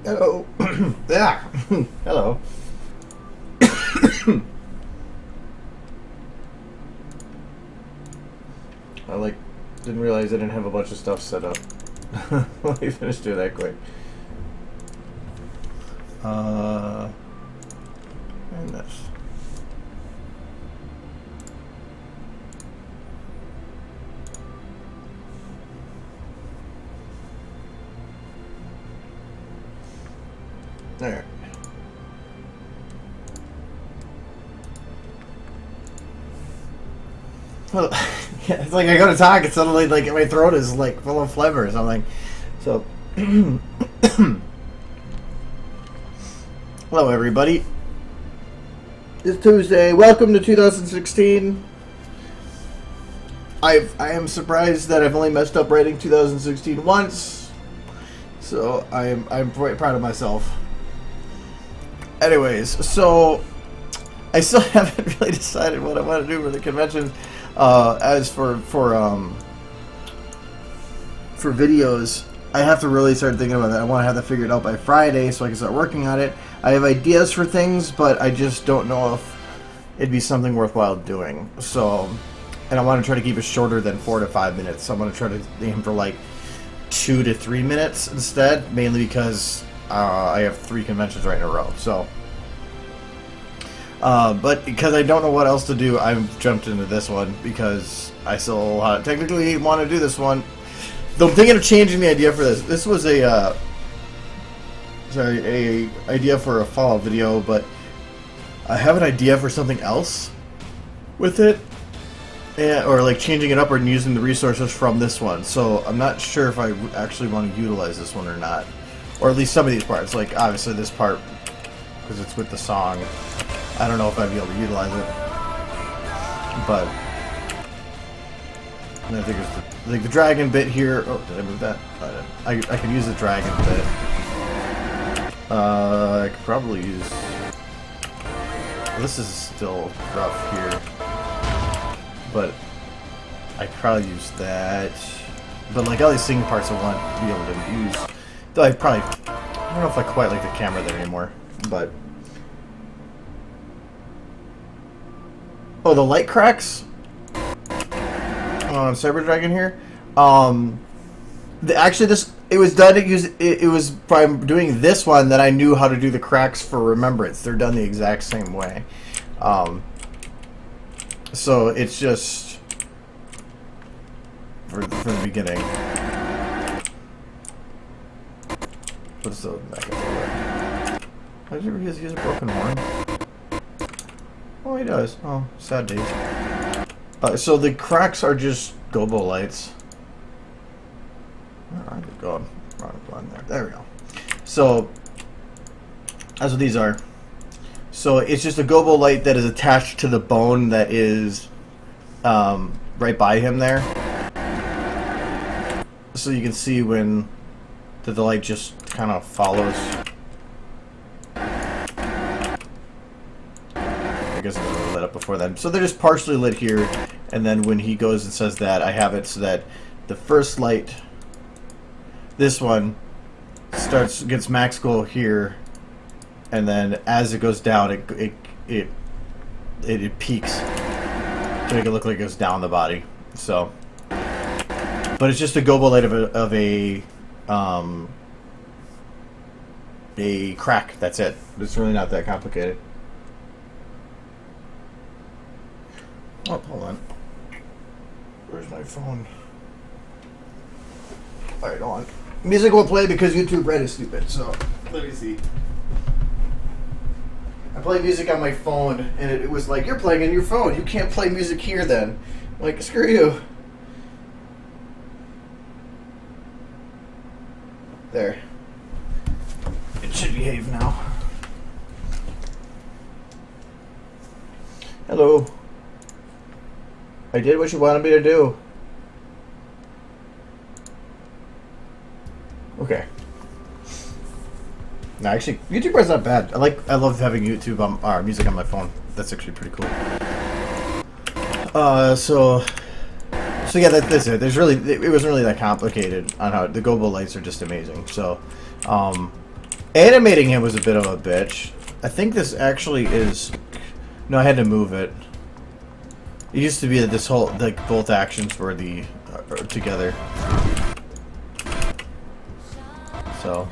Hello. Yeah. Hello. I didn't realize I didn't have a bunch of stuff set up. Let me finish doing that quick. And this. There. Well, yeah, it's like I go to talk and suddenly like my throat is like full of phlegm or something. So, hello everybody. It's Tuesday. Welcome to 2016. I am surprised that I've only messed up writing 2016 once. So I'm quite proud of myself. Anyways, so I still haven't really decided what I want to do for the convention. As for videos, I have to really start thinking about that. I want to have that figured out by Friday so I can start working on it. I have ideas for things, but I just don't know if it'd be something worthwhile doing. So, and I want to try to keep it shorter than 4 to 5 minutes. So I'm going to try to aim for like 2 to 3 minutes instead, mainly because I have 3 conventions right in a row. So, but because I don't know what else to do, I've jumped into this one because I still technically want to do this one. Though I'm thinking of changing the idea for this. This was a idea for a follow-up video, but I have an idea for something else with it, or like changing it up or using the resources from this one. So I'm not sure if I actually want to utilize this one or not, or at least some of these parts. Like obviously this part, because it's with the song. I don't know if I'd be able to utilize it, but I think it's the dragon bit here. Oh, did I move that? I could use the dragon bit. I could probably use. Well, this is still rough here, but I could probably use that. But like all these singing parts, I want to be able to use. Though I don't know if I quite like the camera there anymore, but. Oh, the light cracks on Cyber Dragon here. Actually, it was done. It was by doing this one that I knew how to do the cracks for Remembrance. They're done the exact same way. So it's just for the beginning. What's the back up there? Why did you use a broken horn? Oh, he does. Oh, sad days. So the cracks are just Gobo lights. Where are they going? There we go. So that's what these are. So it's just a Gobo light that is attached to the bone that is right by him there. So you can see when the light just kind of follows. I guess it was lit up before then. So they're just partially lit here, and then when he goes and says that, I have it so that the first light, this one, gets max glow here, and then as it goes down, it peaks to make it look like it goes down the body. So, but it's just a Gobo light of a crack. That's it. It's really not that complicated. Oh, hold on. Where's my phone? Alright, hold on. Music will play because YouTube Red is stupid, so let me see. I play music on my phone, and it was like, you're playing on your phone. You can't play music here then. I'm like, screw you. There. It should behave now. Hello. I did what you wanted me to do. Okay. No, actually, YouTube Red's not bad. I love having YouTube music on my phone. That's actually pretty cool. So yeah, that's it. It wasn't really that complicated on how the Gobo lights are just amazing. So, Animating him was a bit of a bitch. I think this actually is... No, I had to move it. It used to be that this whole, like, both actions were the together. So,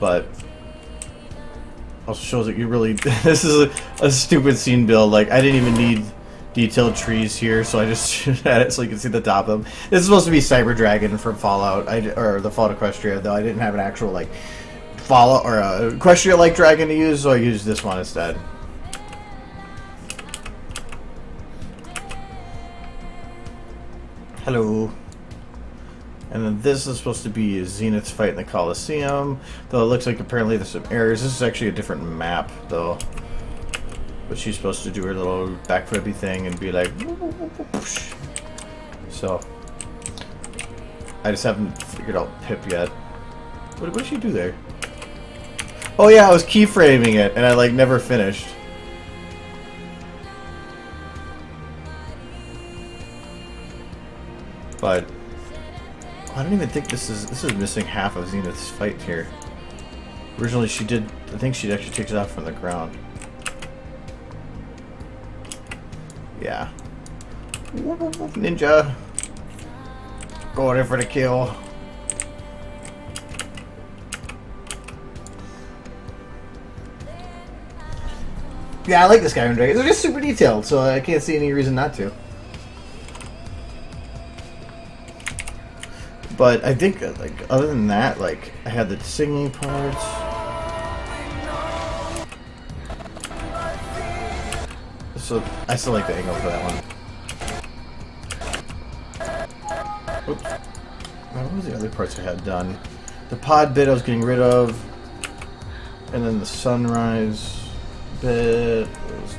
but also shows that you really. This is a stupid scene build. Like, I didn't even need detailed trees here, so I just had it so you can see the top of them. This is supposed to be Cyber Dragon from Fallout, or the Fallout Equestria, though I didn't have an actual like Fallout or a Equestria like dragon to use, so I used this one instead. Hello. And then this is supposed to be Zenith's fight in the Coliseum, though it looks like apparently there's some errors. This is actually a different map, though. But she's supposed to do her little backflippy thing and be like... whoosh. So, I just haven't figured out Pip yet. What did she do there? Oh yeah, I was keyframing it, and I like never finished. But I don't even think this is missing half of Zenith's fight here. Originally she did, I think she actually takes it off from the ground. Yeah. Ninja. Going in for the kill. Yeah, I like this Skyrim Dragon. They're just super detailed, so I can't see any reason not to. But I think, like, other than that, like, I had the singing parts. So, I still like the angle for that one. Oops. What was the other parts I had done? The pod bit I was getting rid of. And then the sunrise bit was...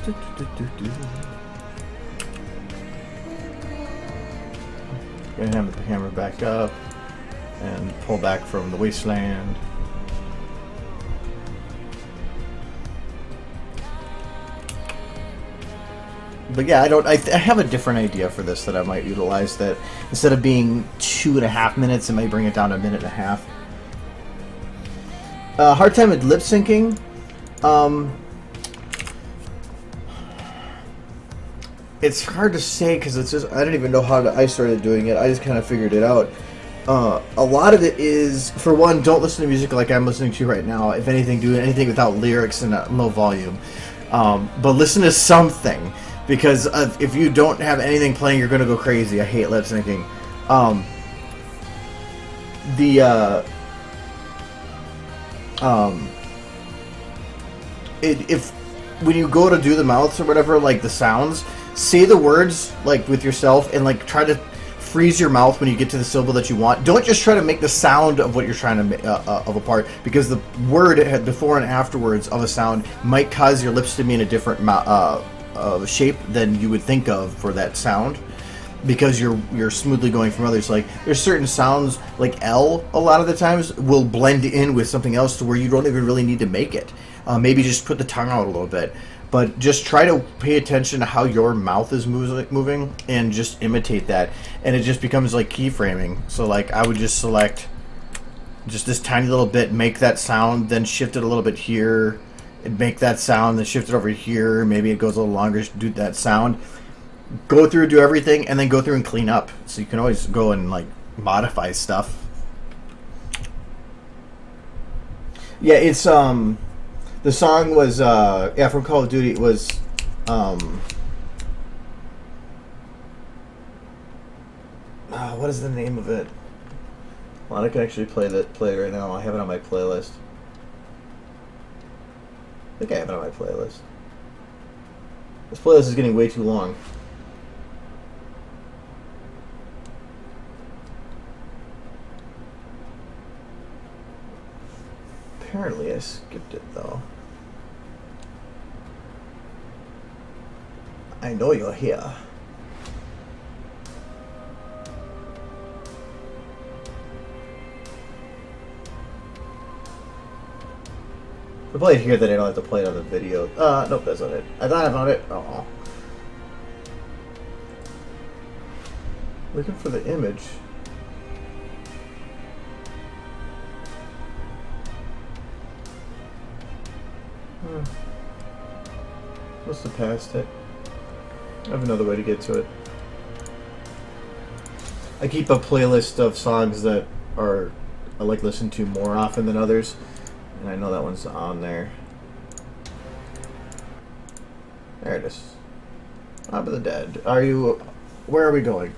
Gonna have the hammer back up. And pull back from the wasteland. But yeah, I have a different idea for this that I might utilize, that instead of being 2.5 minutes, it might bring it down to 1.5 minutes. Hard time with lip syncing. It's hard to say because it's just, I don't even know how I started doing it. I just kind of figured it out. A lot of it is, for one, don't listen to music like I'm listening to right now. If anything, do anything without lyrics and low volume. But listen to something, because if you don't have anything playing, you're going to go crazy. I hate lip syncing. If when you go to do the mouths or whatever, like the sounds, say the words like with yourself and like try to freeze your mouth when you get to the syllable that you want. Don't just try to make the sound of what you're trying to make of a part, because the word before and afterwards of a sound might cause your lips to be in a different shape than you would think of for that sound, because you're smoothly going from others. Like there's certain sounds like L a lot of the times will blend in with something else to where you don't even really need to make it. Maybe just put the tongue out a little bit. But just try to pay attention to how your mouth is moving and just imitate that. And it just becomes like keyframing. So like I would just select just this tiny little bit, make that sound, then shift it a little bit here, and make that sound, then shift it over here. Maybe it goes a little longer, do that sound. Go through, do everything, and then go through and clean up. So you can always go and like modify stuff. Yeah, it's the song was, from Call of Duty. It was, what is the name of it? Well, I can actually play it right now. I have it on my playlist. I think I have it on my playlist. This playlist is getting way too long. Apparently I skipped it though. I know you're here. If I play it here, then I don't have to play it on the video. Nope, that's not it. I thought I found it. Oh. Looking for the image. Must have passed it. I have another way to get to it. I keep a playlist of songs that I like listen to more often than others, and I know that one's on there. There it is. Top of the Dead. Where are we going?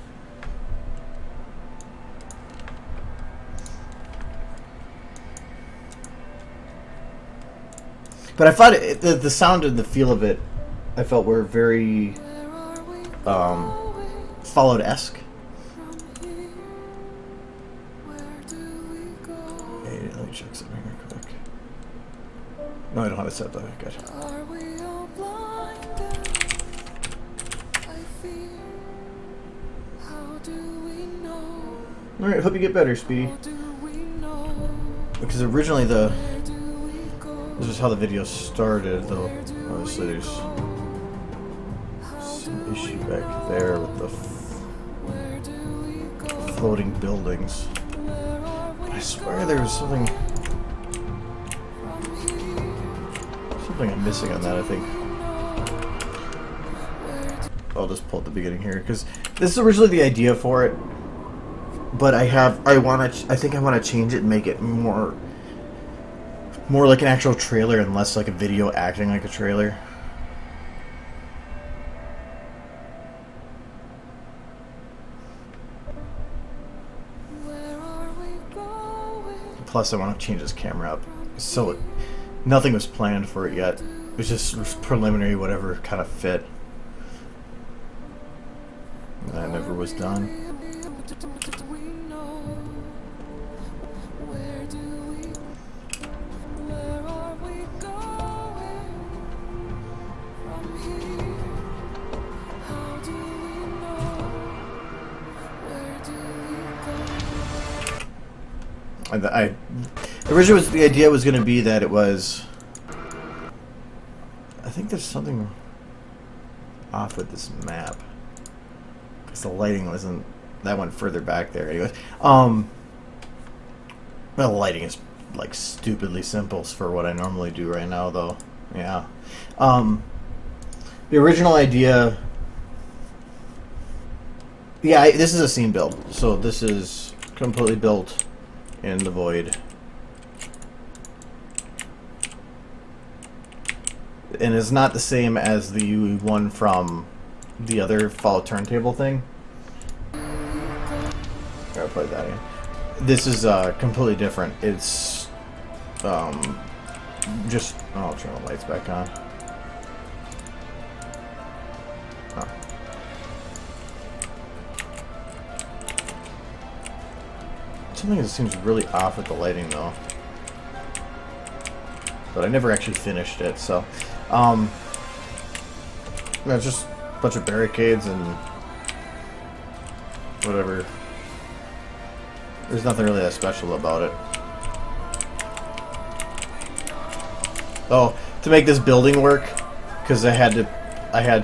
But I thought the sound and the feel of it, I felt were very Fallout-esque. Hey, let me check something real quick. No, I don't have it set, but good. Alright, hope you get better, Speedy. Because originally this is how the video started, though obviously there's some issue back there with the floating buildings. I swear there was something I'm missing on that, I think. I'll just pull at the beginning here, because this is originally the idea for it, but I think I want to change it and make it more like an actual trailer and less like a video acting like a trailer. Plus I want to change this camera up. So nothing was planned for it yet. It was just preliminary, whatever kind of fit. And that never was done. Originally the idea was going to be that it was... I think there's something off with this map. Because the lighting wasn't... That went further back there anyways. Well, the lighting is like stupidly simple for what I normally do right now though. Yeah. The original idea... Yeah, this is a scene build. So this is completely built in the void. And it's not the same as the one from the other Fallout turntable thing. I'll play that again. This is completely different. It's just... Oh, I'll turn the lights back on. Oh. Something that seems really off with the lighting though. But I never actually finished it, so... it's just a bunch of barricades and whatever. There's nothing really that special about it. Oh, to make this building work, because I had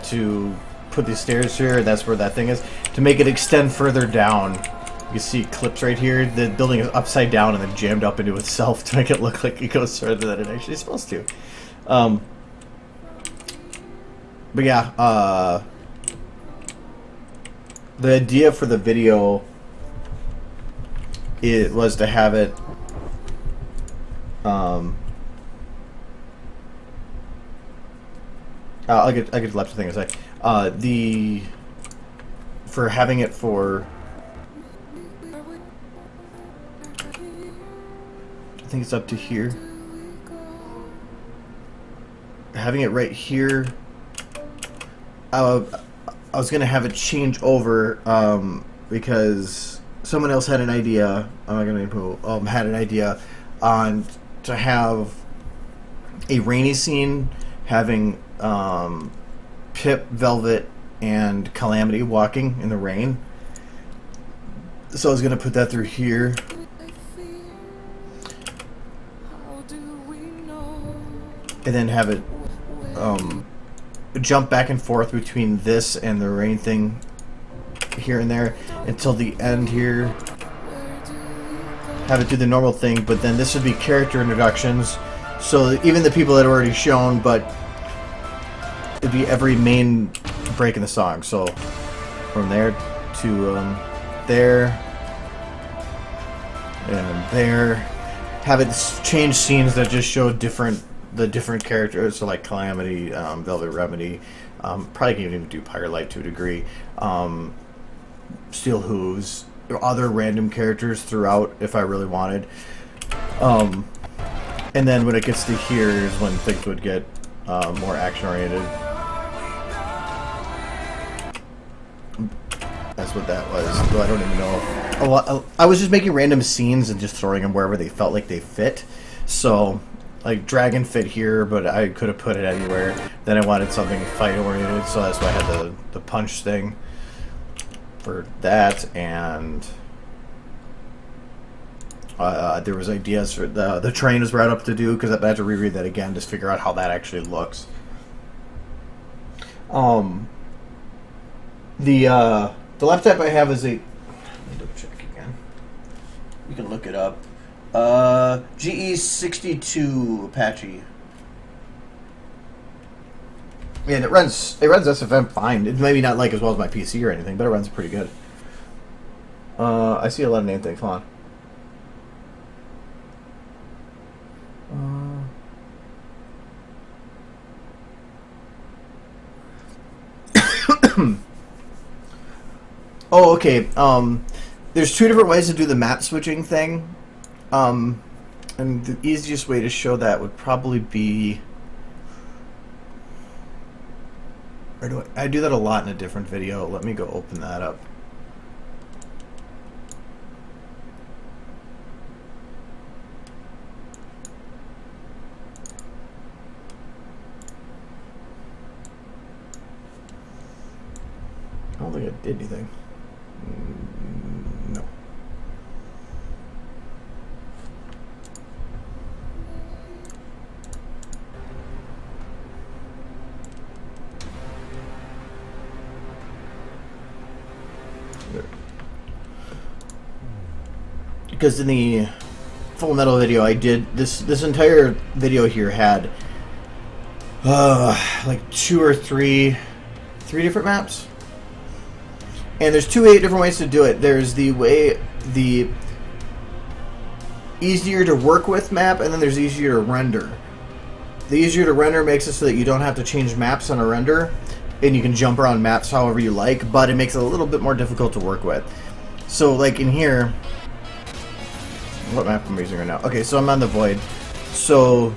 to put these stairs here, and that's where that thing is. To make it extend further down, you can see clips right here. The building is upside down and then jammed up into itself to make it look like it goes further than it actually is supposed to. But yeah, the idea for the video was to have it I get left thing to say. For having it for, I think it's up to here. Having it right here. I was gonna have it change over because someone else had an idea. I'm not gonna name who. Had an idea on to have a rainy scene, having Pip, Velvet, and Calamity walking in the rain. So I was gonna put that through here. And then have it jump back and forth between this and the rain thing here and there until the end here. Have it do the normal thing, but then this would be character introductions, So even the people that are already shown, but it'd be every main break in the song. So from there to there and there, have it change scenes that just show the different characters. So like Calamity, Velvet Remedy, probably can even do Firelight to a degree, Steel Hooves, other random characters throughout if I really wanted. And then when it gets to here is when things would get more action-oriented. That's what that was. Though I don't even know. I was just making random scenes and just throwing them wherever they felt like they fit. So, like Dragon fit here, but I could have put it anywhere. Then I wanted something fight-oriented, so that's why I had the punch thing for that. And there was ideas for the train was brought up to do, because I had to reread that again just figure out how that actually looks. The laptop I have is a, let me double check again. You can look it up. GE62 Apache. And it runs SFM fine. It's maybe not like as well as my PC or anything, but it runs pretty good. I see a lot of name things. Hold on. Oh, okay. There's two different ways to do the map switching thing. And the easiest way to show that would probably be... Or I do that a lot in a different video. Let me go open that up. I don't think I did anything. No. Because in the Full Metal video I did, this entire video here had like two or three different maps. And there's two different ways to do it. There's the easier to work with map, and then there's easier to render. The easier to render makes it so that you don't have to change maps on a render, and you can jump around maps however you like, but it makes it a little bit more difficult to work with. So like in here, what map am I using right now? Okay, so I'm on the Void. So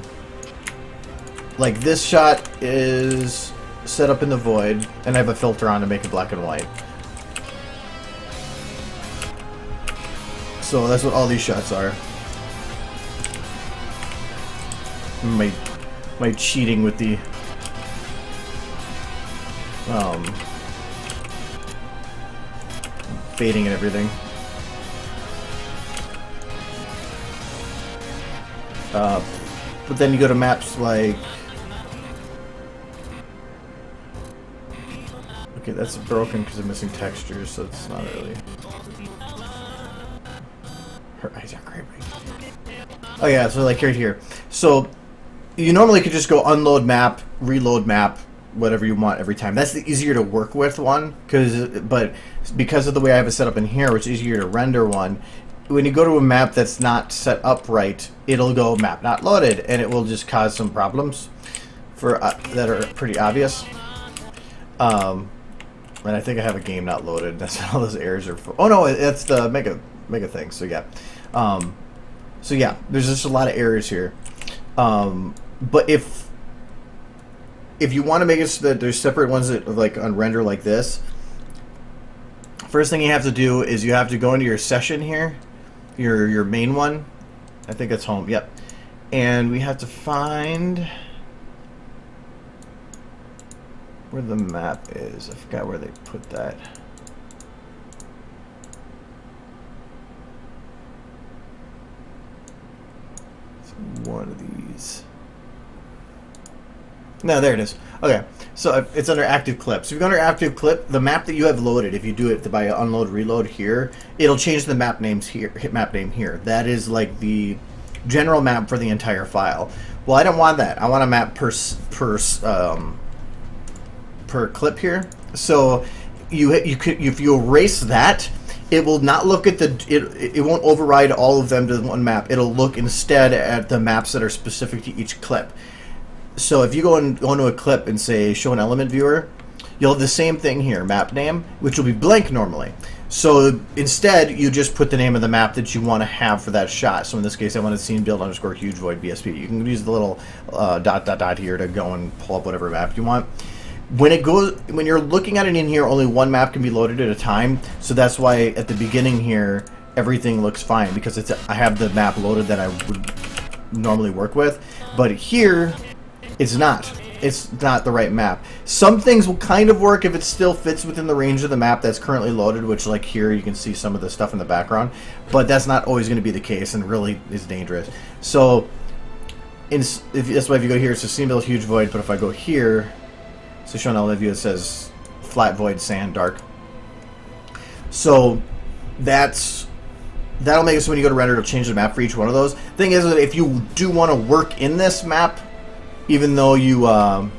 like this shot is set up in the Void, and I have a filter on to make it black and white. So that's what all these shots are. My cheating with the fading and everything. But then you go to maps like, okay, that's broken because I'm missing textures, so it's not really. Her eyes are creepy. Oh yeah, so like right here. So you normally could just go unload map, reload map, whatever you want every time. That's the easier to work with one, but because of the way I have it set up in here, which is easier to render one, when you go to a map that's not set up right, it'll go map not loaded, and it will just cause some problems for that are pretty obvious. And I think I have a game not loaded. That's all those errors are for. Oh no, it's the mega thing. So yeah. So yeah, there's just a lot of errors here. But if you want to make it so that there's separate ones that like on render like this, first thing you have to do is you have to go into your session here, your main one. I think it's home. Yep. And we have to find where the map is. I forgot where they put that. One of these. No, there it is. Okay, so it's under active clip. So if you go under active clip, the map that you have loaded, if you do it by unload reload here, it'll change the map names here. Hit map name here. That is like the general map for the entire file. Well, I don't want that. I want a map per clip here. So you could, if you erase that, it will not look at it won't override all of them to one map. It'll look instead at the maps that are specific to each clip. So if you go into a clip and say show an element viewer, you'll have the same thing here, map name, which will be blank normally. So instead, you just put the name of the map that you want to have for that shot. So in this case, I want to scene build underscore huge void BSP. You can use the little dot here to go and pull up whatever map you want. When you're looking at it in here, only one map can be loaded at a time. So that's why at the beginning here, everything looks fine because I have the map loaded that I would normally work with. But here, it's not. It's not the right map. Some things will kind of work if it still fits within the range of the map that's currently loaded, which like here you can see some of the stuff in the background, but that's not always going to be the case and really is dangerous. So that's why if you go here, it's a scene build huge void, but if I go here, so show an element view, it says flat void sand dark. So that'll make it so when you go to render, it'll change the map for each one of those. Thing is that if you do want to work in this map, even though you have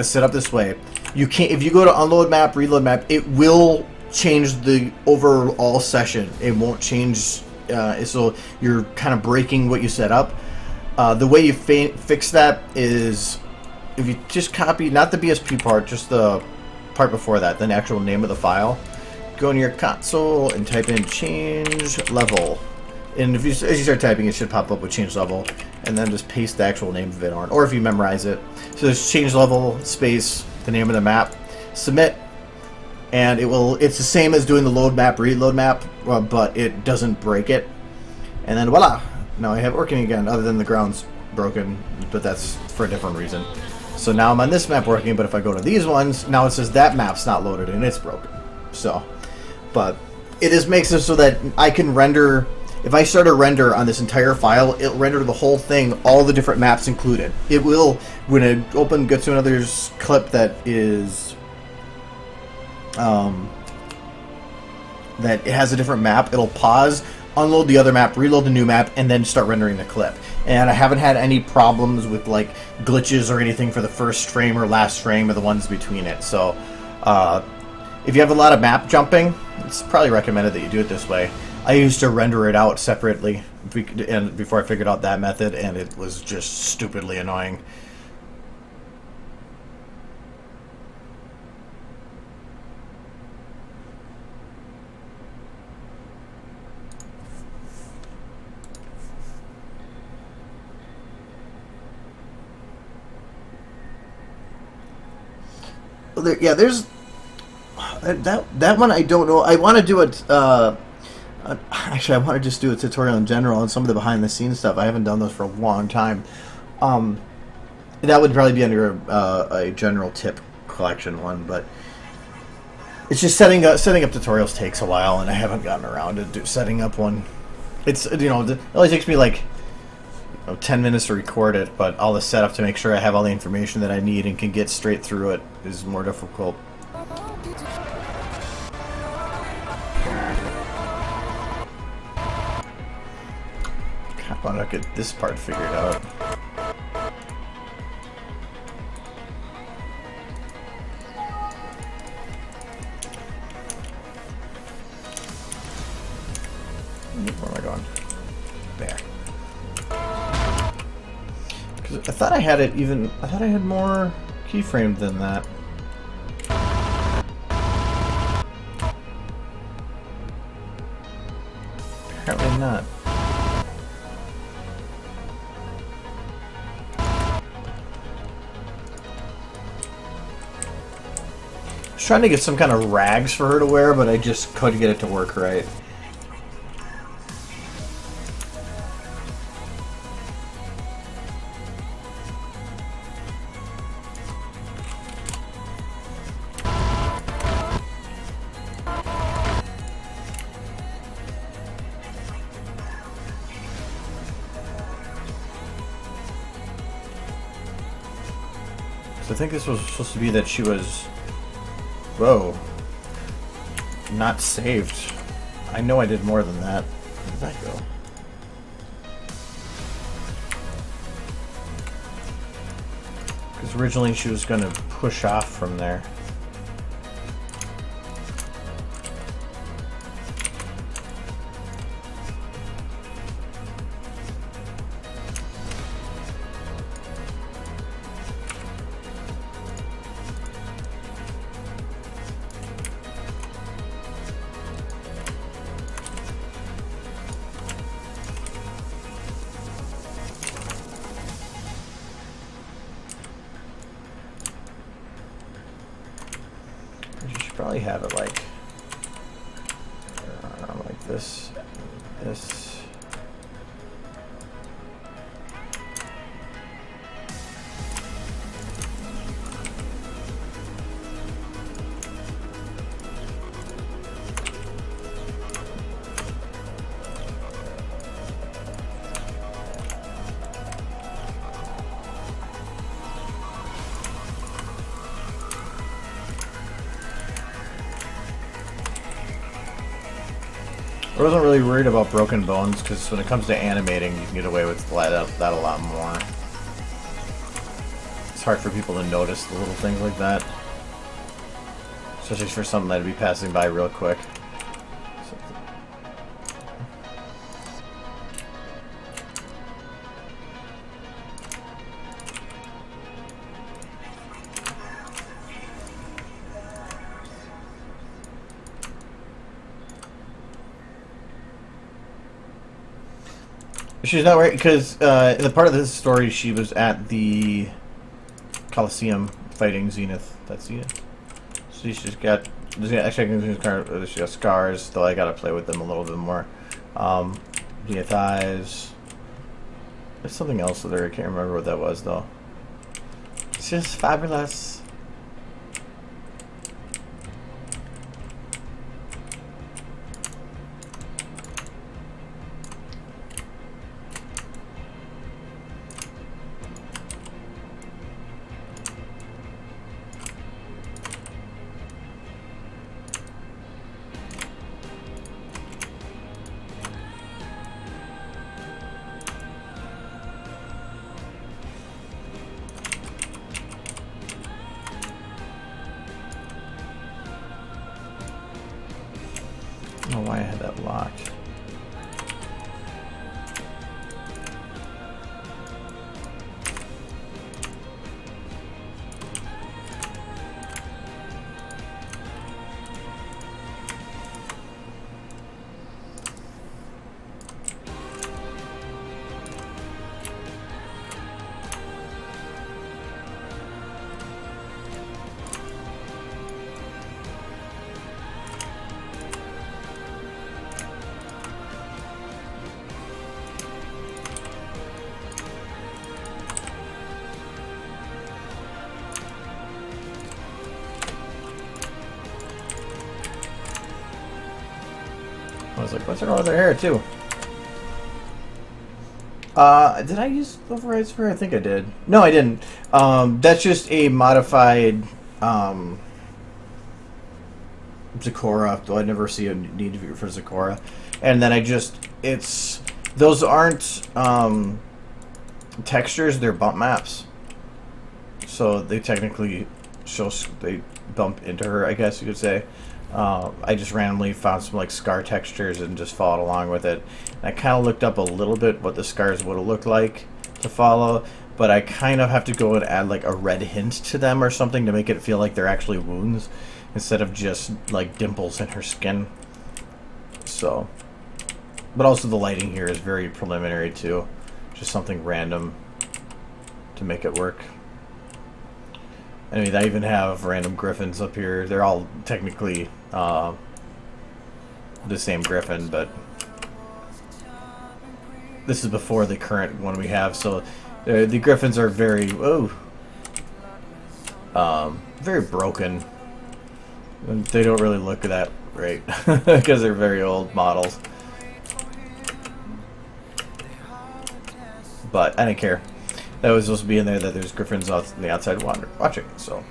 it set up this way, you can't. If you go to unload map, reload map, it will change the overall session. It won't change. So you're kind of breaking what you set up. The way you fix that is if you just copy not the BSP part, just the part before that, the actual name of the file. Go into your console and type in change level. And if as you start typing, it should pop up with change level, and then just paste the actual name of it on, or if you memorize it. So there's change level space, the name of the map, submit, and it's the same as doing the load map, reload map, but it doesn't break it. And then voila, now I have it working again, other than the ground's broken, but that's for a different reason. So now I'm on this map working, but if I go to these ones, now it says that map's not loaded and it's broken. So, but it just makes it so that I can render. If I start a render on this entire file, it'll render the whole thing, all the different maps included. It will, when it gets to another clip that is, that it has a different map, it'll pause, unload the other map, reload the new map, and then start rendering the clip. And I haven't had any problems with like glitches or anything for the first frame or last frame or the ones between it. So, if you have a lot of map jumping, it's probably recommended that you do it this way. I used to render it out separately and before I figured out that method, and it was just stupidly annoying. There's that one I don't know. I want to do it. Actually, I want to just do a tutorial in general on some of the behind-the-scenes stuff. I haven't done those for a long time. That would probably be under a general tip collection one, but it's just setting up tutorials takes a while, and I haven't gotten around to setting up one. It's it only takes me like 10 minutes to record it, but all the setup to make sure I have all the information that I need and can get straight through it is more difficult. I want to get this part figured out. Where am I going? There. Because I thought I had it even. I thought I had more keyframed than that. Apparently not. Trying to get some kind of rags for her to wear, but I just couldn't get it to work right. So I think this was supposed to be that she was... Whoa. Not saved. I know I did more than that. Where did that go? Because originally she was going to push off from there. Probably have it like this, this. I wasn't really worried about broken bones because when it comes to animating, you can get away with that a lot more. It's hard for people to notice the little things like that, especially for something that'd be passing by real quick. She's not right because in the part of this story she was at the Coliseum fighting Zenith. That's Zenith. So she's got she got scars, though I gotta play with them a little bit more. Zenith eyes. There's something else there. I can't remember what that was though. It's just fabulous. I don't know why I had that locked. I was like, what's wrong with her hair, too? Did I use overrides for her? I think I did. No, I didn't. That's just a modified, Zecora, though I never see a need for Zecora. And then those aren't, textures, they're bump maps. So they technically they bump into her, I guess you could say. I just randomly found some like scar textures and just followed along with it. And I kind of looked up a little bit what the scars would have looked like to follow, but I kind of have to go and add like a red hint to them or something to make it feel like they're actually wounds instead of just like dimples in her skin. So, but also the lighting here is very preliminary too, just something random to make it work. I mean, I even have random griffins up here. They're all technically the same griffin, but this is before the current one we have. So the griffins are very very broken. They don't really look that great because they're very old models. But I didn't care. That was supposed to be in there that there's griffins on the outside watching, so.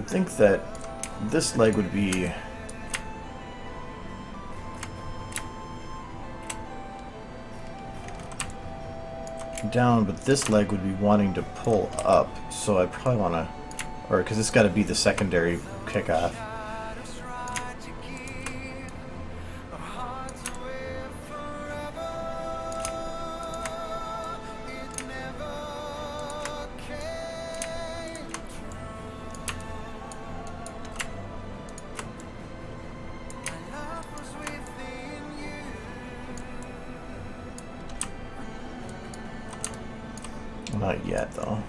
would think that this leg would be down, but this leg would be wanting to pull up, so I probably want to, or because it's got to be the secondary kickoff. Not yet, though.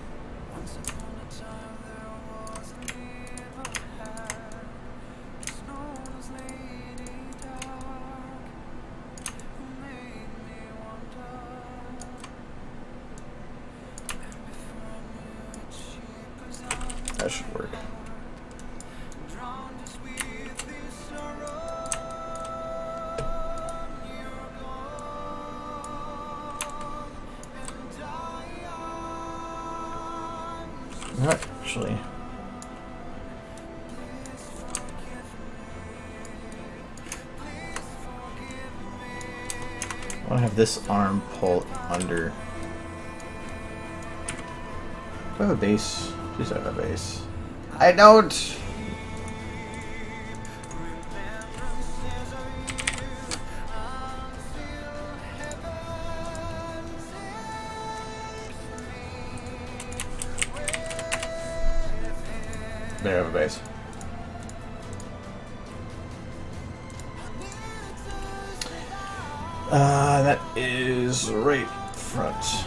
That should work. Actually, I want to have this arm pull under. Do I have a base? Please, I have a base. I don't. There, I have a base. That is right front.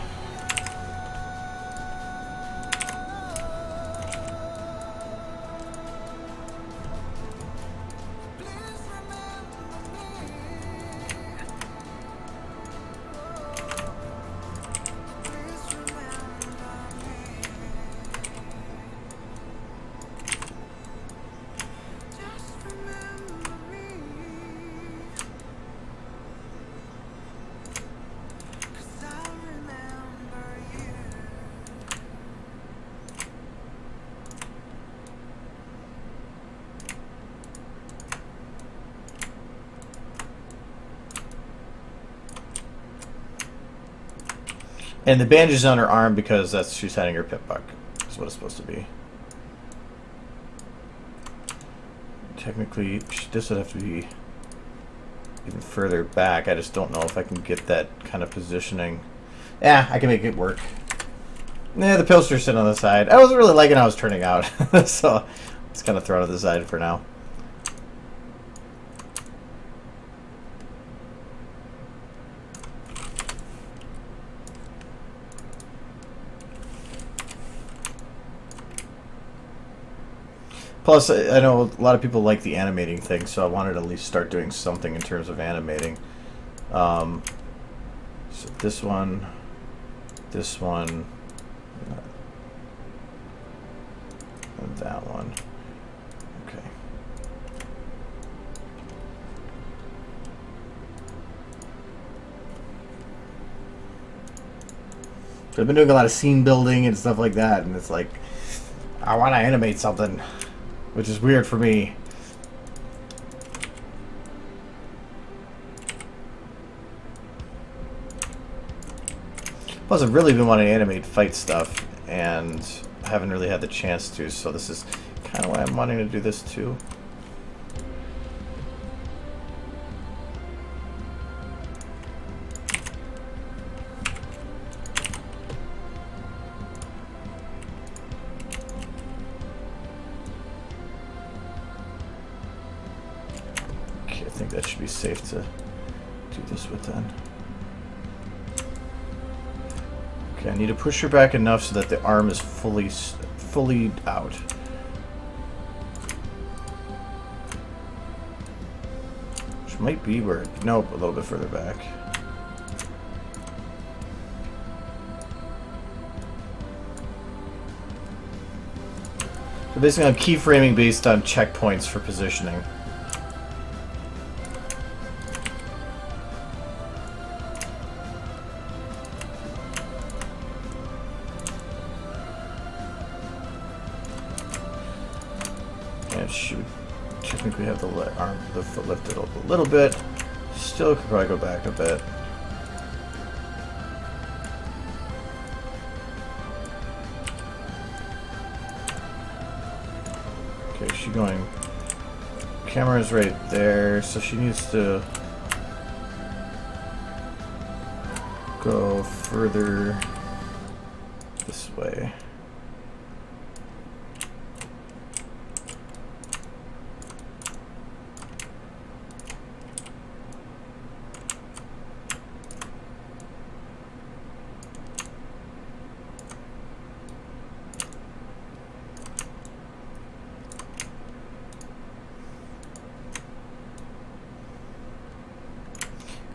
And the bandage is on her arm because that's she's hiding her pip buck. That's what it's supposed to be. Technically, this would have to be even further back. I just don't know if I can get that kind of positioning. Yeah, I can make it work. Yeah, the pilster's sitting on the side. I wasn't really liking how it was turning out, so it's kind of thrown to the side for now. Plus, I know a lot of people like the animating thing, so I wanted to at least start doing something in terms of animating. So this one, and that one. Okay. So I've been doing a lot of scene building and stuff like that, and it's like, I want to animate something. Which is weird for me. Plus, I've really been wanting to animate fight stuff, and I haven't really had the chance to, so this is kind of why I'm wanting to do this too. I think that should be safe to do this with then. Okay, I need to push her back enough so that the arm is fully out. Which might be where, nope, a little bit further back. So basically I'm keyframing based on checkpoints for positioning. she would technically have the foot lifted up a little bit. Still could probably go back a bit. Okay, she's going. Camera's right there, so she needs to go further this way.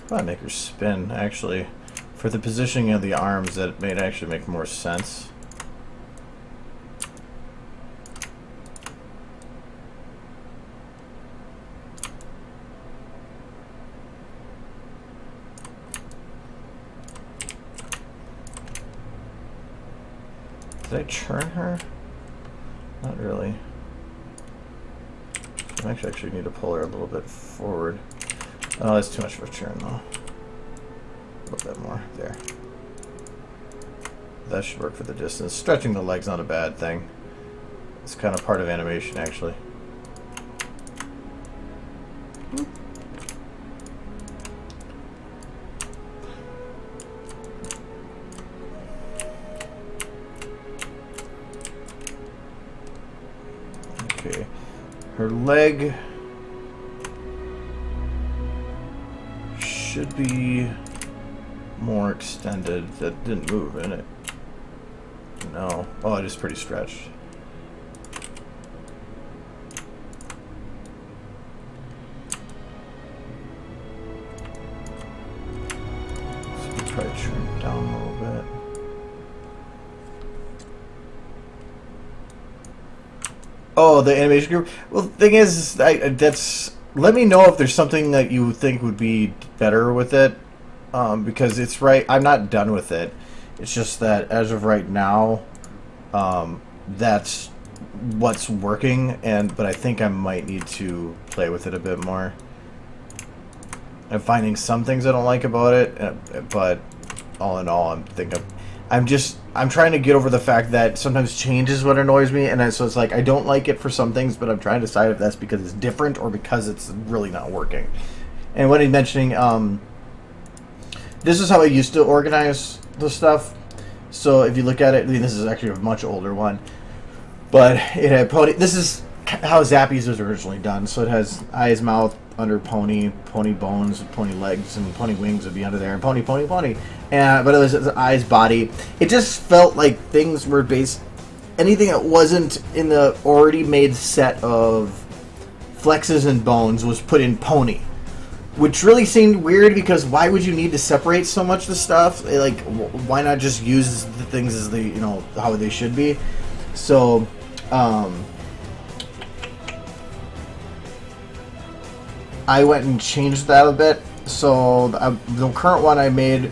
Probably make her spin, actually. For the positioning of the arms, that may actually make more sense. Did I churn her? Not really. I actually need to pull her a little bit forward. Oh, that's too much of a churn, though. A little bit more. There. That should work for the distance. Stretching the leg's not a bad thing. It's kind of part of animation, actually. Okay. Her leg should be more extended. That didn't move in it. No. Oh, it is pretty stretched. So we try to trim it down a little bit. Oh, the animation group. Well, the thing is, that's. Let me know if there's something that you think would be better with it, because it's right. I'm not done with it. It's just that as of right now, that's what's working, but I think I might need to play with it a bit more. I'm finding some things I don't like about it, but all in all, I'm trying to get over the fact that sometimes change is what annoys me, and so it's like I don't like it for some things, but I'm trying to decide if that's because it's different or because it's really not working. And when he's mentioning, this is how I used to organize the stuff. So if you look at it, I mean, this is actually a much older one, but it had pony. This is how Zappy's was originally done. So it has eyes, mouth, under pony, pony bones, pony legs, and pony wings would be under there, and pony, pony, pony. But it was eyes, body. It just felt like things were based. Anything that wasn't in the already made set of flexes and bones was put in pony, which really seemed weird because why would you need to separate so much of the stuff? Like, why not just use the things as they, how they should be? So, I went and changed that a bit. So the current one I made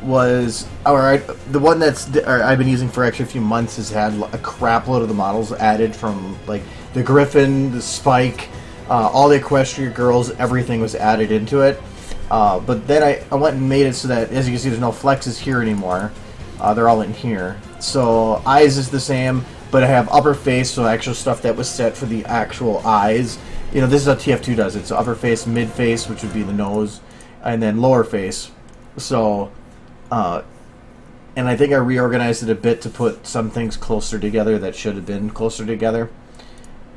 was, the one I've been using for actually a few months has had a crap load of the models added from like the Griffin, the Spike, all the Equestria girls, everything was added into it. But then I went and made it so that, as you can see, there's no flexes here anymore. They're all in here. So eyes is the same, but I have upper face, so actual stuff that was set for the actual eyes. This is how TF2 does it. So upper face, mid face, which would be the nose, and then lower face. So, and I think I reorganized it a bit to put some things closer together that should have been closer together.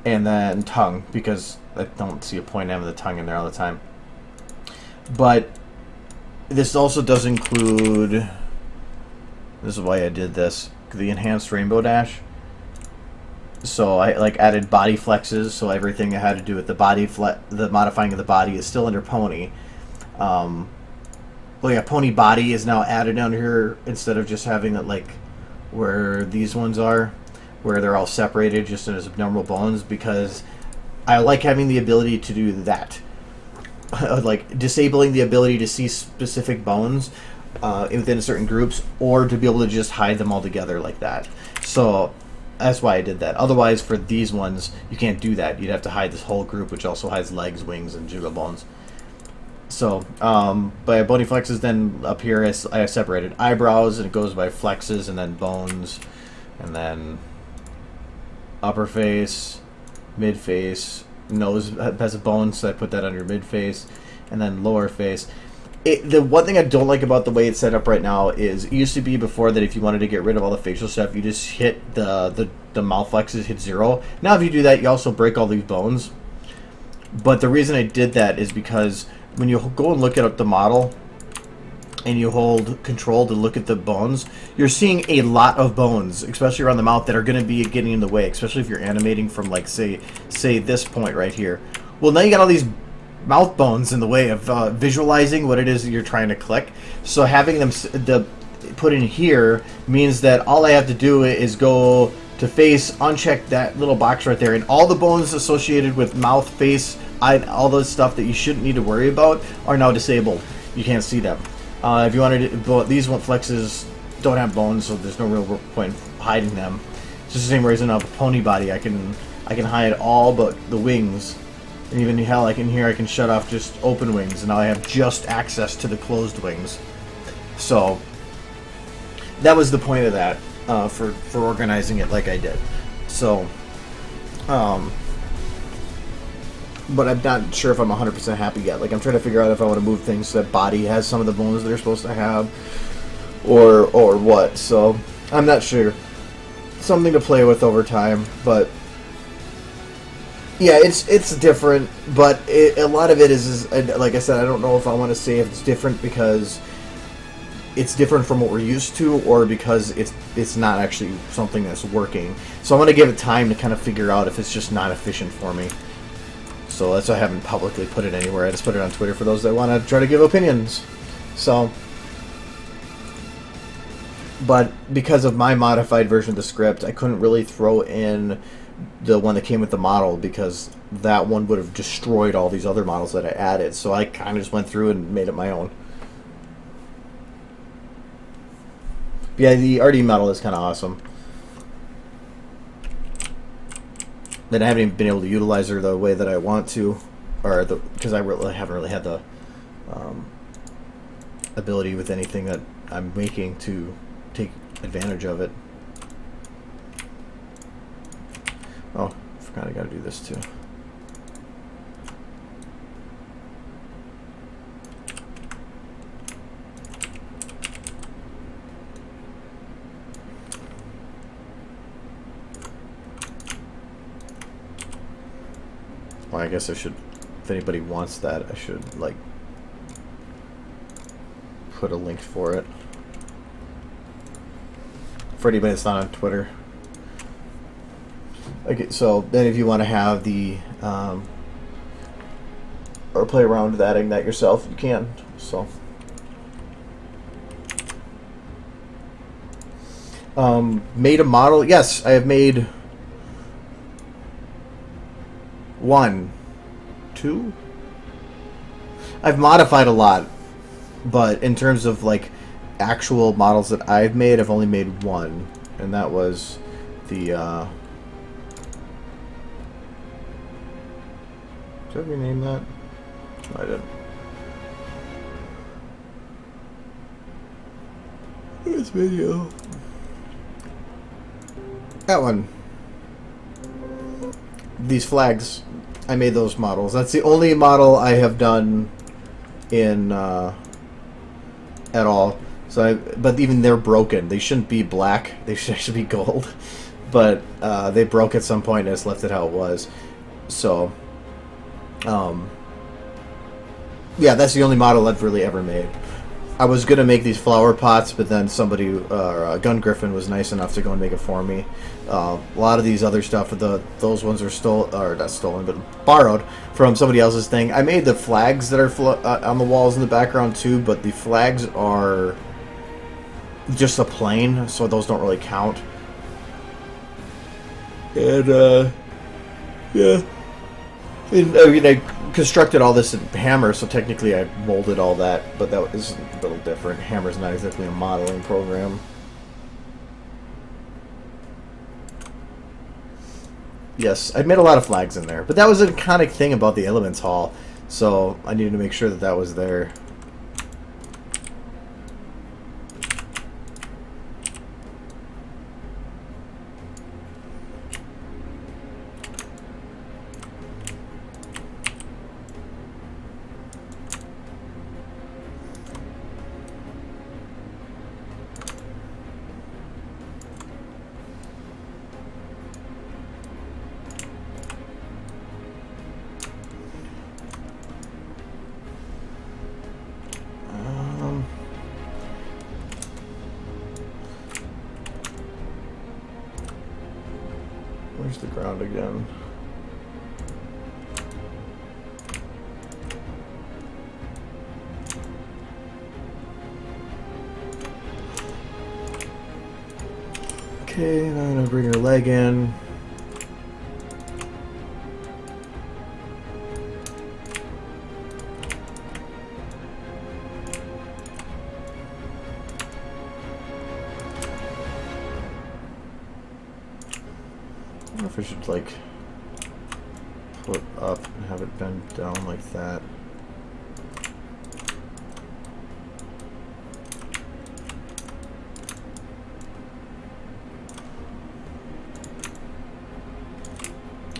And then tongue, because I don't see a point in having the tongue in there all the time. But this also does include, this is why I did this, the enhanced rainbow dash. So I added body flexes, so everything that had to do with the body the modifying of the body is still under pony. Pony body is now added down here instead of just having it like where these ones are, where they're all separated just as normal bones, because I like having the ability to do that. Like disabling the ability to see specific bones within certain groups, or to be able to just hide them all together like that. So that's why I did that. Otherwise, for these ones, you can't do that. You'd have to hide this whole group, which also hides legs, wings, and jiggle bones. So, by bony flexes, then up here I separated eyebrows, and it goes by flexes, and then bones, and then upper face, mid face, nose has a bone, so I put that under mid face, and then lower face. The one thing I don't like about the way it's set up right now is it used to be before that if you wanted to get rid of all the facial stuff, you just hit the mouth flexes, hit 0. Now if you do that, you also break all these bones. But the reason I did that is because when you go and look at the model and you hold control to look at the bones, you're seeing a lot of bones, especially around the mouth, that are going to be getting in the way, especially if you're animating from, like, say this point right here. Well, now you got all these mouth bones in the way of visualizing what it is that you're trying to click. So having them put in here means that all I have to do is go to face, uncheck that little box right there, and all the bones associated with mouth, face, all the stuff that you shouldn't need to worry about are now disabled. You can't see them. If you wanted to, but these one flexes don't have bones, so there's no real point in hiding them. It's just the same reason of a pony body. I can hide all but the wings. And even hell, I can shut off just open wings, and now I have just access to the closed wings. So that was the point of that, for organizing it like I did. So, but I'm not sure if I'm 100% happy yet. Like, I'm trying to figure out if I want to move things so that body has some of the bones they're supposed to have, or what. So I'm not sure. Something to play with over time, but. Yeah, it's different, but a lot of it is, like I said, I don't know if I want to say if it's different because it's different from what we're used to, or because it's not actually something that's working. So I'm going to give it time to kind of figure out if it's just not efficient for me. So that's why I haven't publicly put it anywhere. I just put it on Twitter for those that want to try to give opinions. So, but because of my modified version of the script, I couldn't really throw in the one that came with the model, because that one would have destroyed all these other models that I added. So I kind of just went through and made it my own. But yeah, the RD model is kind of awesome. Then I haven't even been able to utilize her the way that I want to, or because I really haven't really had the ability with anything that I'm making to take advantage of it. Oh, I forgot I gotta do this too. Well, I guess I should, if anybody wants that, I should, like, put a link for it. For anybody that's not on Twitter. Okay, so then if you want to have the or play around with adding that yourself, you can. So made a model. Yes, I have made 1, 2. I've modified a lot, but in terms of like actual models that I've made, I've only made 1, and that was the did I rename that? No, I didn't. This video. That one. These flags. I made those models. That's the only model I have done in at all. So, but even they're broken. They shouldn't be black. They should be gold. But they broke at some point and I just left it how it was. So. Yeah, that's the only model I've really ever made. I was gonna make these flower pots, but then somebody, Gun Griffin, was nice enough to go and make it for me. A lot of these other stuff, those ones are not stolen, but borrowed from somebody else's thing. I made the flags that are on the walls in the background too, but the flags are just a plane, so those don't really count. And yeah. And, I mean, I constructed all this in Hammer, so technically I molded all that, but that is a little different. Hammer's not exactly a modeling program. Yes, I made a lot of flags in there, but that was an iconic thing about the Elements Hall, so I needed to make sure that that was there. Where's the ground again? Okay, now I'm gonna bring her leg in. I don't know if I should like put up and have it bend down like that.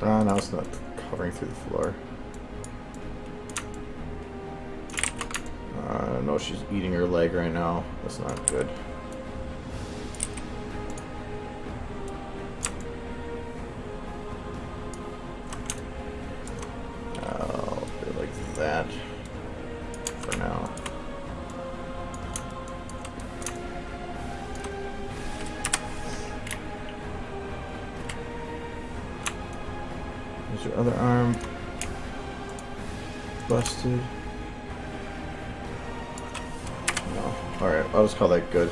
Ah, now it's not covering through the floor. No, she's eating her leg right now. That's not good. I'll do it like that for now. There's your other arm. Busted. No. Alright, I'll just call that good.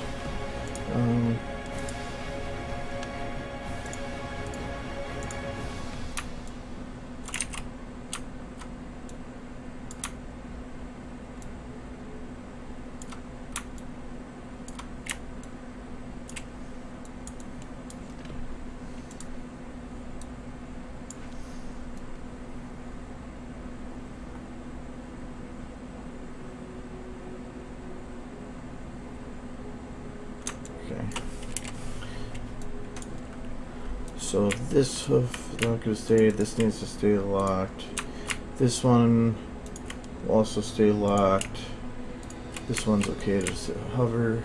So this hoof is not going to stay. This needs to stay locked. This one will also stay locked. This one's okay to sit, hover.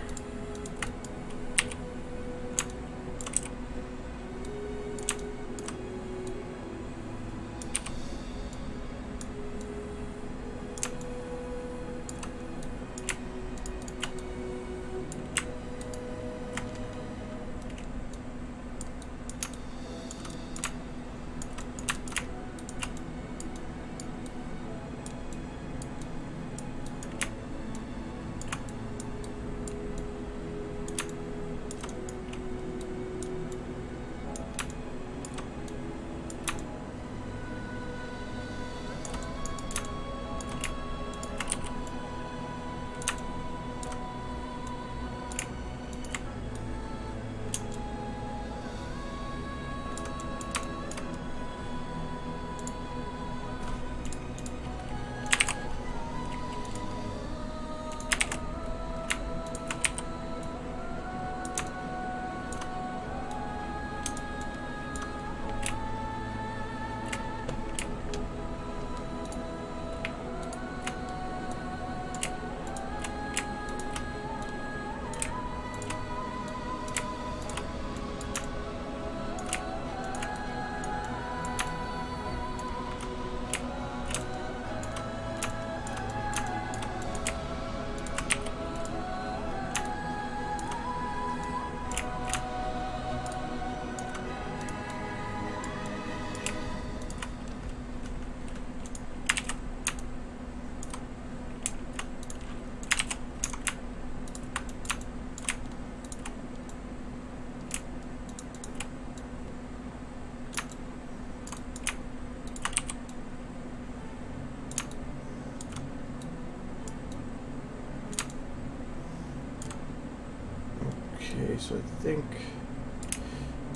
Okay, so I think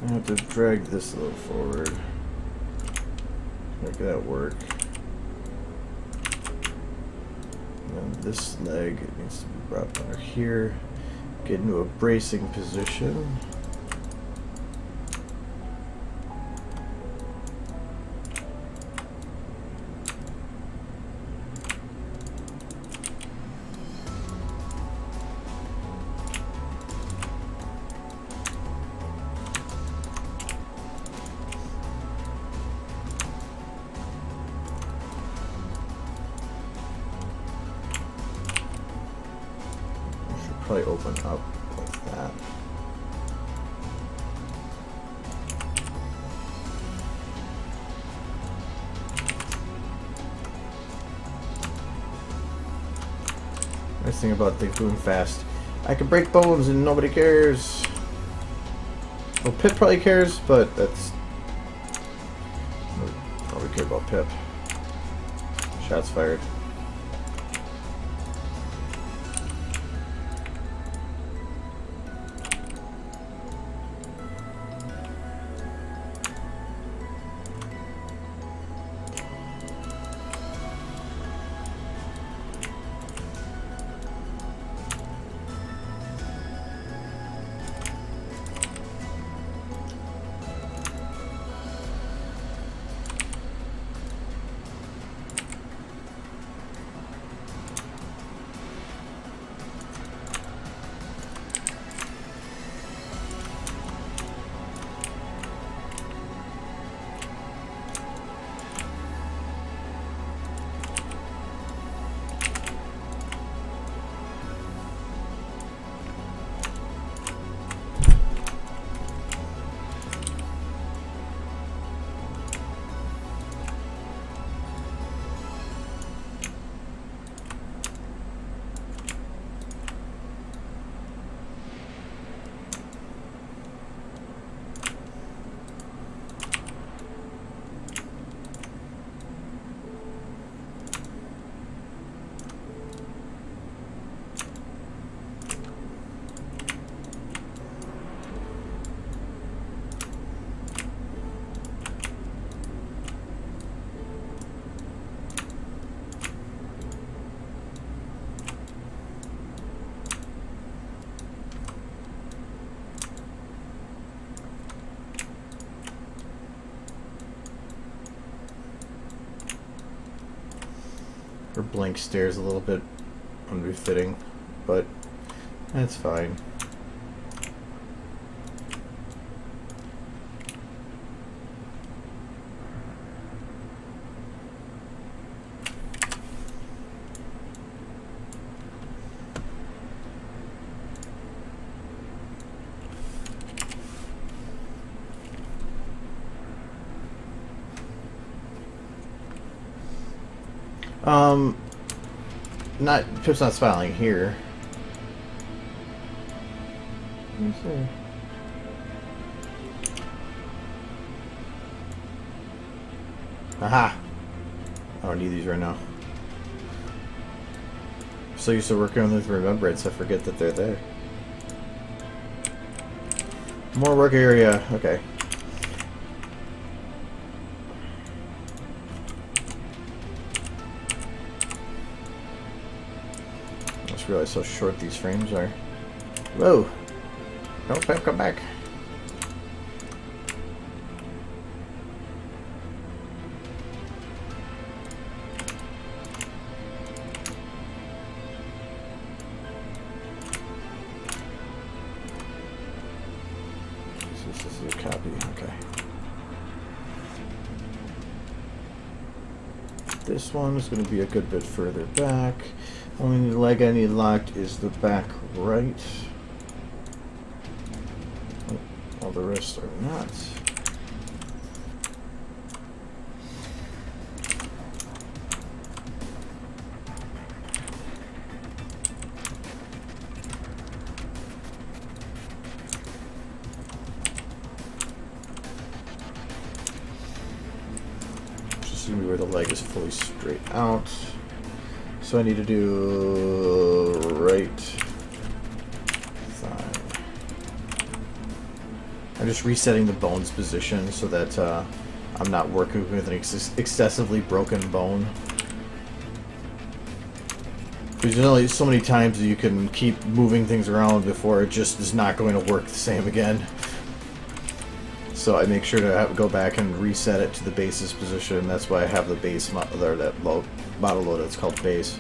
I have to drag this a little forward. Make that work. And this leg needs to be brought under here. Get into a bracing position. Probably open up like that. Nice thing about things moving fast, I can break bones and nobody cares. Well, Pip probably cares, but that's nobody care about Pip. Shots fired. Her blank stares a little bit unbefitting, but that's fine. Pip's not smiling here. Let me see. Aha! I don't need these right now. I'm so used to working on them with remembrance, I forget that they're there. More work area. Okay. I just realized how short these frames are. Whoa! No, Pep, come back. This is a copy. Okay. This one is going to be a good bit further back. Only leg I need locked is the back right. All the rest are not. Just gonna be where the leg is fully straight out. So I need to do right thigh. I'm just resetting the bones position so that I'm not working with an excessively broken bone. Because there's only so many times you can keep moving things around before it just is not going to work the same again. So I make sure to go back and reset it to the base's position. That's why I have the base model there, that model load that's called base.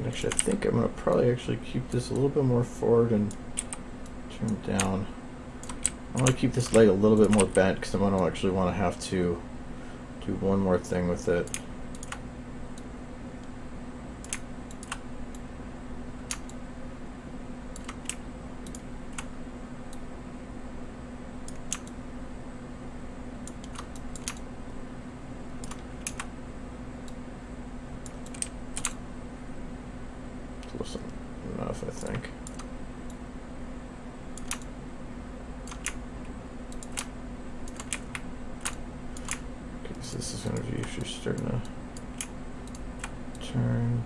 Actually, I think I'm going to probably actually keep this a little bit more forward and turn it down. I want to keep this leg a little bit more bent because I want to actually want to have to do one more thing with it. Close enough, I think. Okay, so this is going to be actually starting to turn.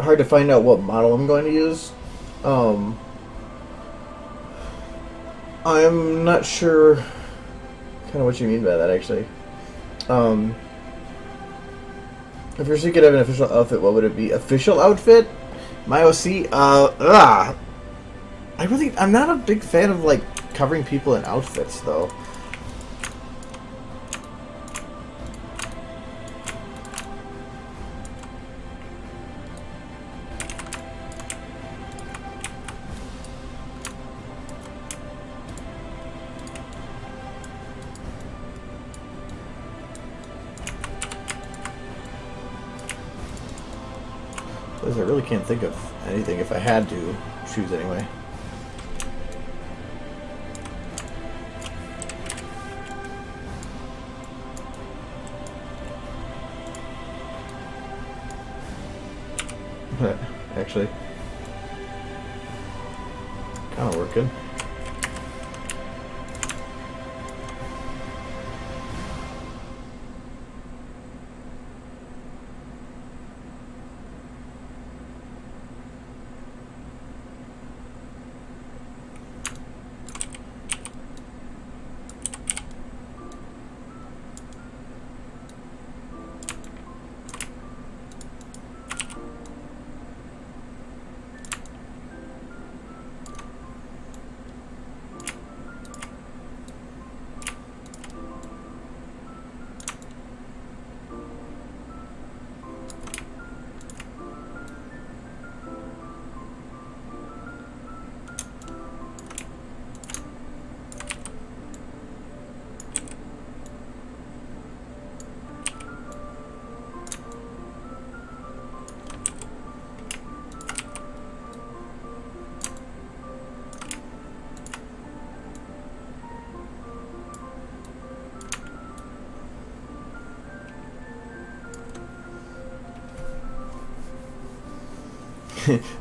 Hard to find out what model I'm going to use. I'm not sure kind of what you mean by that, actually. If you're thinking of an official outfit, what would it be? Official outfit? My OC? I'm not a big fan of, like, covering people in outfits, though. I really can't think of anything if I had to choose anyway. Actually, kind of working.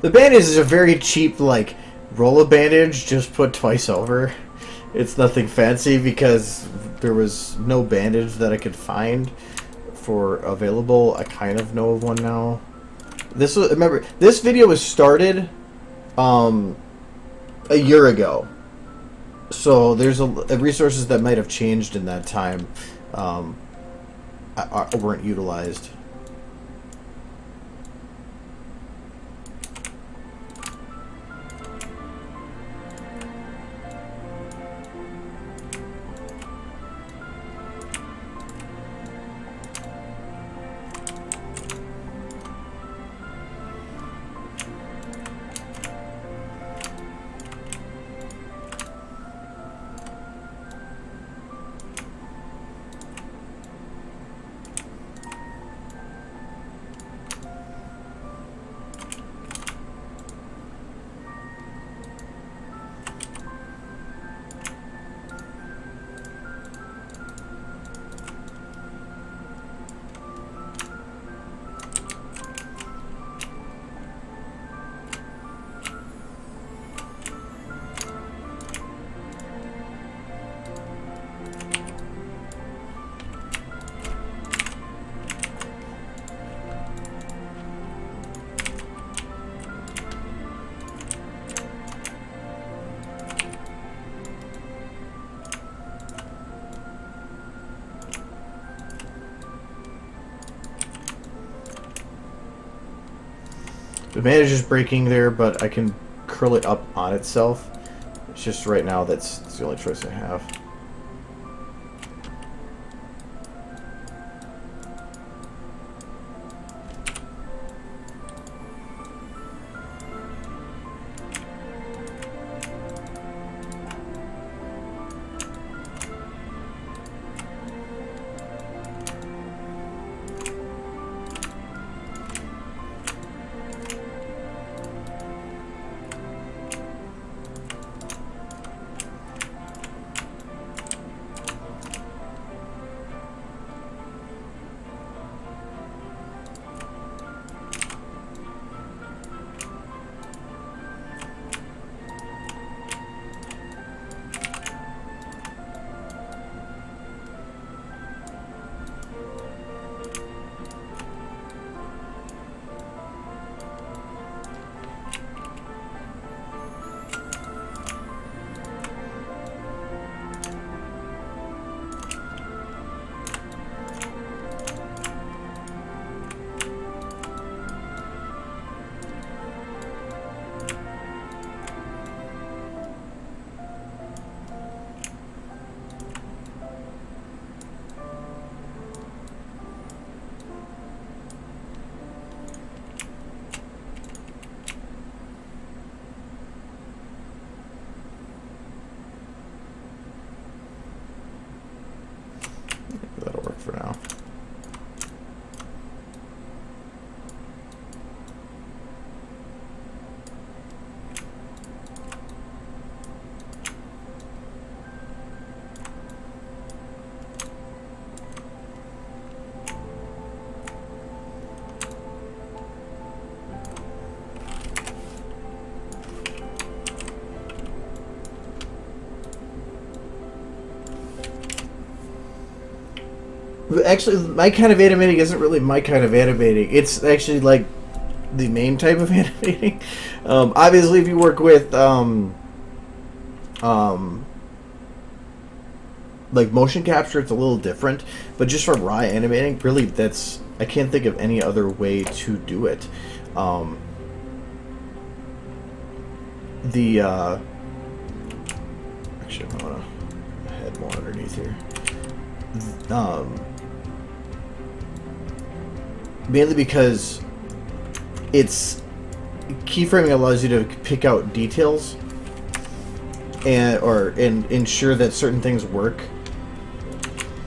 The bandage is a very cheap, like, roll-a bandage, just put twice over. It's nothing fancy because there was no bandage that I could find for available. I kind of know of one now. This was, remember, this video was started a year ago. So there's resources that might have changed in that time weren't utilized. The bandage is breaking there, but I can curl it up on itself. It's just right now that's the only choice I have. Actually, my kind of animating isn't really my kind of animating. It's actually like the main type of animating. Obviously, if you work with like motion capture, it's a little different. But just for raw animating, really, I can't think of any other way to do it. Actually, I want to head more underneath here. Mainly because it's keyframing allows you to pick out details and ensure that certain things work.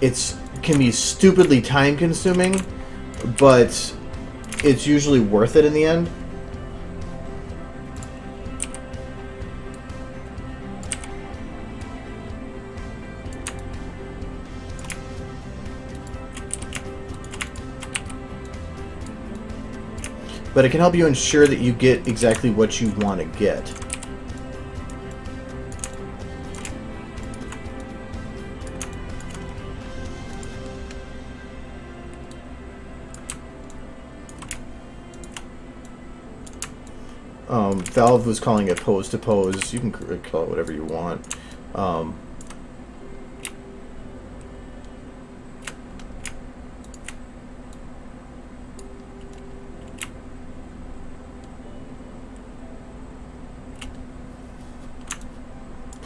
It can be stupidly time consuming, but it's usually worth it in the end. But it can help you ensure that you get exactly what you want to get. Valve was calling it pose to pose. You can call it whatever you want.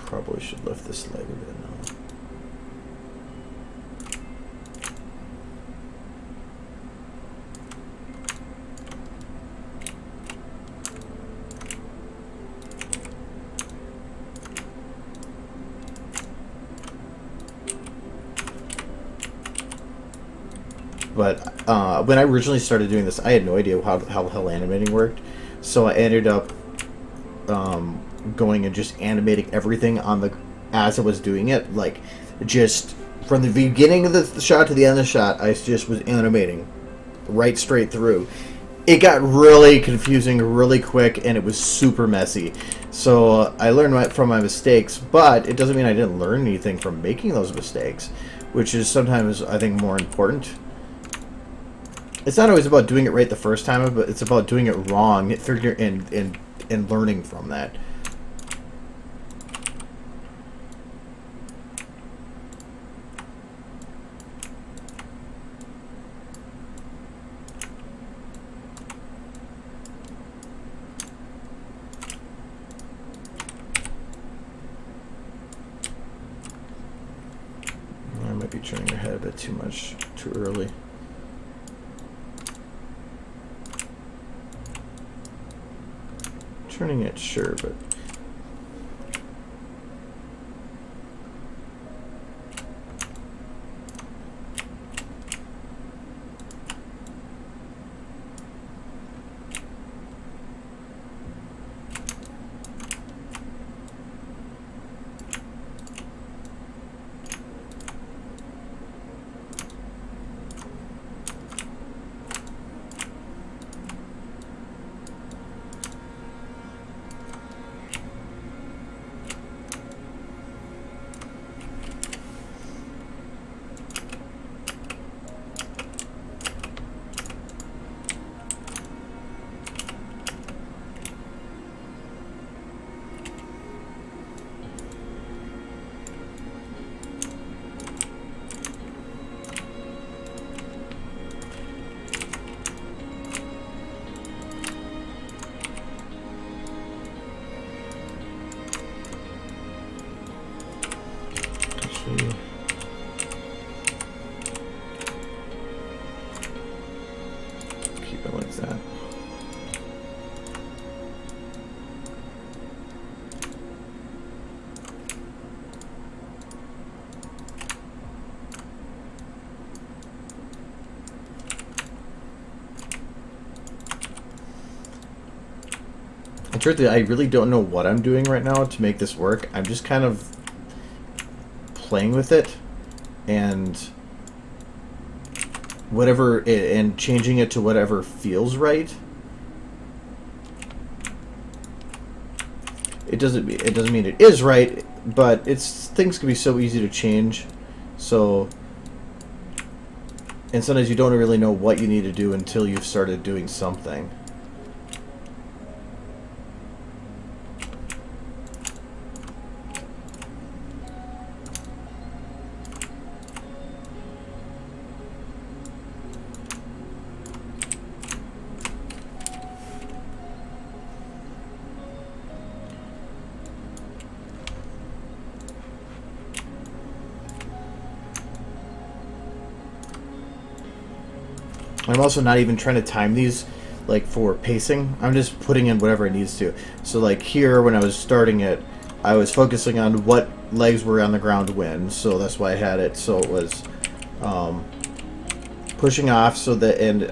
Probably should lift this leg a bit now. But when I originally started doing this, I had no idea how the hell animating worked. So I ended up going and just animating everything as I was doing it. Like, just from the beginning of the shot to the end of the shot, I just was animating right straight through. It got really confusing really quick, and it was super messy. So I learned from my mistakes, but it doesn't mean I didn't learn anything from making those mistakes, which is sometimes, I think, more important. It's not always about doing it right the first time, but it's about doing it wrong and learning from that. I might be turning your head a bit too early. Turning it, sure, but keep it like that. And truthfully, I really don't know what I'm doing right now to make this work. I'm just kind of playing with it and and changing it to whatever feels right. It doesn't mean it is right, but things can be so easy to change. So And sometimes you don't really know what you need to do until you've started doing something. I'm also not even trying to time these like for pacing. I'm just putting in whatever it needs to. So like here when I was starting it, I was focusing on what legs were on the ground when, so that's why I had it so it was pushing off so that, and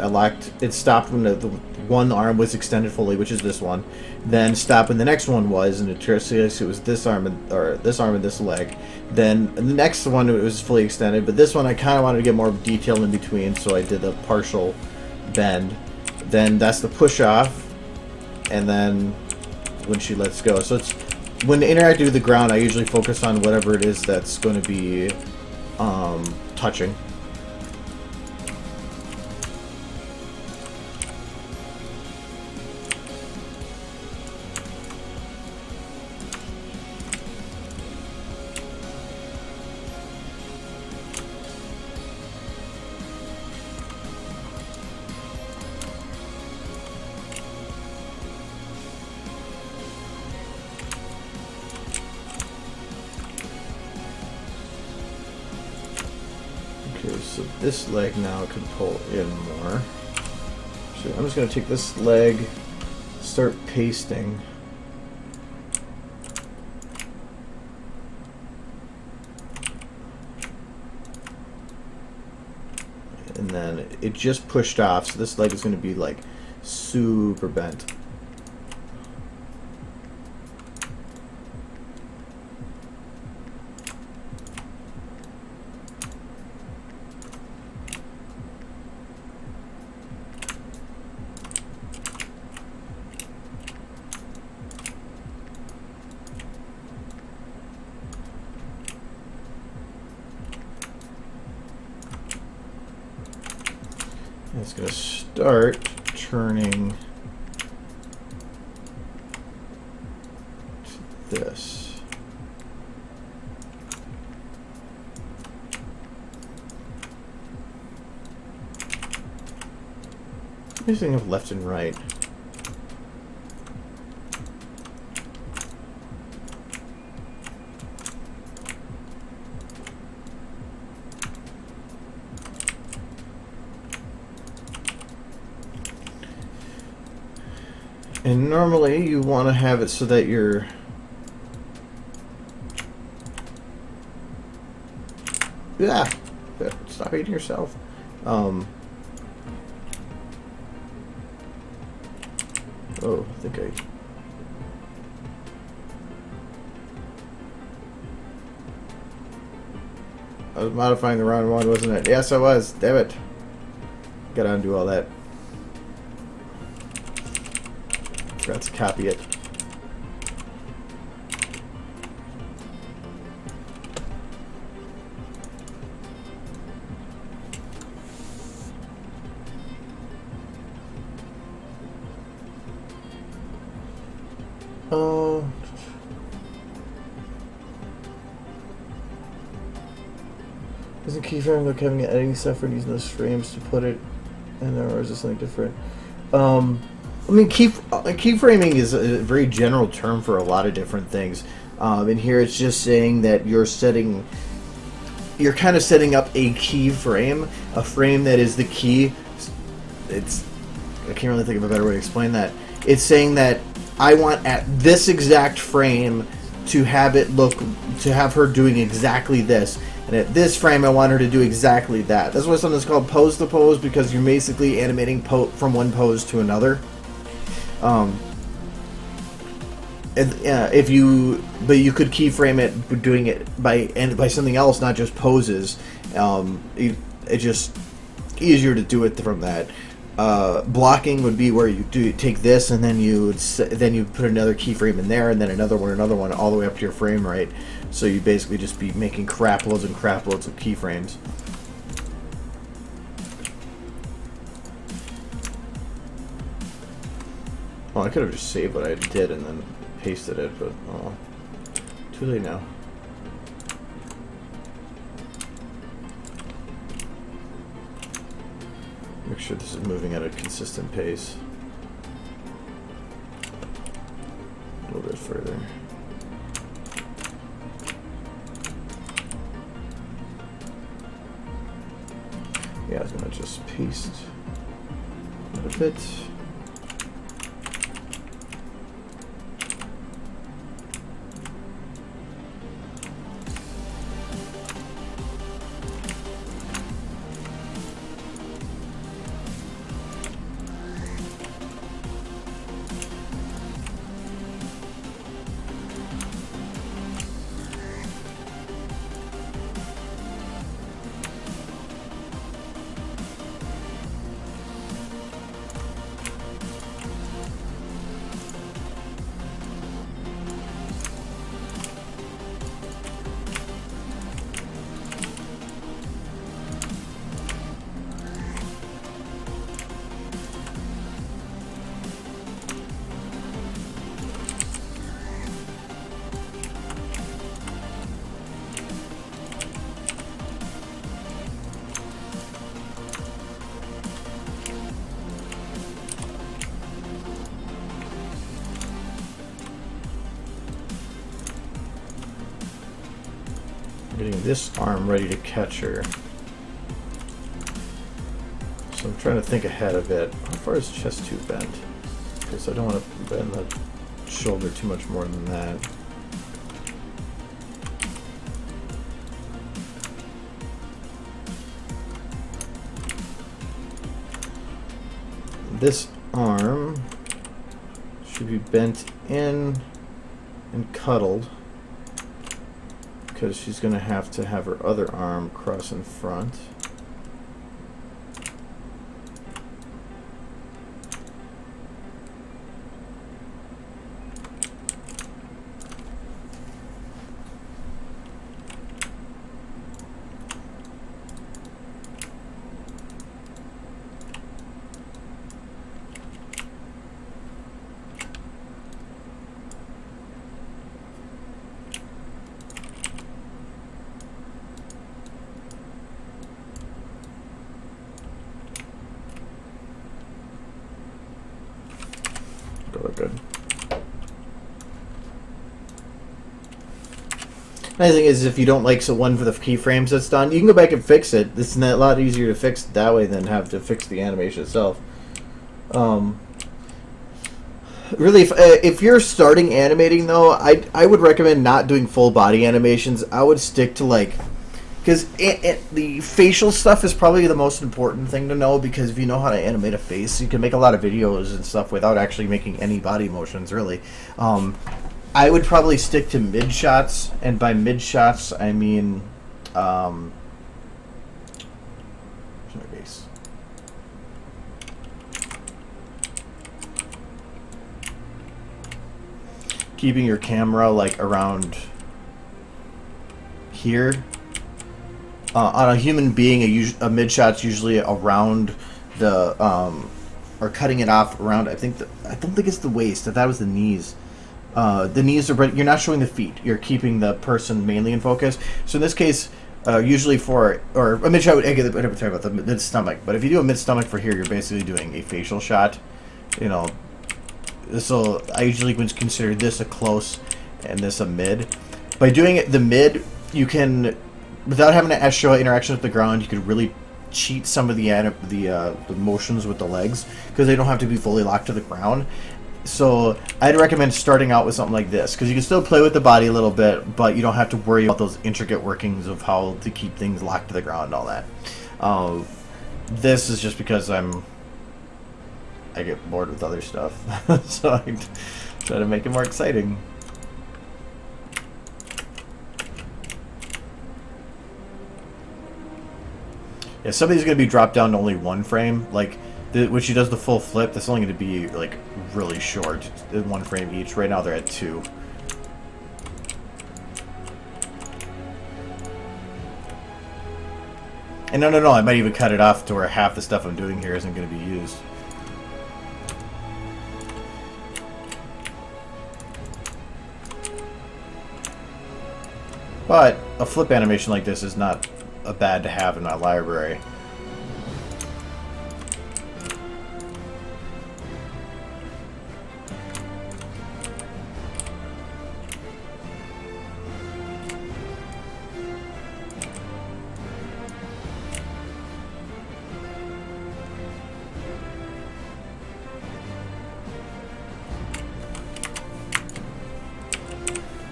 it stopped when the one arm was extended fully, which is this one, then stop when the next one was, and it was this arm or this arm and this leg. Then the next one it was fully extended, but this one I kind of wanted to get more detail in between, so I did a partial bend. Then that's the push off, and then when she lets go. So it's when interacting with the ground, I usually focus on whatever it is that's going to be touching. Okay, so this leg now can pull in more. So I'm just going to take this leg, start pasting. And then it just pushed off, so this leg is going to be like super bent. It's going to start turning to this. What do you think of left and right? And normally you want to have it so that you're stop eating yourself. Oh, I think I was modifying the wrong one, wasn't it? Yes, I was. Damn it. Gotta undo all that. Forgot to copy it. Oh. Isn't keyframe like having an editing software using those frames to put it in there, or is this something different? I mean, keyframing is a very general term for a lot of different things. And here it's just saying that you're kind of setting up a keyframe, a frame that is the key. I can't really think of a better way to explain that. It's saying that I want at this exact frame to have her doing exactly this. And at this frame, I want her to do exactly that. That's why something's called pose to pose, because you're basically animating from one pose to another. But you could keyframe it doing it by something else, not just poses. It's just easier to do it from that. Blocking would be where you take this and then you put another keyframe in there, and then another one, all the way up to your frame rate. So you basically just be making crap loads and crap loads of keyframes. Oh, I could have just saved what I did and then pasted it, but oh, too late now. Make sure this is moving at a consistent pace. A little bit further. Yeah, I was gonna just paste a little bit. Getting this arm ready to catch her. So I'm trying to think ahead a bit. How far is chest tube bent? Because I don't want to bend the shoulder too much more than that. This arm should be bent in and cuddled, because she's going to have her other arm cross in front. Good. Nice thing is, if you don't like one for the keyframes that's done, you can go back and fix it. It's a lot easier to fix it that way than have to fix the animation itself. Really, if you're starting animating though, I would recommend not doing full body animations. I would stick to because the facial stuff is probably the most important thing to know, because if you know how to animate a face, you can make a lot of videos and stuff without actually making any body motions, really. I would probably stick to mid shots, and by mid shots, I mean... where's my base? Keeping your camera, around here. On a human being, a mid shot's usually around the or cutting it off around. I don't think it's the waist. I thought it was the knees. The knees are. You're not showing the feet. You're keeping the person mainly in focus. So in this case, usually or a mid shot. I never talk about the mid stomach. But if you do a mid stomach for here, you're basically doing a facial shot. So I usually would consider this a close and this a mid. By doing it the mid, you can, without having to show interaction with the ground, you could really cheat some of the motions with the legs, because they don't have to be fully locked to the ground. So I'd recommend starting out with something like this, because you can still play with the body a little bit, but you don't have to worry about those intricate workings of how to keep things locked to the ground and all that. This is just because I get bored with other stuff, so I try to make it more exciting. Yeah, somebody's going to be dropped down to only one frame. When she does the full flip, that's only going to be, really short. One frame each. Right now they're at 2. And no, I might even cut it off to where half the stuff I'm doing here isn't going to be used. But a flip animation like this is not a bad to have in my library.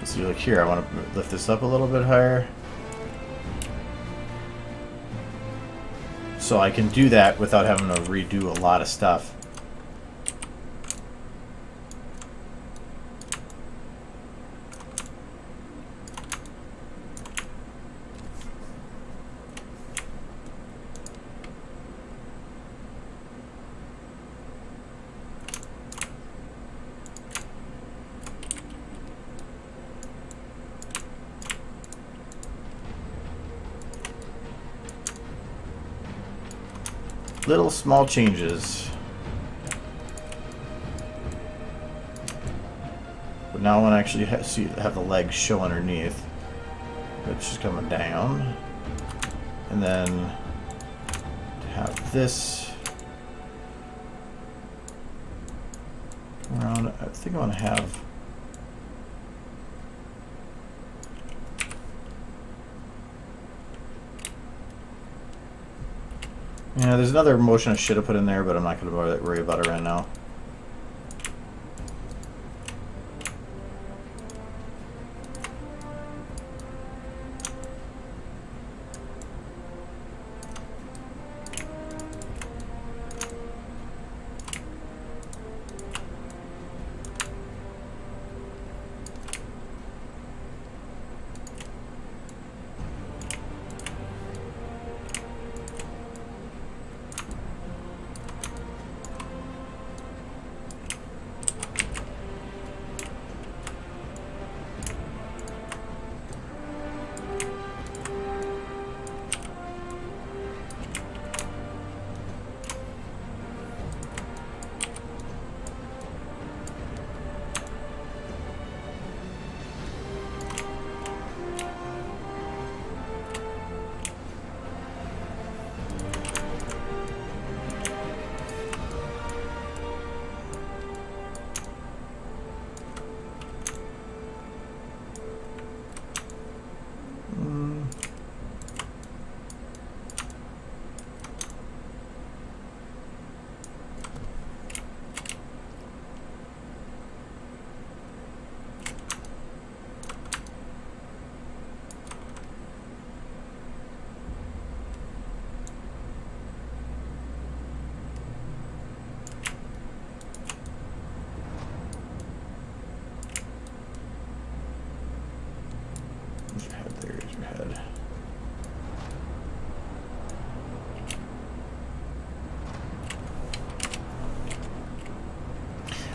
See, like here, I want to lift this up a little bit higher. So I can do that without having to redo a lot of stuff. Little small changes. But now I want to actually have the legs show underneath. It's just coming down. And then have this around. I think I want to have yeah, there's another motion I should have put in there, but I'm not going to worry about it right now. There's your head.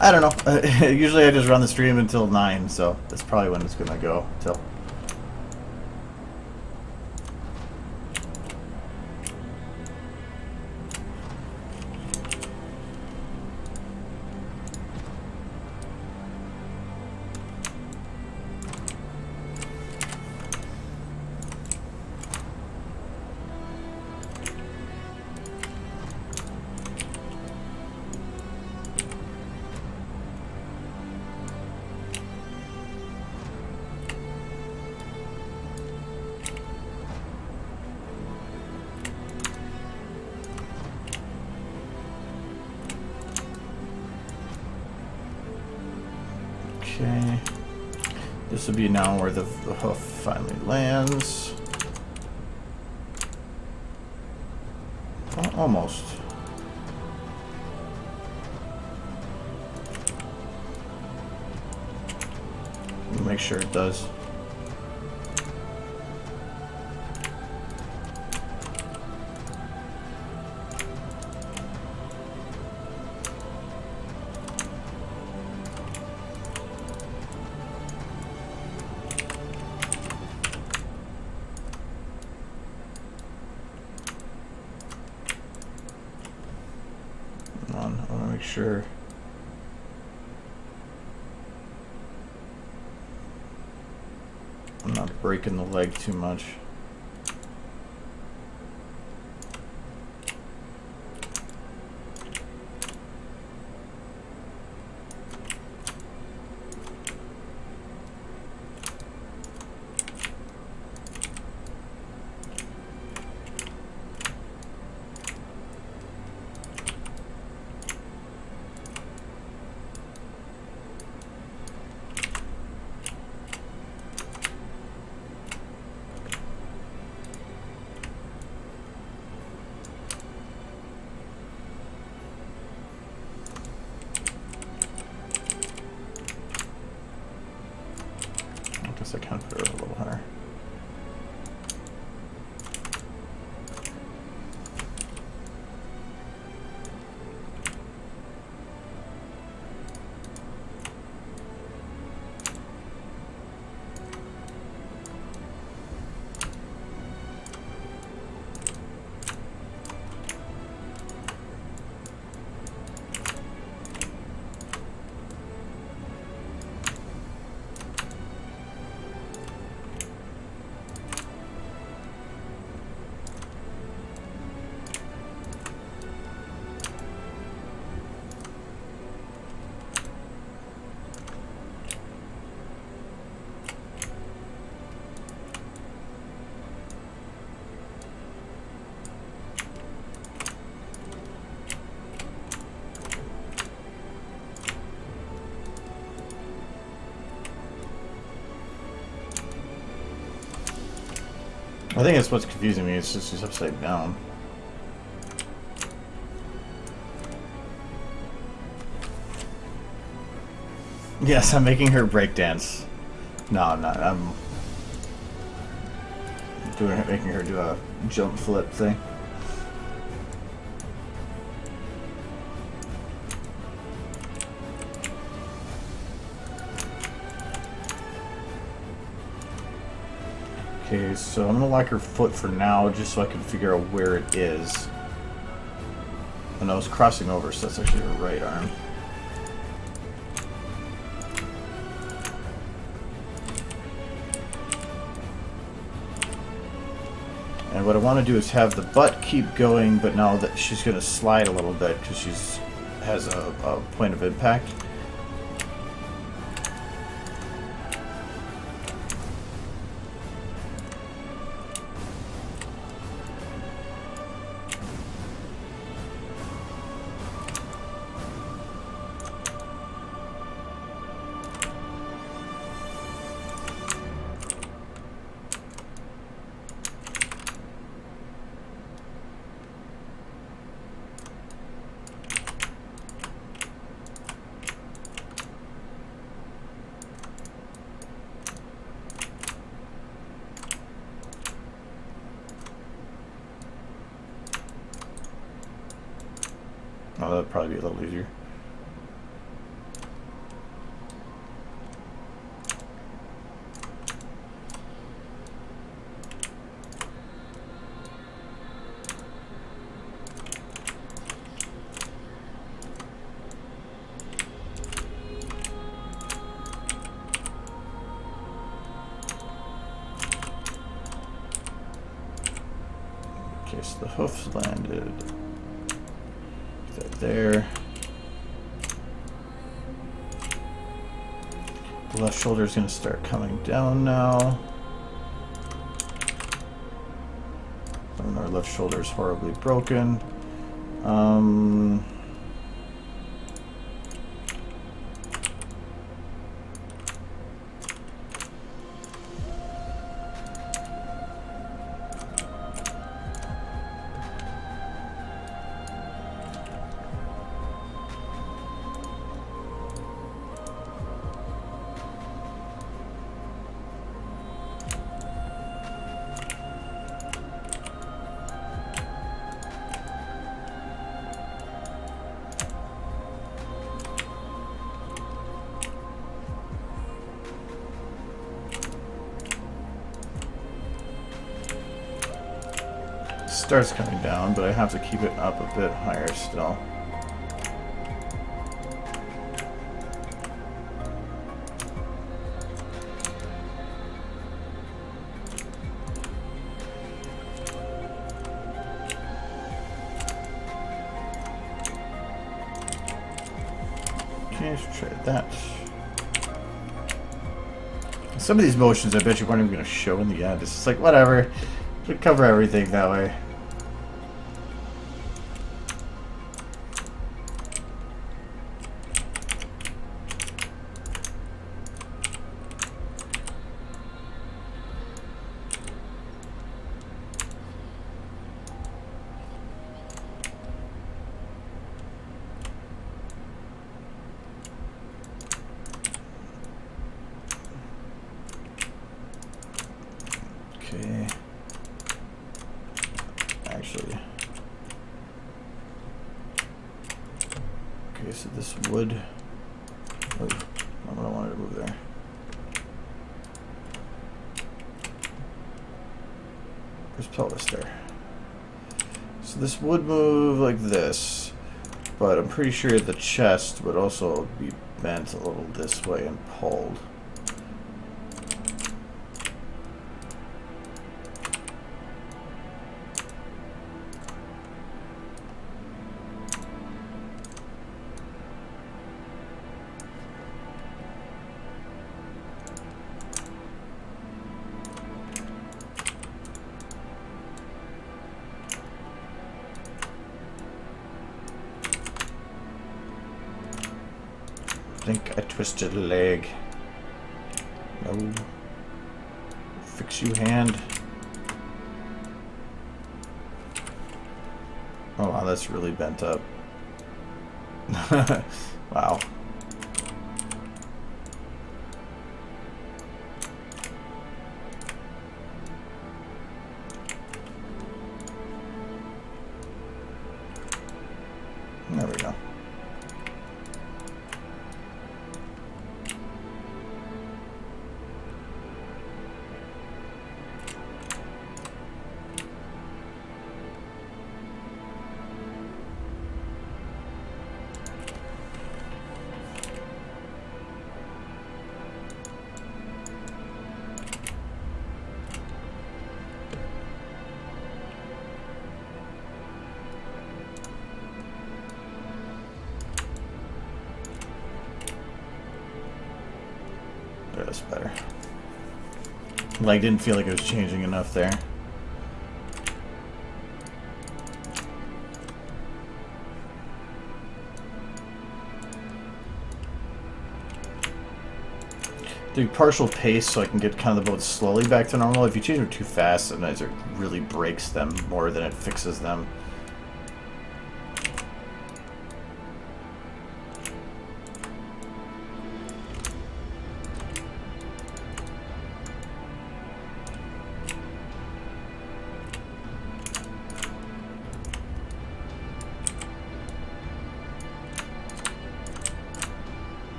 I don't know. Usually I just run the stream until 9, so that's probably when it's going to go till. Okay, this will be now where the hoof finally lands. Oh, almost. Make sure it does. I want to make sure. I'm not breaking the leg too much. I can put it a little higher. I think that's what's confusing me. It's just upside down. Yes, I'm making her breakdance. No, I'm not. I'm making her do a jump flip thing. Okay, so I'm gonna lock her foot for now, just so I can figure out where it is. And I was crossing over, so that's actually her right arm. And what I want to do is have the butt keep going, but now that she's gonna slide a little bit because she's has a point of impact. Oh, that'd probably be a little easier. Okay, so the hoof's landed. There. The left shoulder is going to start coming down now. And our left shoulder is horribly broken. Starts coming down, but I have to keep it up a bit higher still. let's try that. Some of these motions I bet you weren't even going to show in the end. It's just like, whatever. We cover everything that way. Okay. Actually. Okay, so this wood. Oh, I don't want it to move there. There's pelvis there. So this would move like this, but I'm pretty sure the chest would also be bent a little this way and pulled. I think I twisted a leg. No. Fix you, hand. Oh wow, that's really bent up. Wow. There we go. That's better. Like, didn't feel like it was changing enough there. Do partial pace so I can get kind of the boat slowly back to normal. If you change them too fast, sometimes it really breaks them more than it fixes them.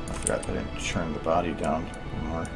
I forgot that I didn't turn the body down more.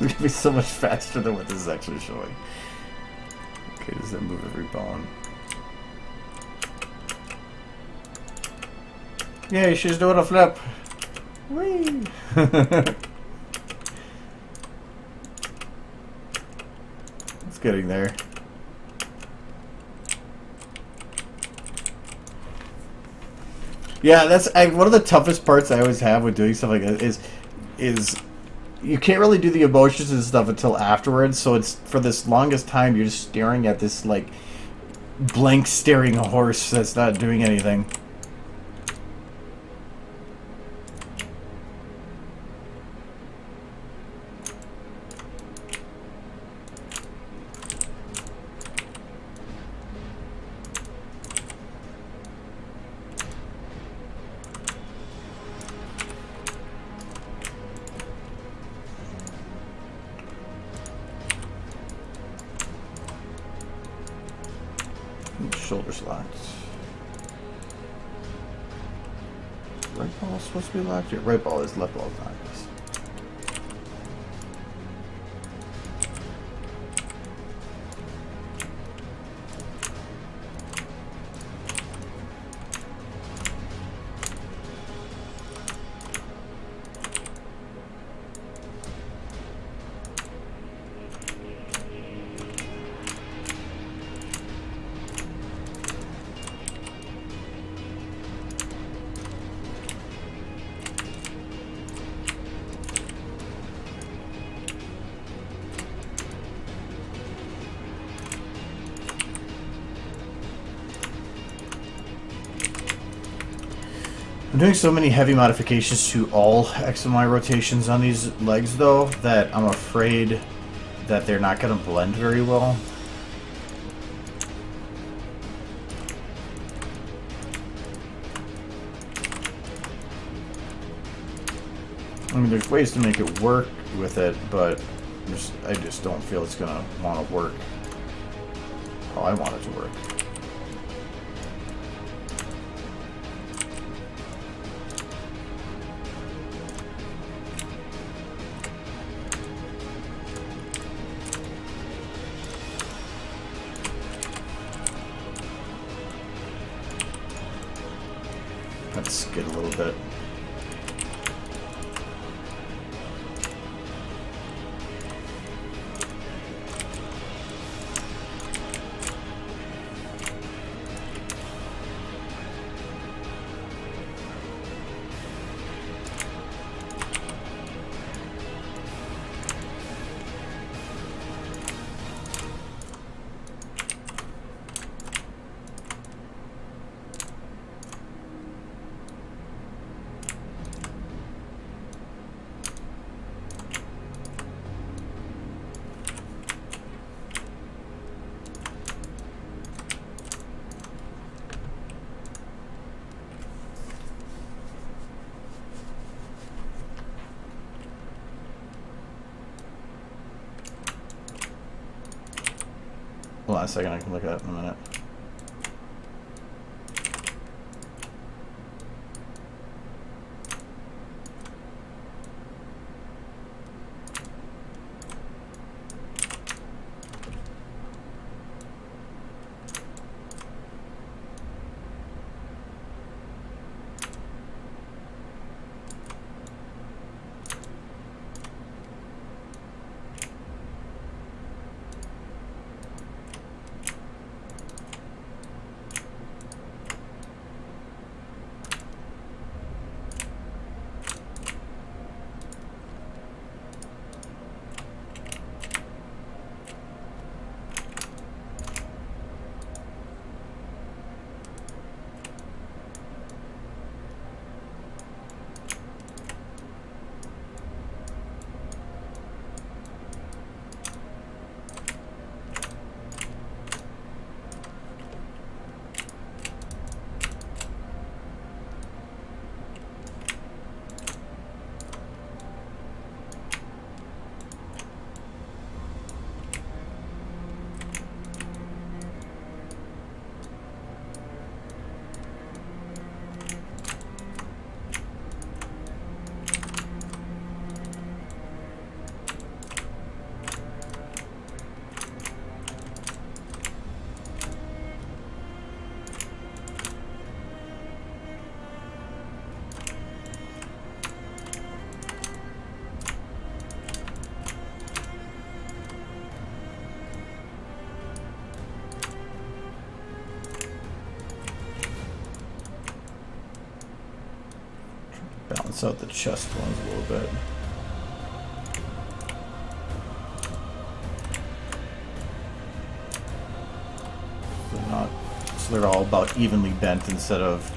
gonna be so much faster than what this is actually showing. Okay, does that move every bone? Yeah, she's doing a flip. Whee! It's getting there. Yeah, that's one of the toughest parts I always have with doing stuff like that is you can't really do the emotions and stuff until afterwards. So it's for this longest time you're just staring at this like blank staring horse that's not doing anything. Shoulder slots. Right ball is supposed to be locked here. Right ball is, left ball is not. I'm doing so many heavy modifications to all X and Y rotations on these legs, though, that I'm afraid that they're not going to blend very well. I mean, there's ways to make it work with it, but I just don't feel it's going to want to work how I want it to work. Let's skid a little bit. Hold on a second, I can look at it in a minute. Balance out the chest ones a little bit. So they're all about evenly bent instead of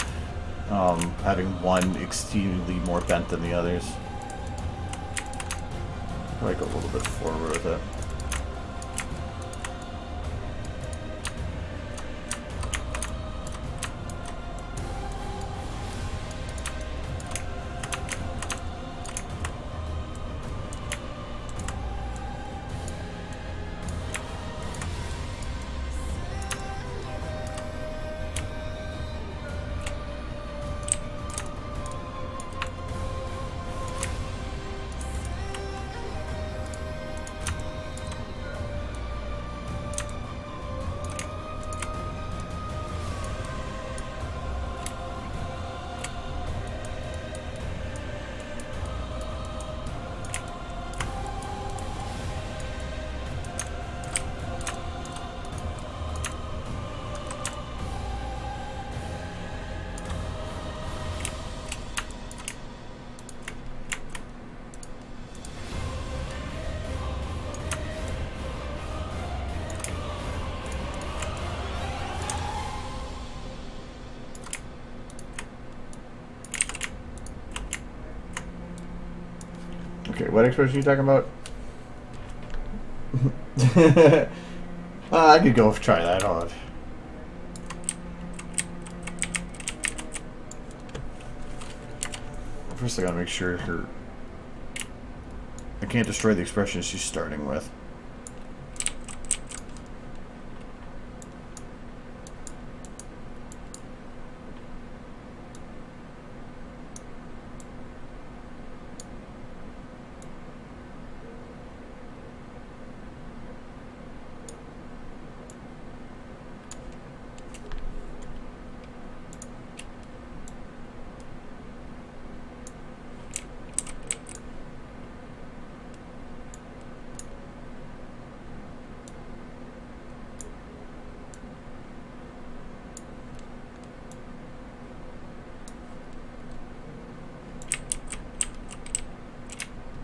having one exceedingly more bent than the others. Probably go a little bit forward with it. Okay, what expression are you talking about? I could go try that on. First I gotta make sure I can't destroy the expression she's starting with.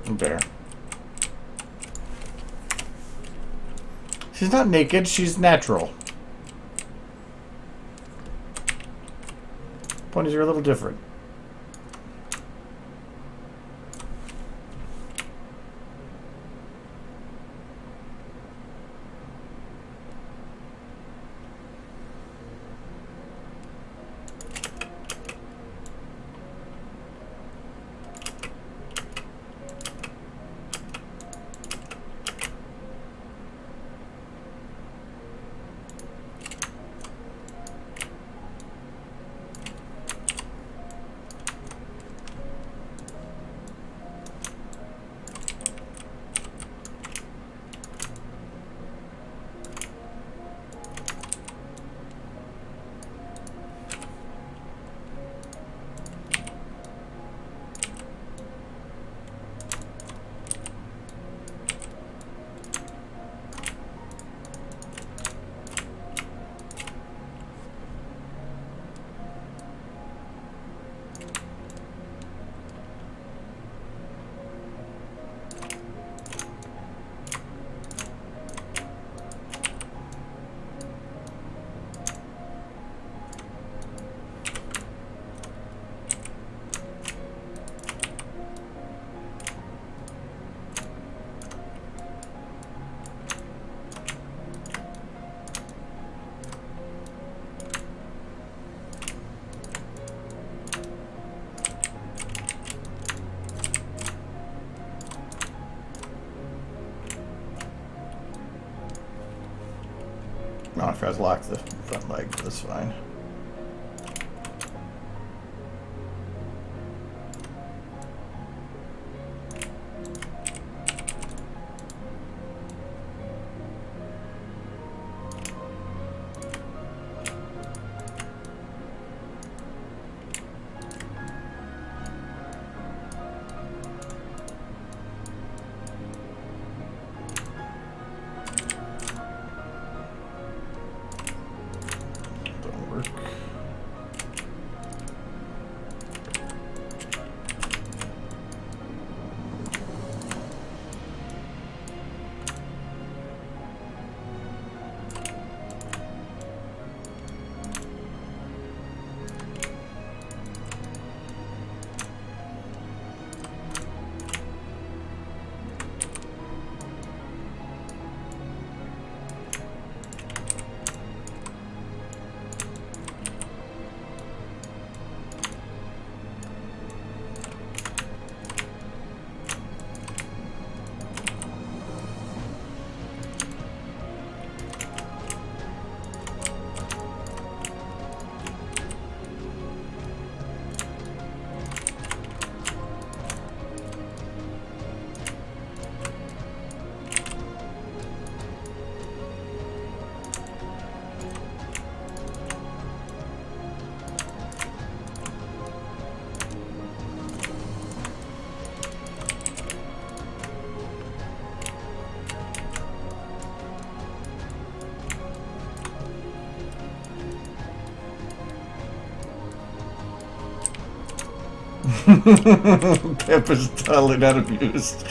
There. She's not naked, she's natural. Ponies are a little different. No, if I was locked the front leg, that's fine. Don't work. Pepper's totally not amused.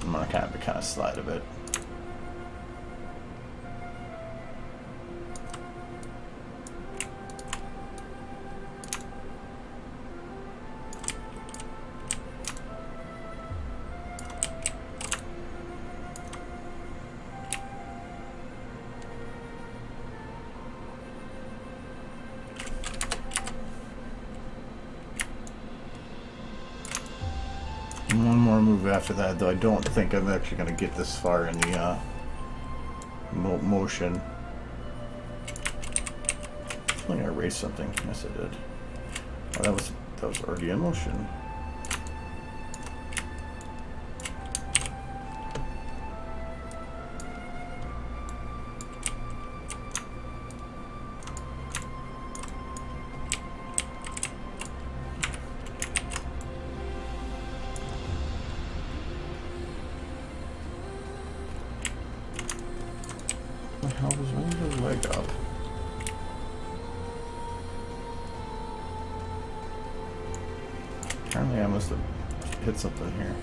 I'm gonna kind of slide a bit. One more move after that, though I don't think I'm actually going to get this far in the motion. I'm going to erase something. Yes, I did. Oh, that was already in motion. What the hell was wrong with his leg up? Apparently I must have hit something here.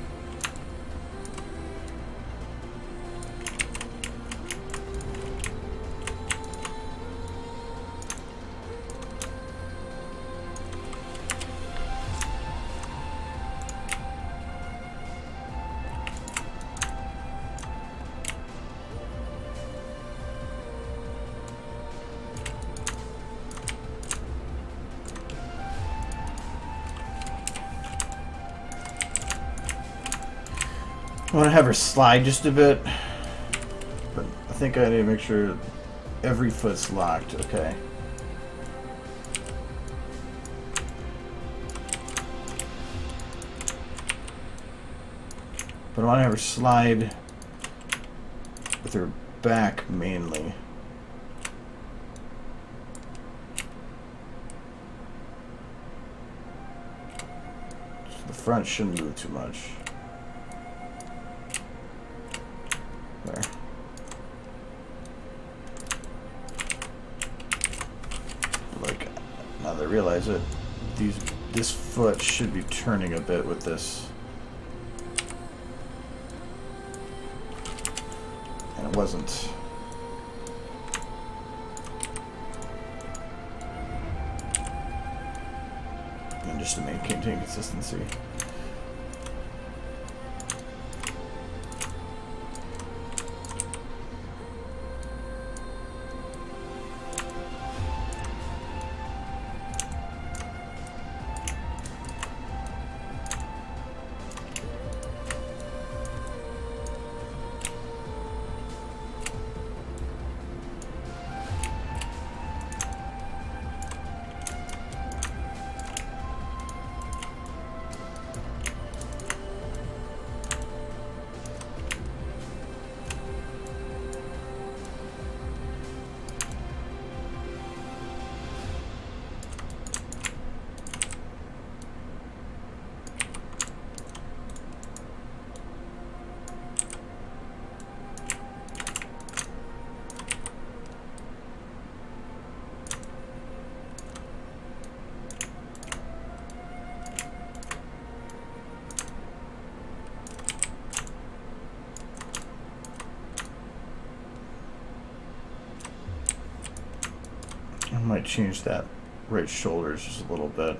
I want to have her slide just a bit, but I think I need to make sure every foot's locked. Okay. But I want to have her slide with her back mainly. So the front shouldn't move too much. There. Like, now that I realize it, this foot should be turning a bit with this. And it wasn't. And just to maintain consistency. might change that right shoulder just a little bit.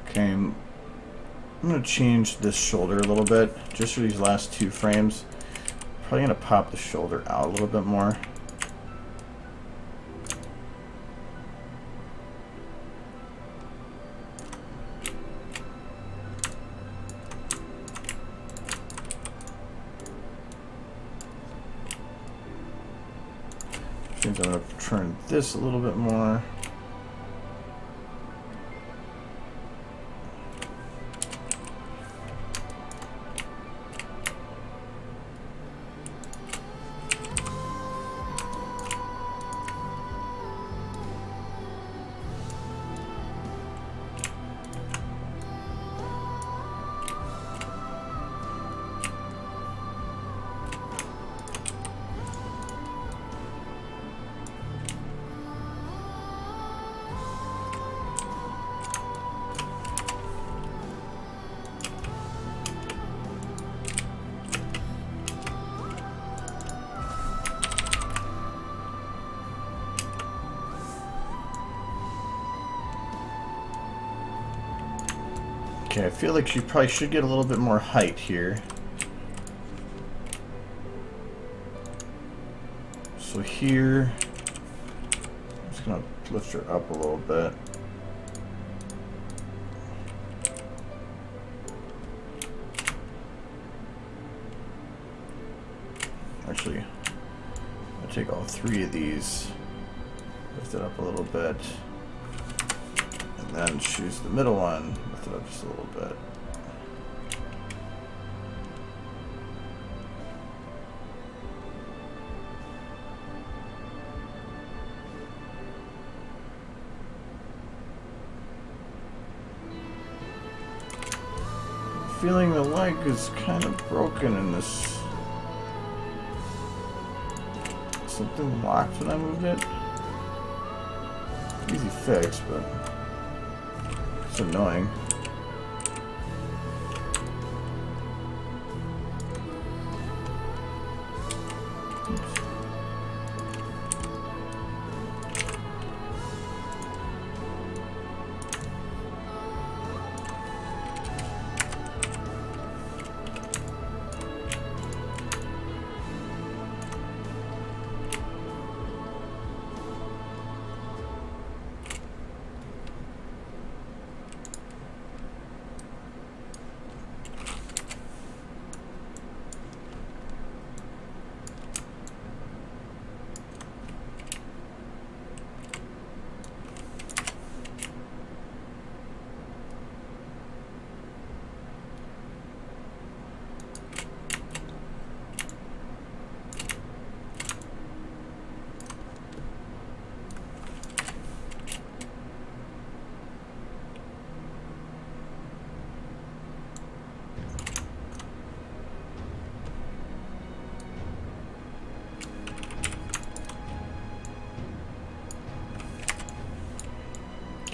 Okay, I'm going to change this shoulder a little bit, just for these last 2 frames. Probably going to pop the shoulder out a little bit more. Which means I'm going to turn this a little bit more. Okay, I feel like she probably should get a little bit more height here. So here, I'm just gonna lift her up a little bit. Actually, I'll take all 3 of these, lift it up a little bit, and then choose the middle one, lift it up just a little bit. Feeling the leg is kind of broken in this. Something locked when I moved it. Easy fix, but it's annoying. Oops.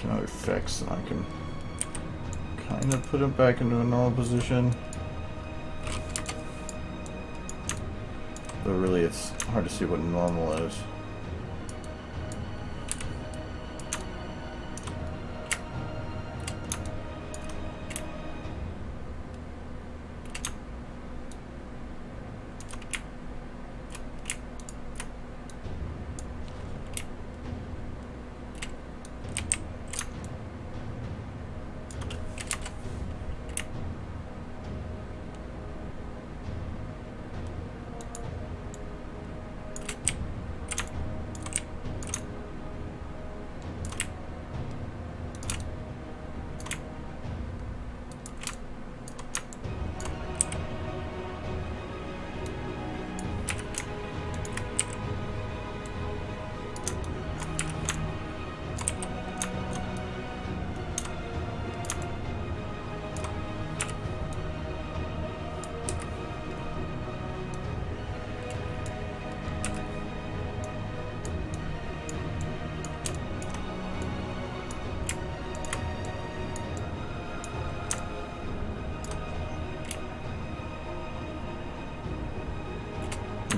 Another fix, and I can kind of put it back into a normal position. But really, it's hard to see what normal is.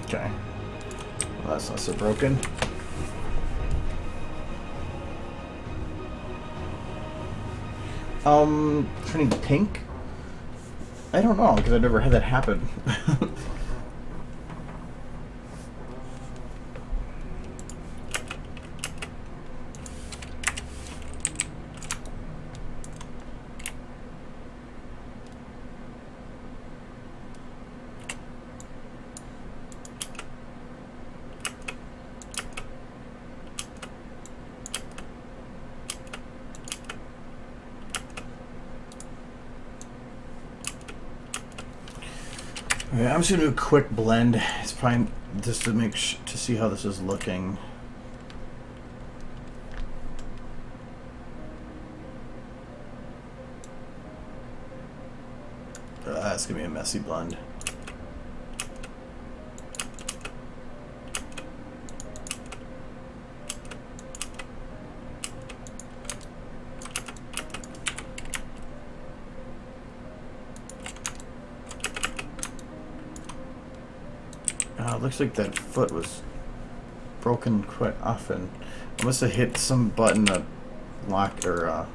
Okay. Well, that's not so broken. Turning pink? I don't know, because I've never had that happen. Okay, I'm just gonna do a quick blend. It's probably just to make to see how this is looking. It's gonna be a messy blend. Looks like that foot was broken quite often. I must have hit some button that locked or well,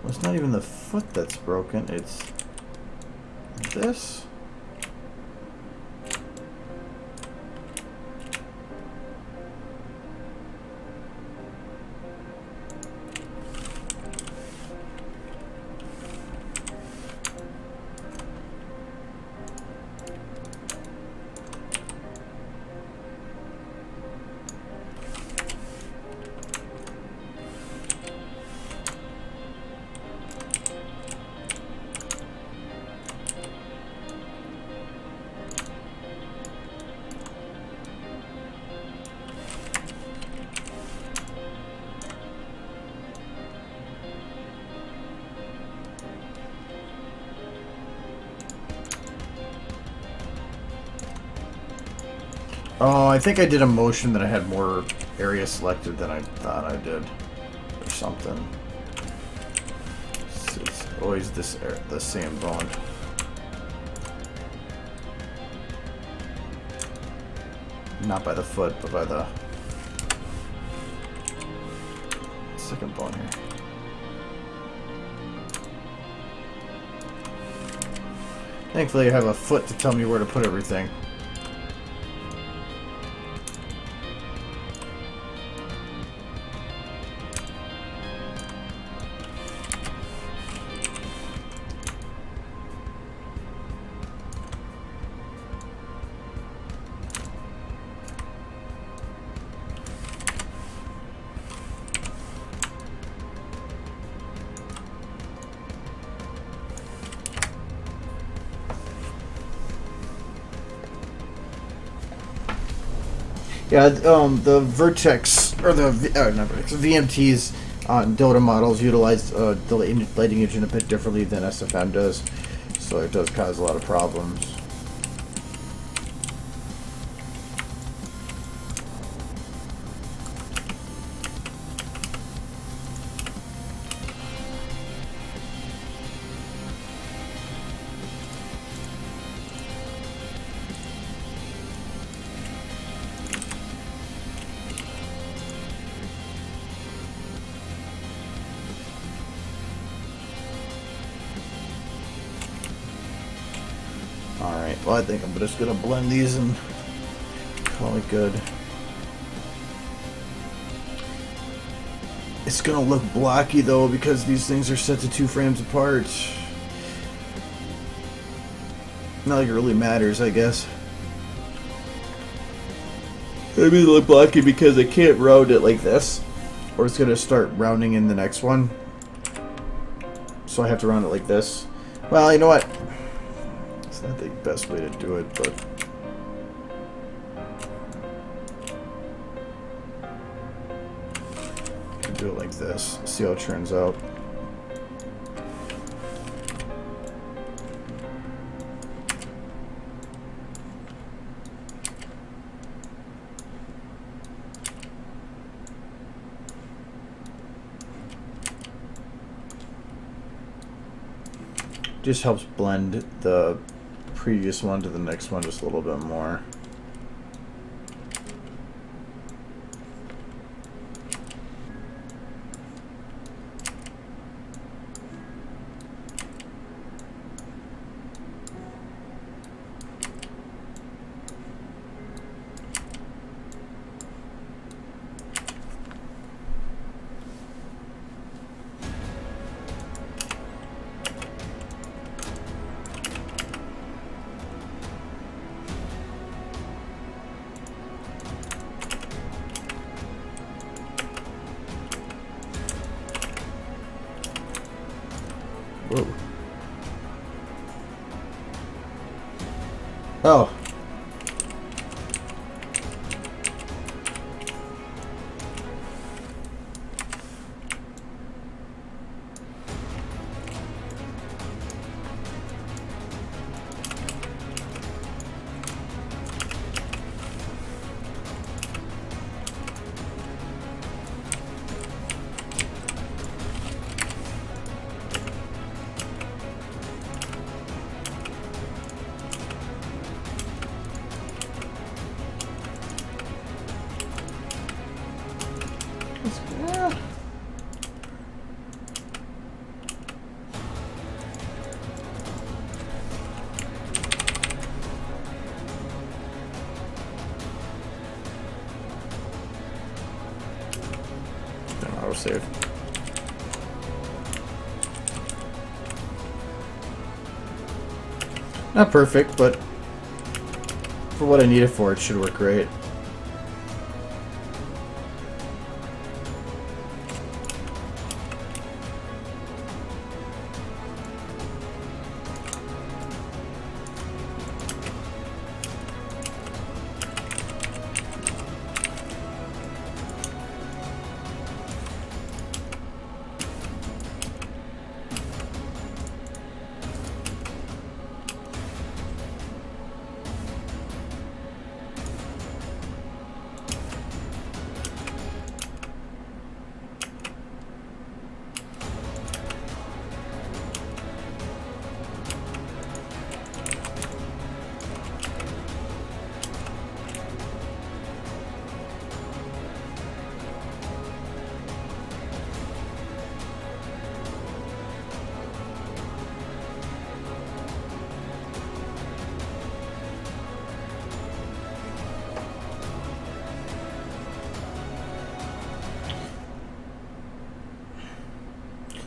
it's not even the foot that's broken, it's this. Oh, I think I did a motion that I had more area selected than I thought I did, or something. It's always the same bone. Not by the foot, but by the second bone here. Thankfully, I have a foot to tell me where to put everything. Yeah, the Vertex, or the not Vertex, VMTs on Dota models utilize the lighting engine a bit differently than SFM does, so it does cause a lot of problems. Alright, well I think I'm just going to blend these and call it good. It's going to look blocky though because these things are set to 2 frames apart. Not like it really matters, I guess. Maybe they look blocky because I can't round it like this, or it's going to start rounding in the next one. So I have to round it like this. Well, you know what? It's not the best way to do it, but I can do it like this. See how it turns out. Just helps blend the previous one to the next one just a little bit more. Whoa. Oh. Save. Not perfect, but for what I need it for, it should work great.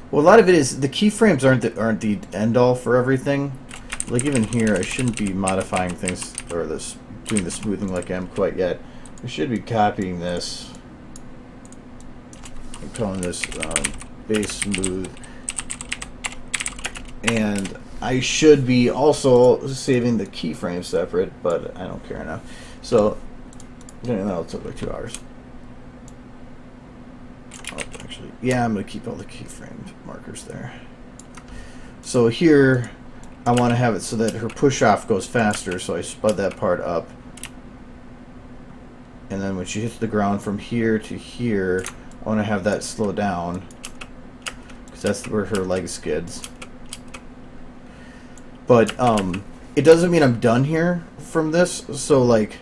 Well, a lot of it is the keyframes aren't the end all for everything. Like even here, I shouldn't be modifying things or doing the smoothing like I am quite yet. I should be copying this. I'm calling this base smooth, and I should be also saving the keyframe separate, but I don't care enough. So that'll take like 2 hours. Actually, yeah, I'm going to keep all the keyframe markers there. So here, I want to have it so that her push-off goes faster, so I spud that part up. And then when she hits the ground from here to here, I want to have that slow down, because that's where her leg skids. But it doesn't mean I'm done here from this, so like...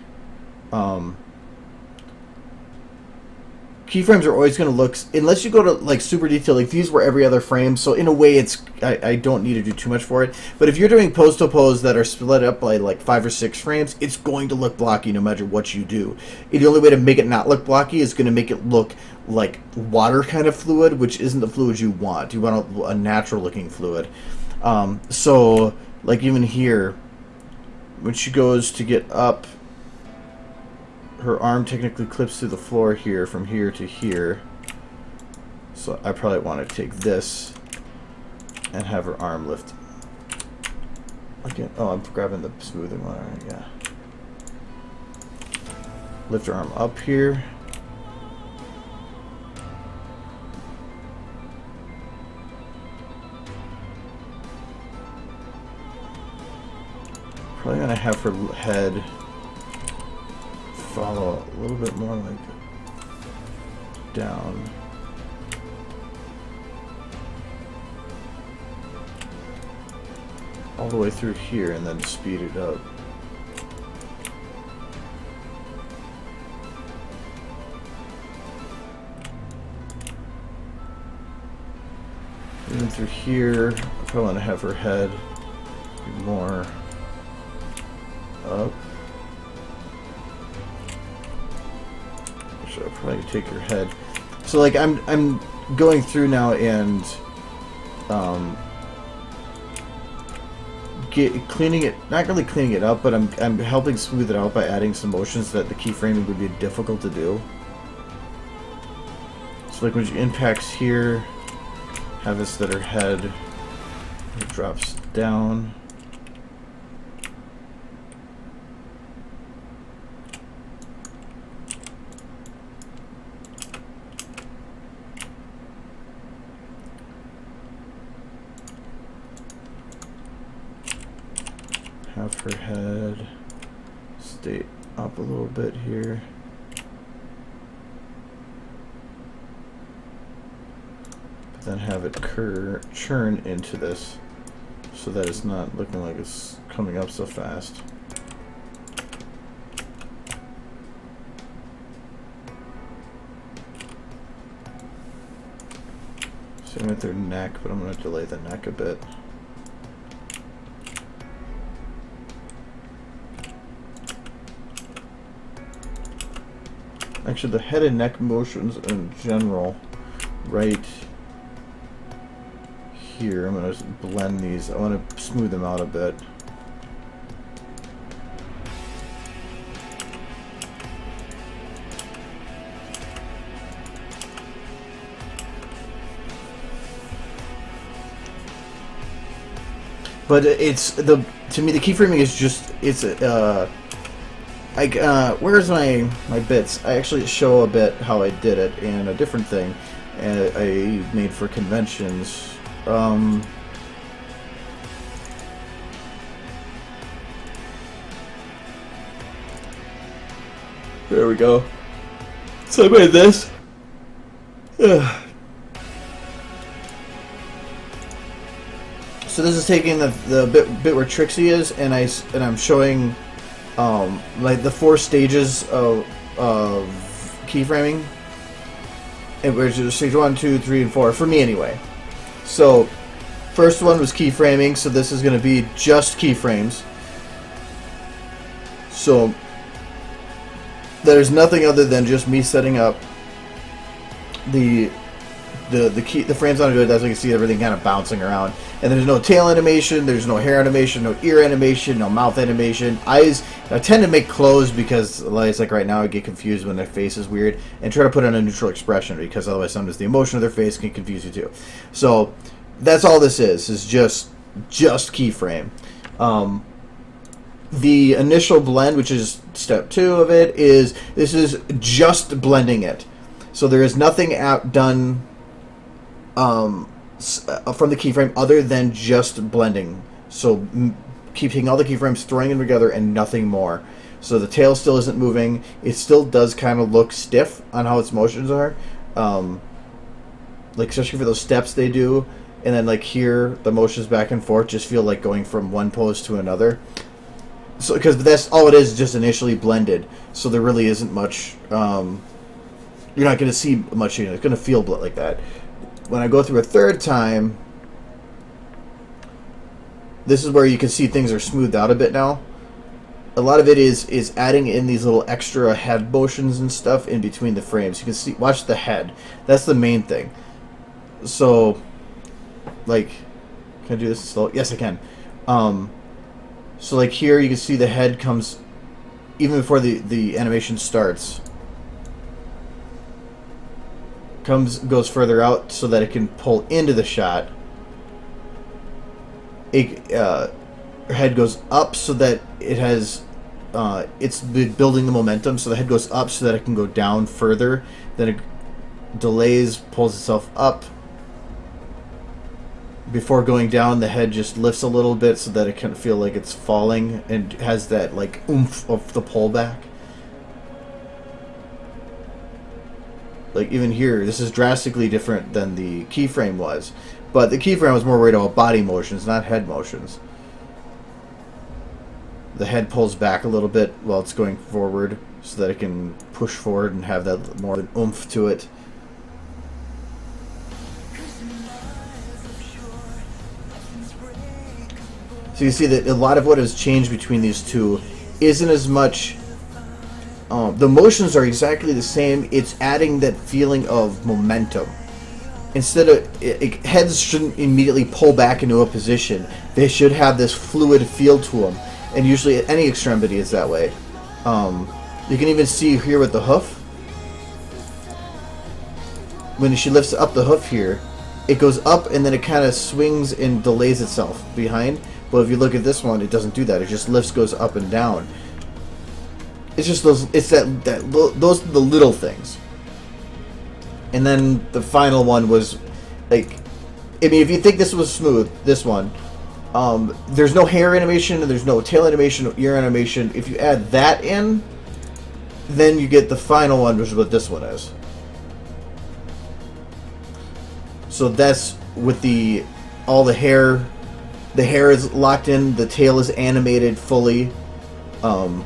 keyframes are always going to look, unless you go to like super detail, like these were every other frame, so in a way it's I don't need to do too much for it. But if you're doing pose to pose that are split up by like 5 or 6 frames, it's going to look blocky no matter what you do. And the only way to make it not look blocky is going to make it look like water kind of fluid, which isn't the fluid you want. You want a natural looking fluid. So like even here, when she goes to get up, her arm technically clips through the floor here from here to here. So I probably want to take this and have her arm lift. Again, oh, I'm grabbing the smoothing one. All right, yeah. Lift her arm up here. Probably gonna have her head follow a little bit more like down. all the way through here and then speed it up. Even through here, I probably want to have her head be more up. Should probably take her head. So like I'm going through now and cleaning it, not really cleaning it up, but I'm helping smooth it out by adding some motions that the keyframing would be difficult to do. So like when she impacts here, have this that her head drops down. Have her head stay up a little bit here. But then have it churn into this so that it's not looking like it's coming up so fast. Same with their neck, but I'm going to delay the neck a bit. Actually, the head and neck motions in general, right here, I'm going to blend these. I want to smooth them out a bit. But to me the keyframing is just where's my bits? I actually show a bit how I did it in a different thing I made for conventions. There we go. So I made this. So this is taking the bit where Trixie is, and I'm showing like the 4 stages of keyframing, and which is stage 1, 2, 3, and 4 for me anyway. So first one was keyframing, so this is going to be just keyframes. So there's nothing other than just me setting up the frames on it. As you can see, everything kind of bouncing around, and there's no tail animation, there's no hair animation, no ear animation, no mouth animation. Eyes, I tend to make closed because like right now I get confused when their face is weird, and try to put on a neutral expression because otherwise sometimes the emotion of their face can confuse you too. So that's all this is just keyframe. The initial blend, which is step 2 of it, is just blending it. So there is nothing done from the keyframe other than just blending. So keeping all the keyframes, throwing them together, and nothing more. So the tail still isn't moving. It still does kind of look stiff on how its motions are, like especially for those steps they do. And then like here, the motions back and forth just feel like going from one pose to another. So because that's all it is, just initially blended. So there really isn't much. You're not going to see much. It's going to feel like that. When I go through a third time, this is where you can see things are smoothed out a bit now. A lot of it is adding in these little extra head motions and stuff in between the frames. You can see, watch the head. That's the main thing. So, like, can I do this slow? Yes, I can. So like here, you can see the head comes even before the animation starts. Goes further out so that it can pull into the shot. Her head goes up so that it has it's building the momentum, so the head goes up so that it can go down further. Then it delays, pulls itself up. Before going down, the head just lifts a little bit so that it can feel like it's falling and has that like oomph of the pullback. Like even here, this is drastically different than the keyframe was. But the keyframe was more worried about body motions, not head motions. the head pulls back a little bit while it's going forward so that it can push forward and have that more of an oomph to it. So you see that a lot of what has changed between these two isn't as much... the motions are exactly the same. It's adding that feeling of momentum. Instead of... heads shouldn't immediately pull back into a position. They should have this fluid feel to them. And usually at any extremity is that way. You can even see here with the hoof. When she lifts up the hoof here, it goes up and then it kind of swings and delays itself behind. But if you look at this one, it doesn't do that. It just lifts, goes up and down. It's just those. It's those are the little things. And then the final one was like, I mean, if you think this was smooth, this one, there's no hair animation and there's no tail animation, ear animation. If you add that in, then you get the final one, which is what this one is. So that's with all the hair. The hair is locked in, the tail is animated fully, and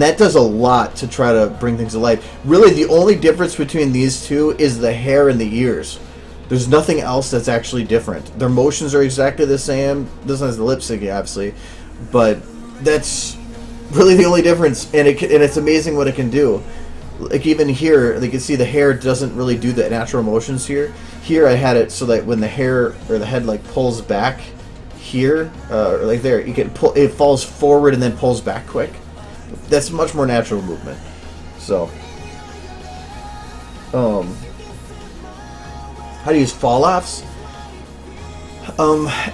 that does a lot to try to bring things to life. Really, the only difference between these two is the hair and the ears. There's nothing else that's actually different. Their motions are exactly the same. This one has the lip syncing, obviously, but that's really the only difference, and it's amazing what it can do. Like even here, you can see the hair doesn't really do the natural motions here. Here I had it so that when the hair or the head like pulls back, here, or like there, you can pull. It falls forward and then pulls back quick. That's much more natural movement. So, how to use fall offs?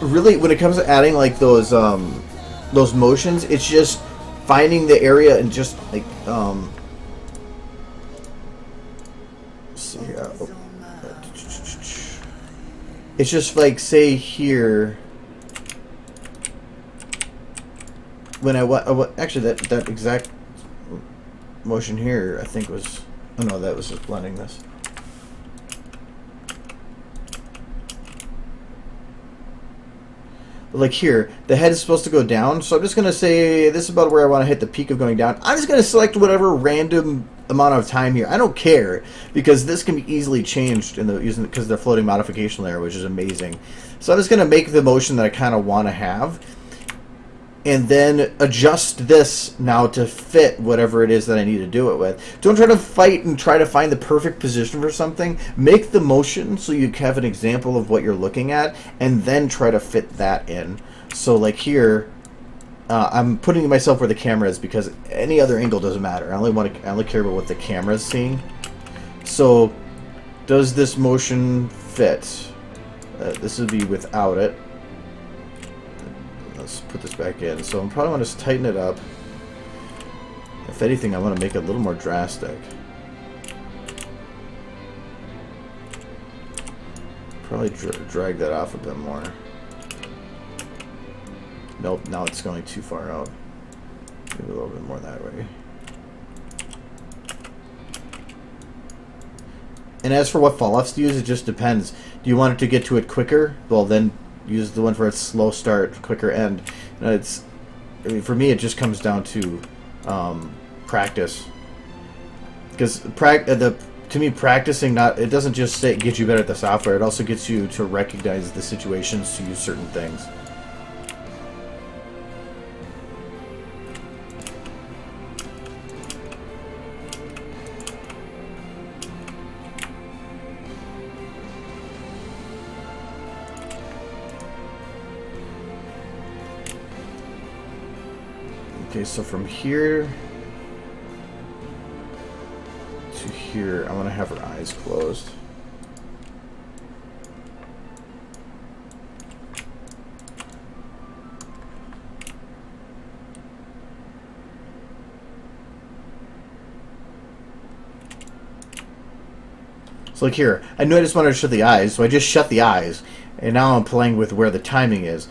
Really, when it comes to adding like those motions, it's just finding the area and just like let's see here. It's just like say here. When actually that exact motion here, I think was, oh no, that was just blending this. But like here, the head is supposed to go down, so I'm just gonna say this is about where I want to hit the peak of going down. I'm just gonna select whatever random amount of time here. I don't care because this can be easily changed in because they're floating modification layer, which is amazing. So I'm just gonna make the motion that I kind of want to have. And then adjust this now to fit whatever it is that I need to do it with. Don't try to fight and try to find the perfect position for something. Make the motion so you have an example of what you're looking at, and then try to fit that in. So like here, I'm putting myself where the camera is because any other angle doesn't matter. I only care about what the camera is seeing. So does this motion fit? This would be without it. Let's put this back in. So I'm probably going to tighten it up. If anything, I want to make it a little more drastic. Probably drag that off a bit more. Nope, now it's going too far out. Maybe a little bit more that way. And as for what fall-offs to use, it just depends. Do you want it to get to it quicker? Well, then use the one for its slow start, quicker end. I mean, for me, it just comes down to practice. Because to me, practicing it doesn't just get you better at the software. It also gets you to recognize the situations to use certain things. Okay, so from here to here, I want to have her eyes closed. So like here, I knew I just wanted to shut the eyes, so I just shut the eyes, and now I'm playing with where the timing is.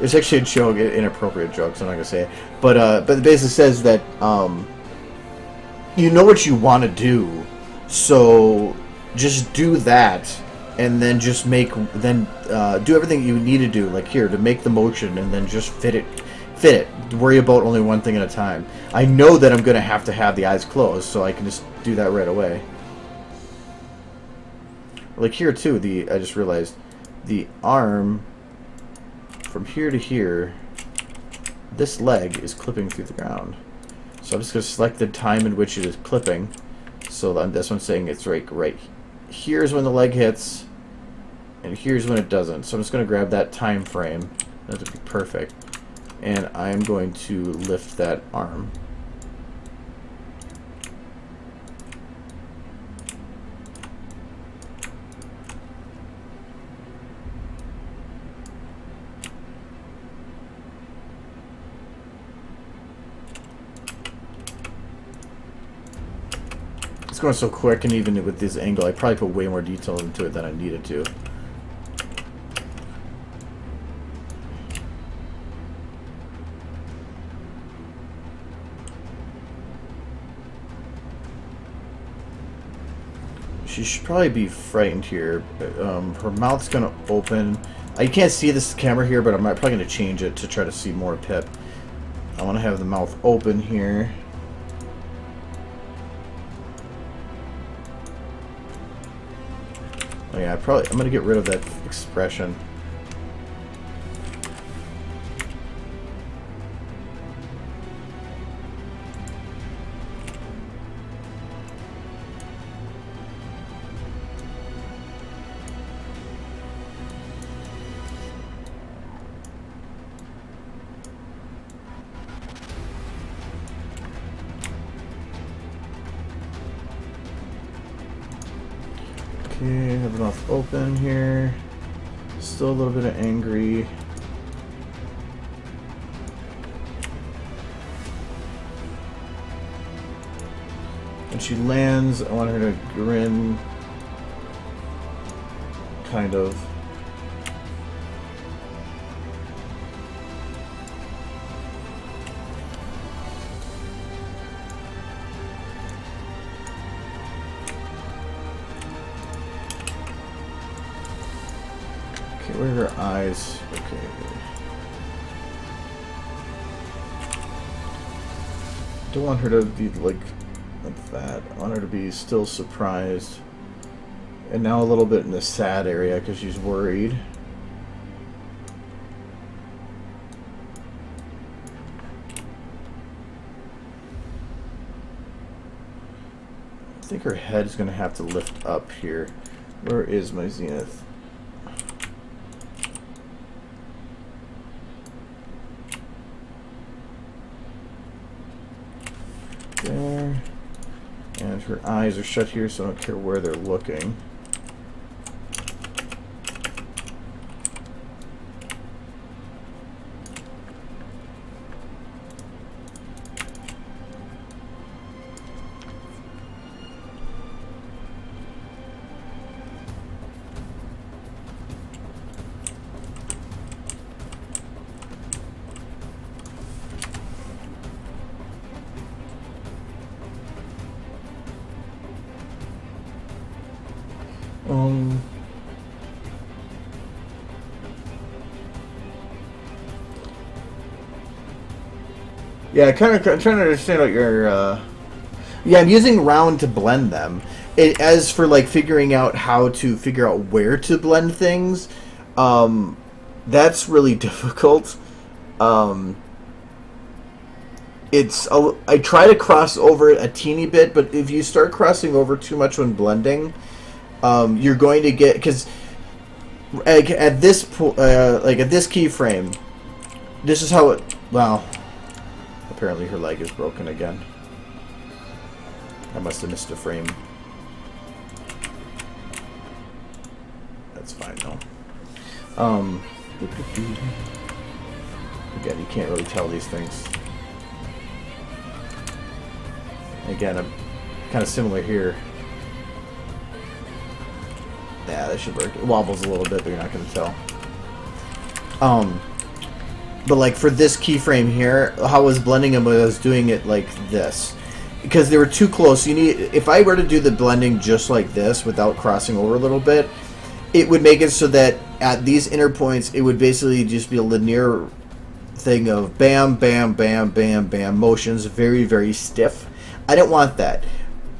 It's actually a joke, an inappropriate joke, so I'm not gonna say it. But it basically says that you know what you want to do, so just do that, and then just make do everything you need to do, like here, to make the motion, and then just fit it. Worry about only one thing at a time. I know that I'm going to have the eyes closed, so I can just do that right away. Like here too, I just realized the arm from here to here, this leg is clipping through the ground. So I'm just going to select the time in which it is clipping. So that's what I'm saying, it's right here's when the leg hits, and here's when it doesn't. So I'm just going to grab that time frame. That would be perfect. And I'm going to lift that arm. It's going so quick, and even with this angle, I probably put way more detail into it than I needed to. She should probably be frightened here. Her mouth's going to open. I can't see this camera here, but I'm probably going to change it to try to see more Pip. I want to have the mouth open here. Oh yeah, I'm going to get rid of that expression. Okay, have the mouth open here. Still a little bit of angry. When she lands, I want her to grin. Kind of. Okay, where are her eyes? Okay. Don't want her to be like that. I want her to be still surprised. And now a little bit in the sad area because she's worried. I think her head's going to have to lift up here. Where is my zenith? There. And her eyes are shut here, so I don't care where they're looking. Yeah, kind of trying to understand what your. Yeah, I'm using round to blend them. As for like figuring out how to figure out where to blend things, that's really difficult. I try to cross over it a teeny bit, but if you start crossing over too much when blending, you're going to get, because like at this keyframe, this is how it. Well, apparently her leg is broken again. I must have missed a frame. That's fine though. Again, you can't really tell these things. Again, I'm kind of similar here. Yeah, that should work. It wobbles a little bit, but you're not going to tell. But like for this keyframe here, how I was blending them, I was doing it like this. Because they were too close. If I were to do the blending just like this without crossing over a little bit, it would make it so that at these inner points, it would basically just be a linear thing of bam, bam, bam, bam, bam motions, very, very stiff. I didn't want that.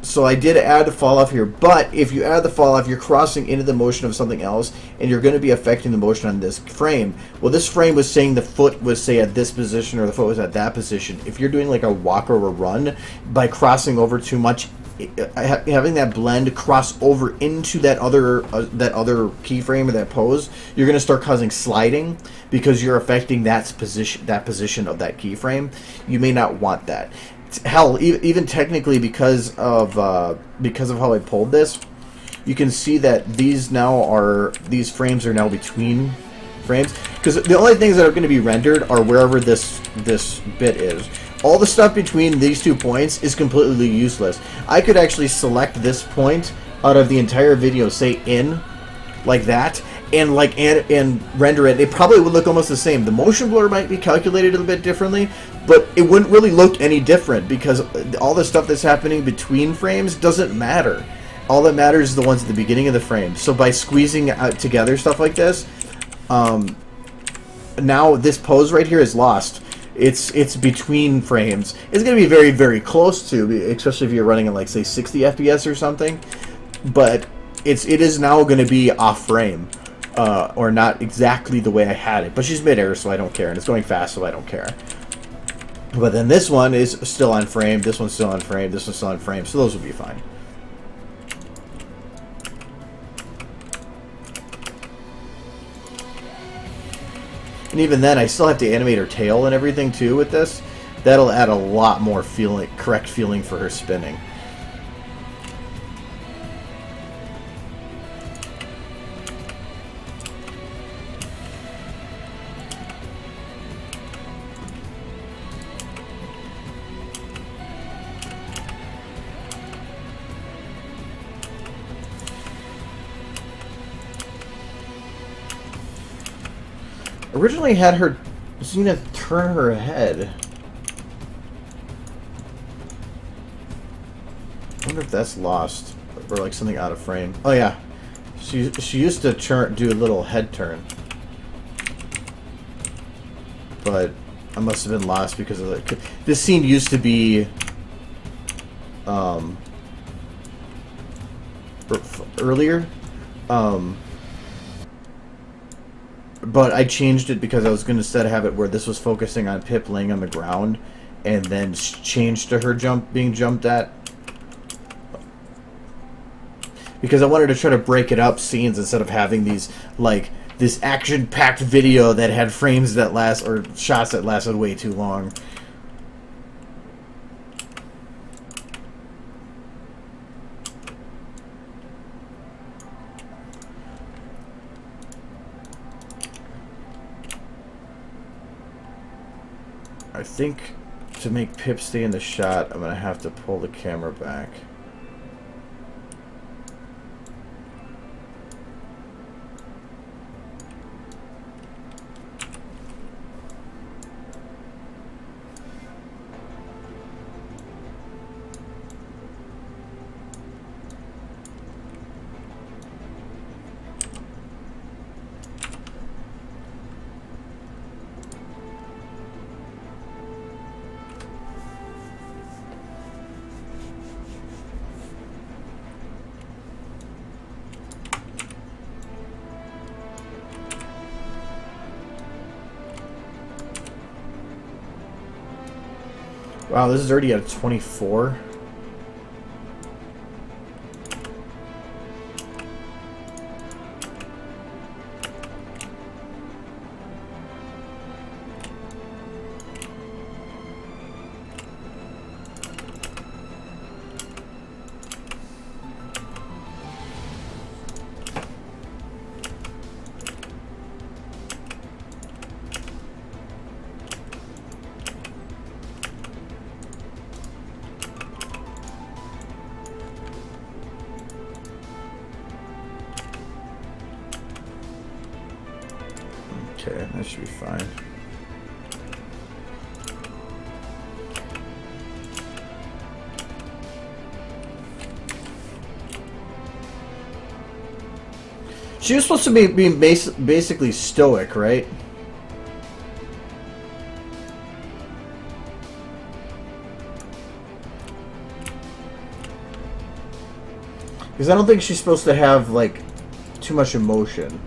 So I did add the fall off here, but if you add the fall off, you're crossing into the motion of something else, and you're going to be affecting the motion on this frame. Well, this frame was saying the foot was, say, at this position, or the foot was at that position. If you're doing like a walk or a run, by crossing over too much, having that blend cross over into that other keyframe or that pose, you're going to start causing sliding because you're affecting that position of that keyframe. You may not want that. Hell, even technically, because of how I pulled this, you can see that these frames are now between frames, because the only things that are going to be rendered are wherever this bit is. All the stuff between these 2 points is completely useless. I could actually select this point out of the entire video, say in, like that, and render it. It probably would look almost the same. The motion blur might be calculated a little bit differently, but it wouldn't really look any different because all the stuff that's happening between frames doesn't matter. All that matters is the ones at the beginning of the frame. So by squeezing out together stuff like this, now this pose right here is lost. It's between frames. It's going to be very, very close to, especially if you're running at like say 60 FPS or something. But it is now going to be off frame, or not exactly the way I had it. But she's mid-air, so I don't care, and it's going fast, so I don't care. But then this one is still on frame. This one's still on frame. This one's still on frame. So those will be fine. And even then, I still have to animate her tail and everything too with this. That'll add a lot more correct feeling for her spinning. Originally had her Xena turn her head. I wonder if that's lost or like something out of frame. Oh yeah, she used to do a little head turn, but I must have been lost because of the. This scene used to be earlier. But I changed it because I was going to instead have it where this was focusing on Pip laying on the ground, and then changed to her being jumped at. Because I wanted to try to break it up scenes instead of having these this action-packed video that had frames that last or shots that lasted way too long. I think to make Pip stay in the shot, I'm going to have to pull the camera back. Wow, this is already at 24. Okay, that should be fine. She was supposed to be being basically stoic, right? Because I don't think she's supposed to have, like, too much emotion.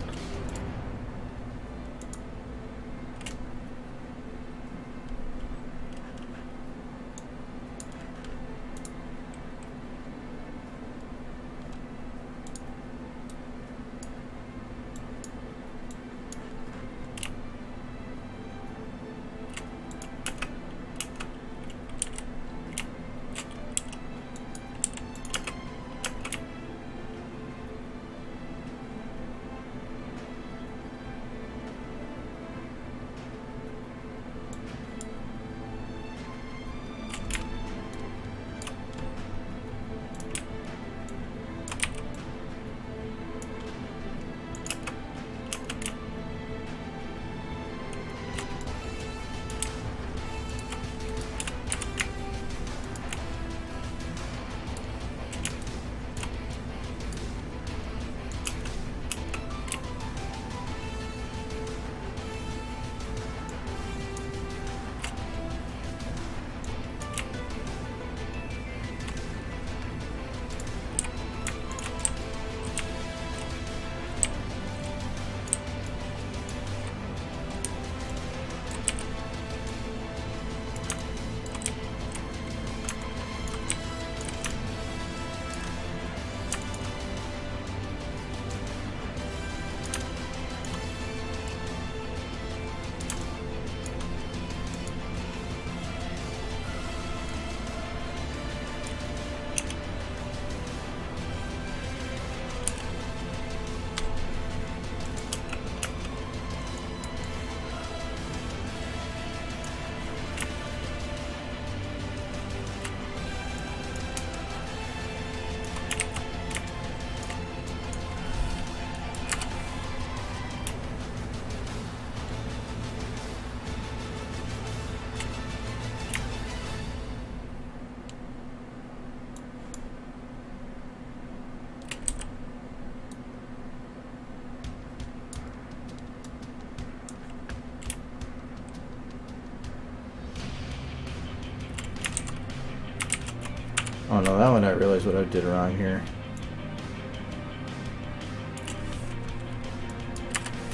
Oh no, that one I realized what I did wrong here.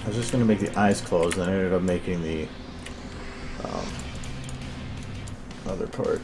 I was just going to make the eyes closed, and I ended up making the other part.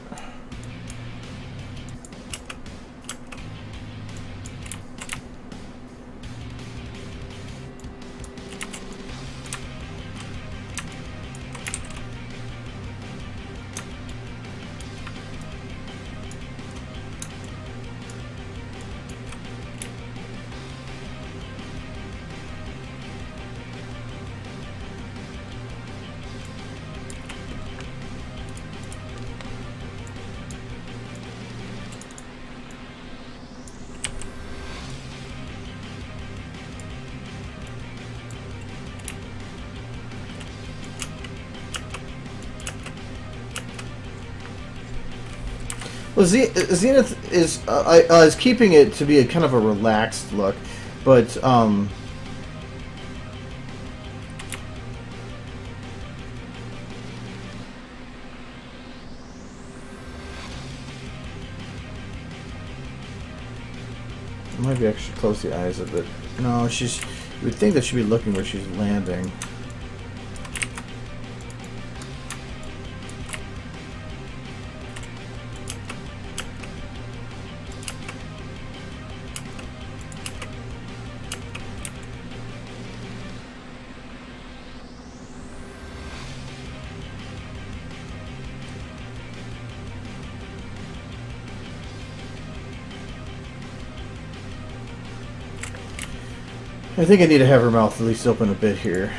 Well, Zenith is is keeping it to be a kind of a relaxed look, but it might be actually close the eyes a bit. No, you would think that she'd be looking where she's landing. I think I need to have her mouth at least open a bit here.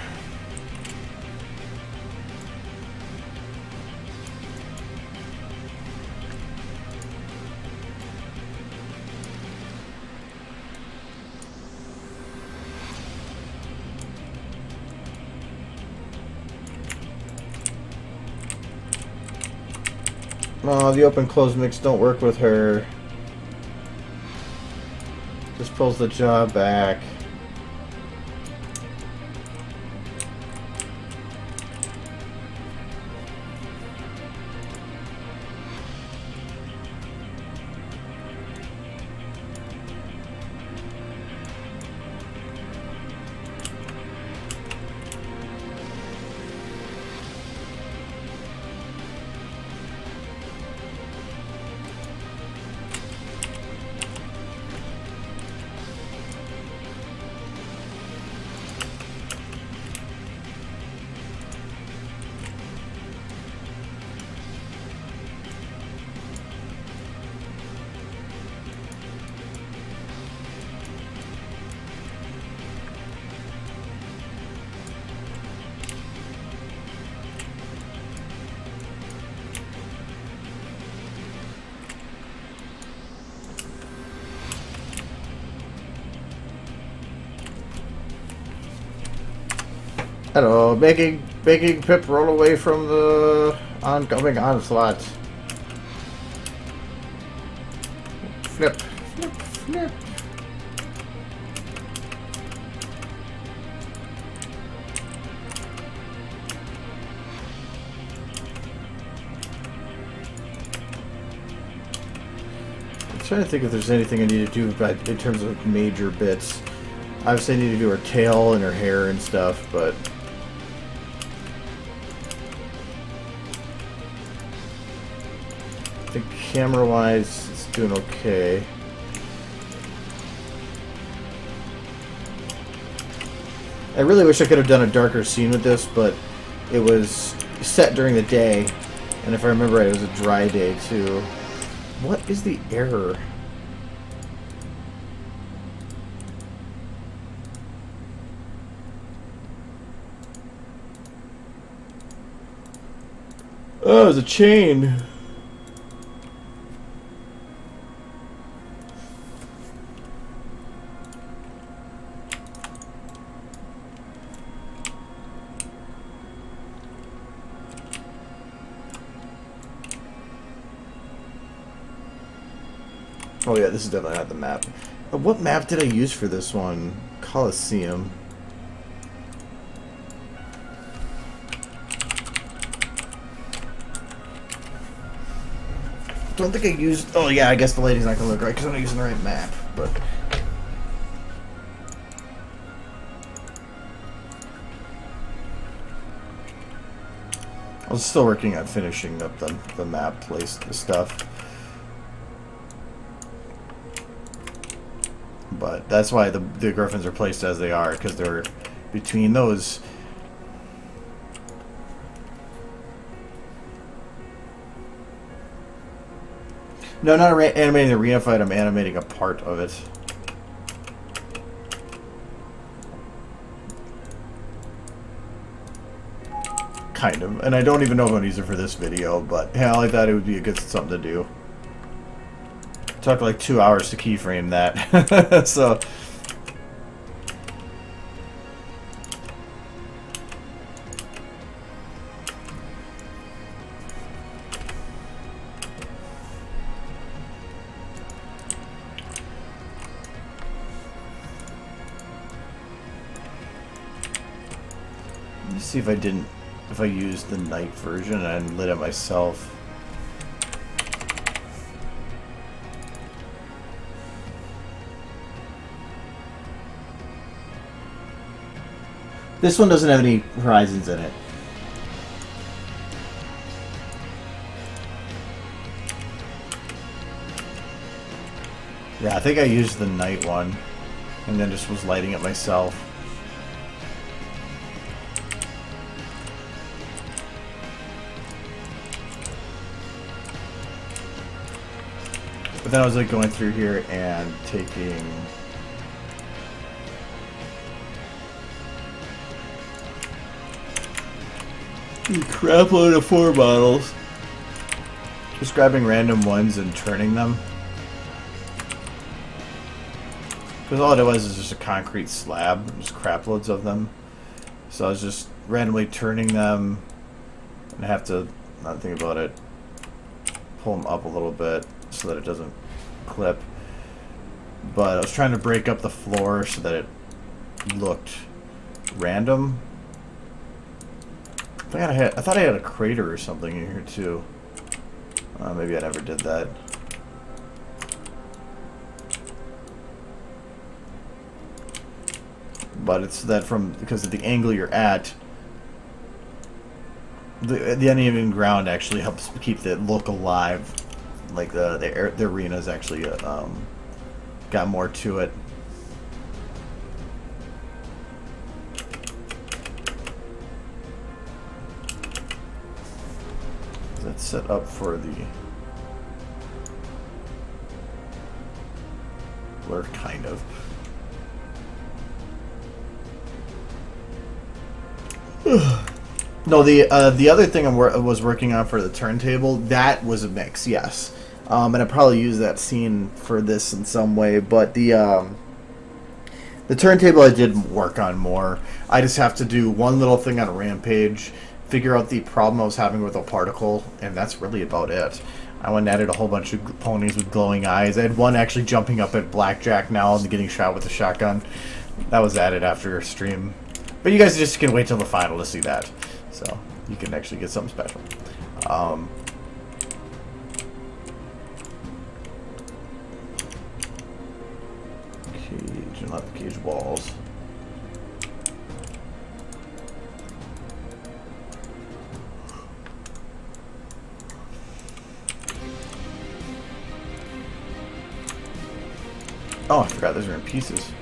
Oh, the open-close mix don't work with her. Just pulls the jaw back. Hello, making Pip roll away from the oncoming onslaught. Flip, flip, flip. I'm trying to think if there's anything I need to do in terms of major bits. Obviously I need to do her tail and her hair and stuff, but... I think camera-wise, it's doing okay. I really wish I could have done a darker scene with this, but it was set during the day, and if I remember right, it was a dry day too. What is the error? Oh, there's a chain. Oh yeah, this is definitely not the map. What map did I use for this one? Coliseum. Don't think I used... Oh yeah, I guess the lighting's not gonna look right because I'm not using the right map, but... I was still working on finishing up the map place, the stuff. But that's why the griffins are placed as they are, because they're between those. No, not animating the arena fight, I'm animating a part of it. Kind of. And I don't even know if I'm going to use it for this video, but hell, I thought it would be a good something to do. It took like 2 hours to keyframe that. So... Let me see if I used the night version and lit it myself. This one doesn't have any horizons in it. Yeah, I think I used the night one and then just was lighting it myself. But then I was like going through here and taking a crap load of 4 models, just grabbing random ones and turning them. Because all it was is just a concrete slab, just crap loads of them. So I was just randomly turning them, and I have to, not think about it, pull them up a little bit so that it doesn't clip. But I was trying to break up the floor so that it looked random. I thought I had a crater or something in here too. Maybe I never did that. But it's that because of the angle you're at, the uneven ground actually helps keep the look alive. Like the arena's actually got more to it. That's set up for the blur, kind of. No, the other thing I was working on for the turntable, that was a mix, yes. And I probably use that scene for this in some way, but the The turntable I did work on more. I just have to do one little thing on Rampage, figure out the problem I was having with a particle, and that's really about it. I went and added a whole bunch of ponies with glowing eyes. I had one actually jumping up at Blackjack now and getting shot with a shotgun. That was added after stream. But you guys just can wait till the final to see that. So you can actually get something special. Cage and not the cage walls. Oh, I forgot those are in pieces.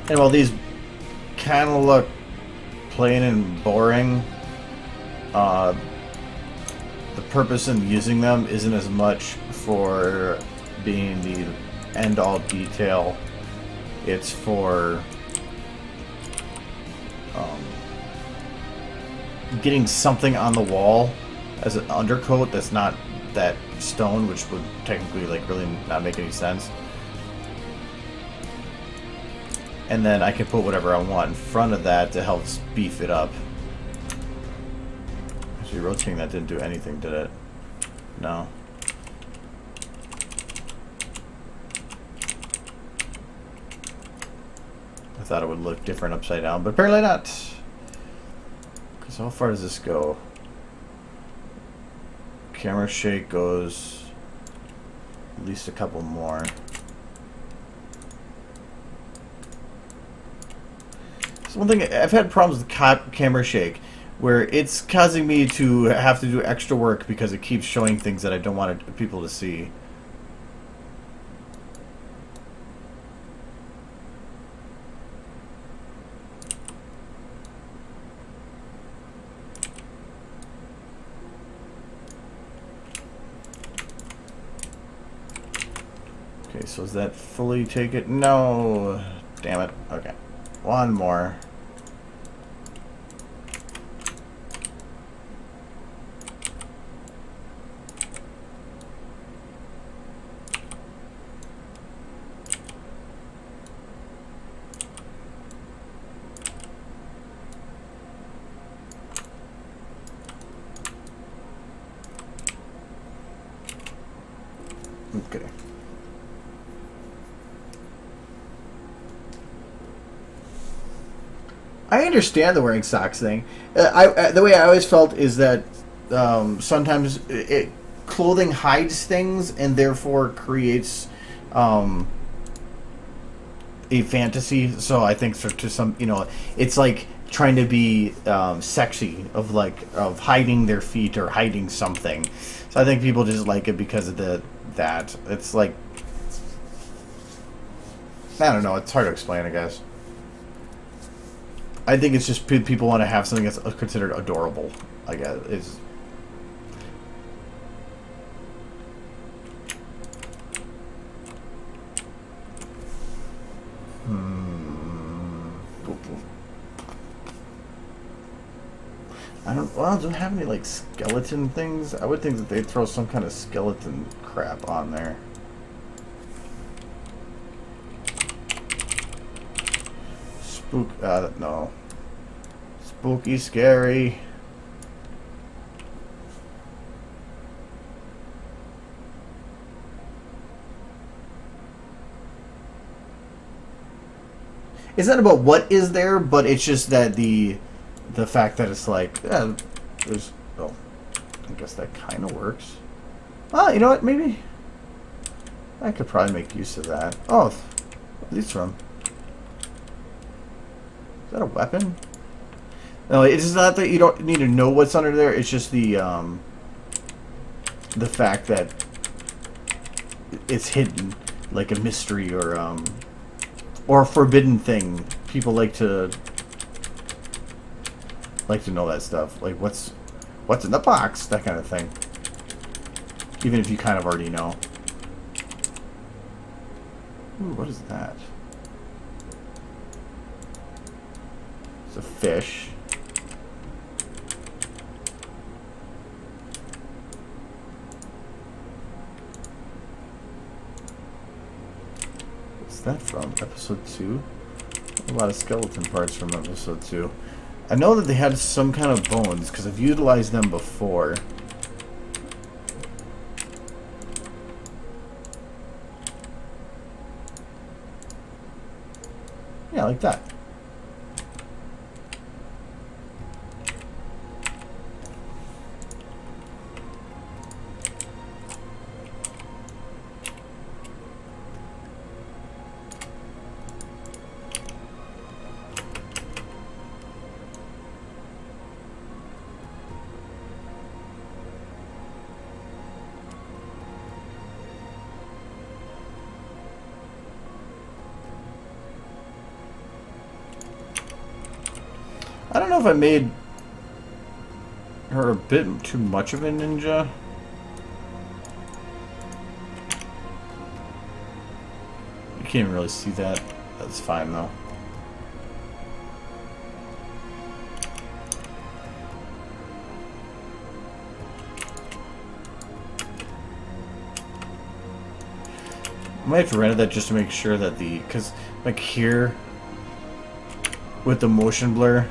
And while these kind of look plain and boring, the purpose in using them isn't as much for being the end-all detail. It's for getting something on the wall as an undercoat that's not that stone, which would technically like really not make any sense. And then I can put whatever I want in front of that to help beef it up. Actually, rotating that didn't do anything, did it? No. I thought it would look different upside down, but apparently not. Because how far does this go? Camera shake goes at least a couple more. So one thing, I've had problems with camera shake, where it's causing me to have to do extra work because it keeps showing things that I don't want people to see. Okay, so does that fully take it? No. Damn it. Okay. One more. Okay. I understand the wearing socks thing. The way I always felt is that sometimes clothing hides things and therefore creates a fantasy. So I think to some, it's like trying to be sexy of hiding their feet or hiding something. So I think people just like it because of that. It's like, I don't know. It's hard to explain, I guess. I think it's just people want to have something that's considered adorable, I guess. Well, do I have any, like, skeleton things? I would think that they'd throw some kind of skeleton crap on there. No. Spooky, scary. It's not about what is there, but it's just that the fact that it's like, yeah, there's, well, I guess that kind of works. Oh, you know what, maybe I could probably make use of that. Oh, what are these from? Is that a weapon? No, it's not that you don't need to know what's under there. It's just the fact that it's hidden, like a mystery or a forbidden thing. People like to know that stuff. Like what's in the box, that kind of thing. Even if you kind of already know. Ooh, what is that? It's a fish. What's that from? Episode 2? A lot of skeleton parts from episode 2. I know that they had some kind of bones because I've utilized them before. Yeah, like that. I don't know if I made her a bit too much of a ninja. You can't really see that. That's fine though. I might have to render that just to make sure that because like here with the motion blur,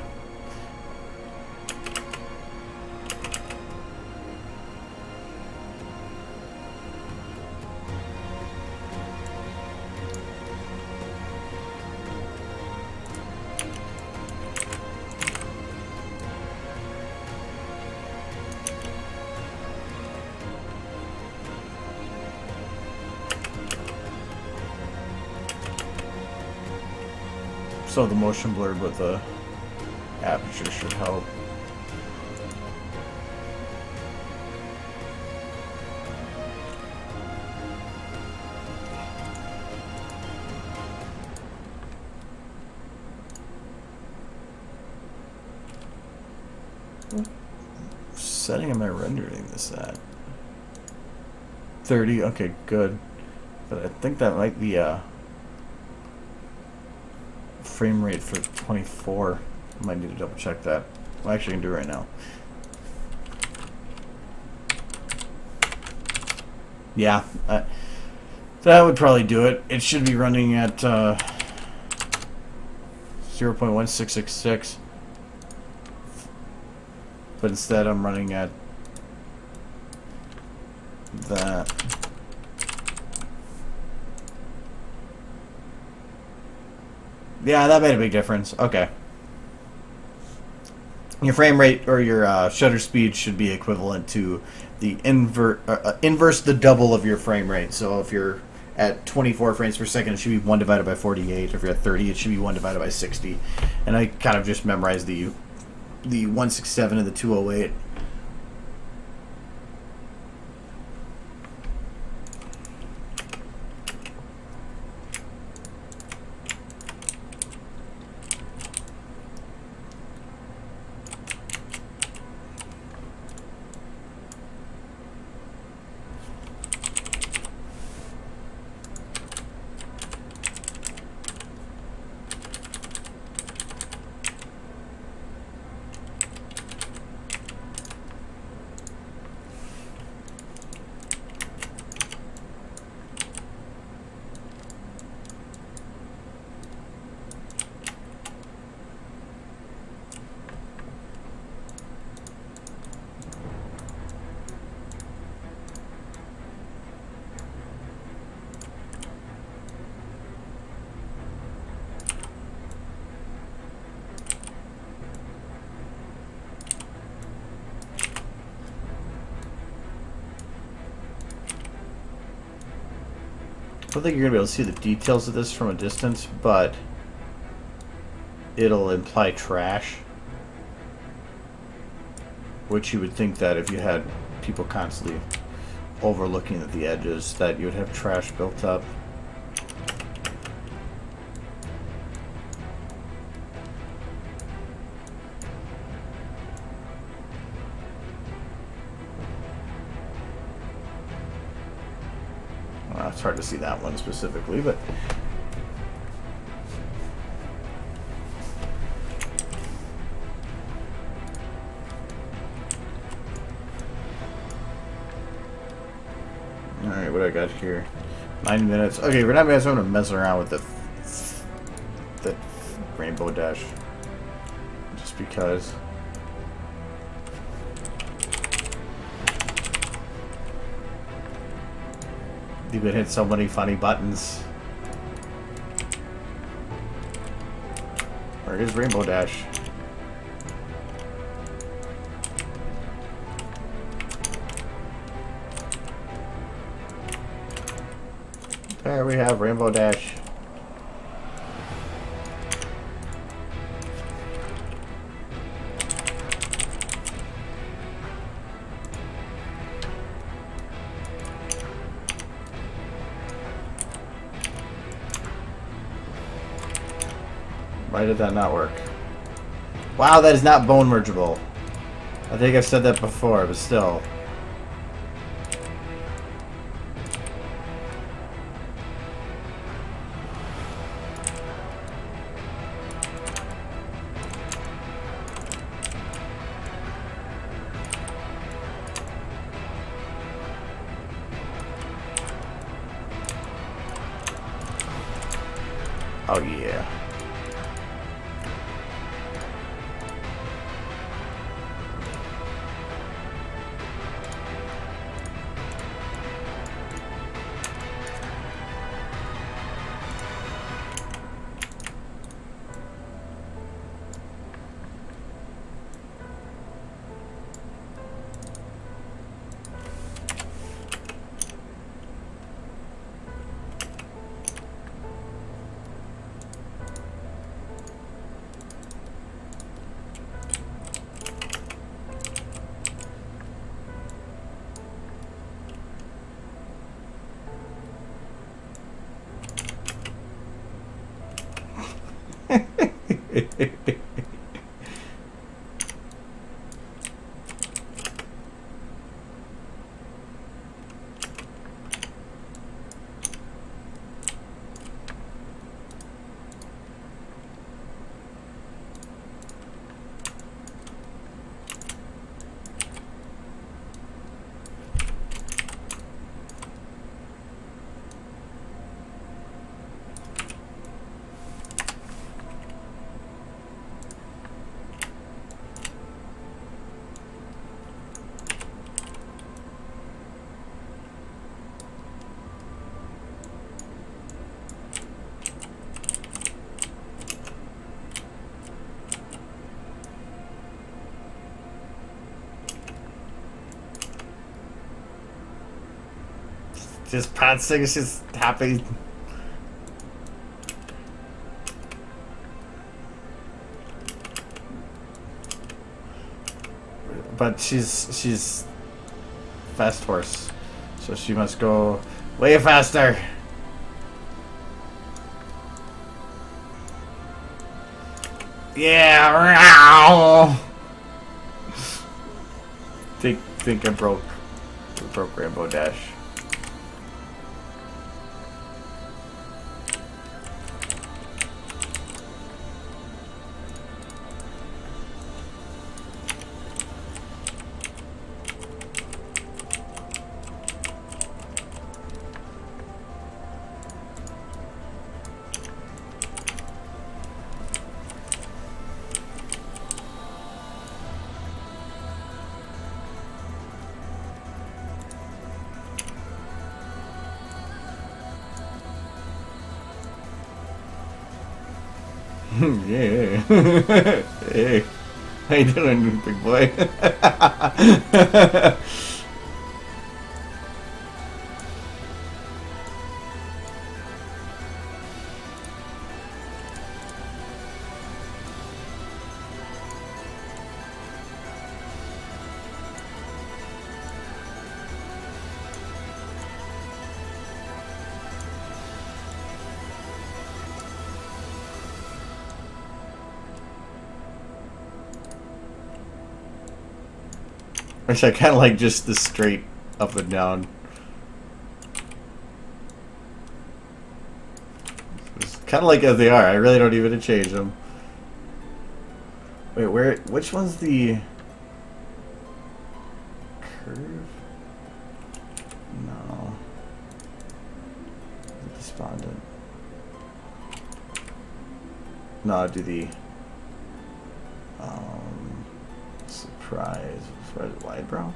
so the motion blur with the aperture should help. What setting am I rendering this at? 30? Okay, good. But I think that might be frame rate for 24. I might need to double check that. Well, actually, I can do it right now. Yeah, that would probably do it. It should be running at 0.1666. But instead, I'm running at that. Yeah, that made a big difference. Okay. Your frame rate or your shutter speed should be equivalent to the inverse the double of your frame rate. So if you're at 24 frames per second, it should be 1 divided by 48. If you're at 30, it should be 1 divided by 60. And I kind of just memorized the 167 and the 208. I don't think you're going to be able to see the details of this from a distance, but it'll imply trash. Which you would think that if you had people constantly overlooking at the edges, that you would have trash built up. it's hard to see that one specifically, but all right, what do I got here? 9 minutes. Okay, we're not going to mess around with the rainbow dash, just because. You could hit so many funny buttons. Where is Rainbow Dash? There we have Rainbow Dash. Why did that not work? Wow, that is not bone mergeable. I think I've said that before, but still. Oh yeah. Just prancing, it's just happy. But she's fast horse, so she must go way faster. Yeah. Think I broke Rainbow Dash. Yeah. Hey, how you doing, big boy? Which I kind of like just the straight up and down. Kind of like as they are. I really don't even change them. Wait, where? Which one's the curve? No. The despondent. No, I'll do the surprise. Surprise wide brow.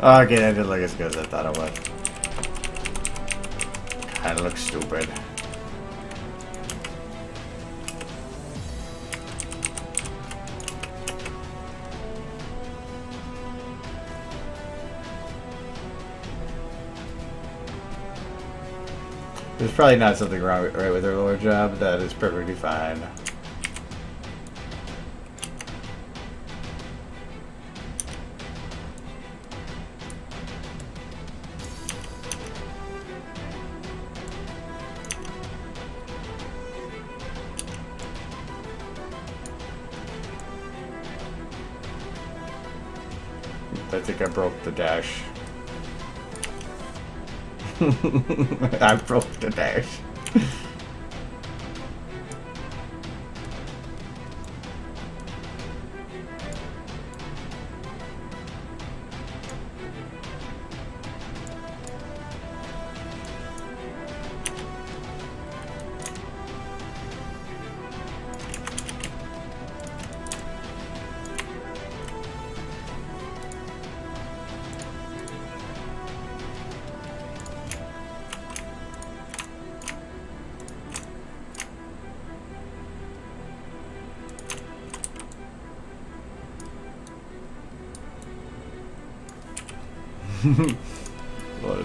Okay, that didn't look as good as I thought it would. Kinda looks stupid. There's probably not something wrong right with her lower job. That is perfectly fine. I think I broke the dash. I broke the dash. Lord.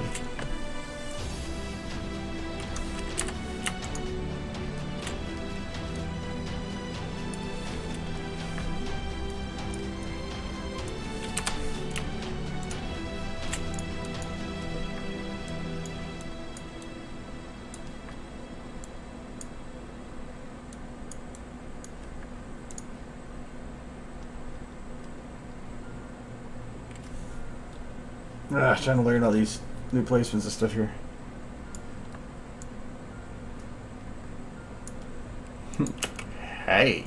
Trying to learn all these new placements and stuff here. Hey.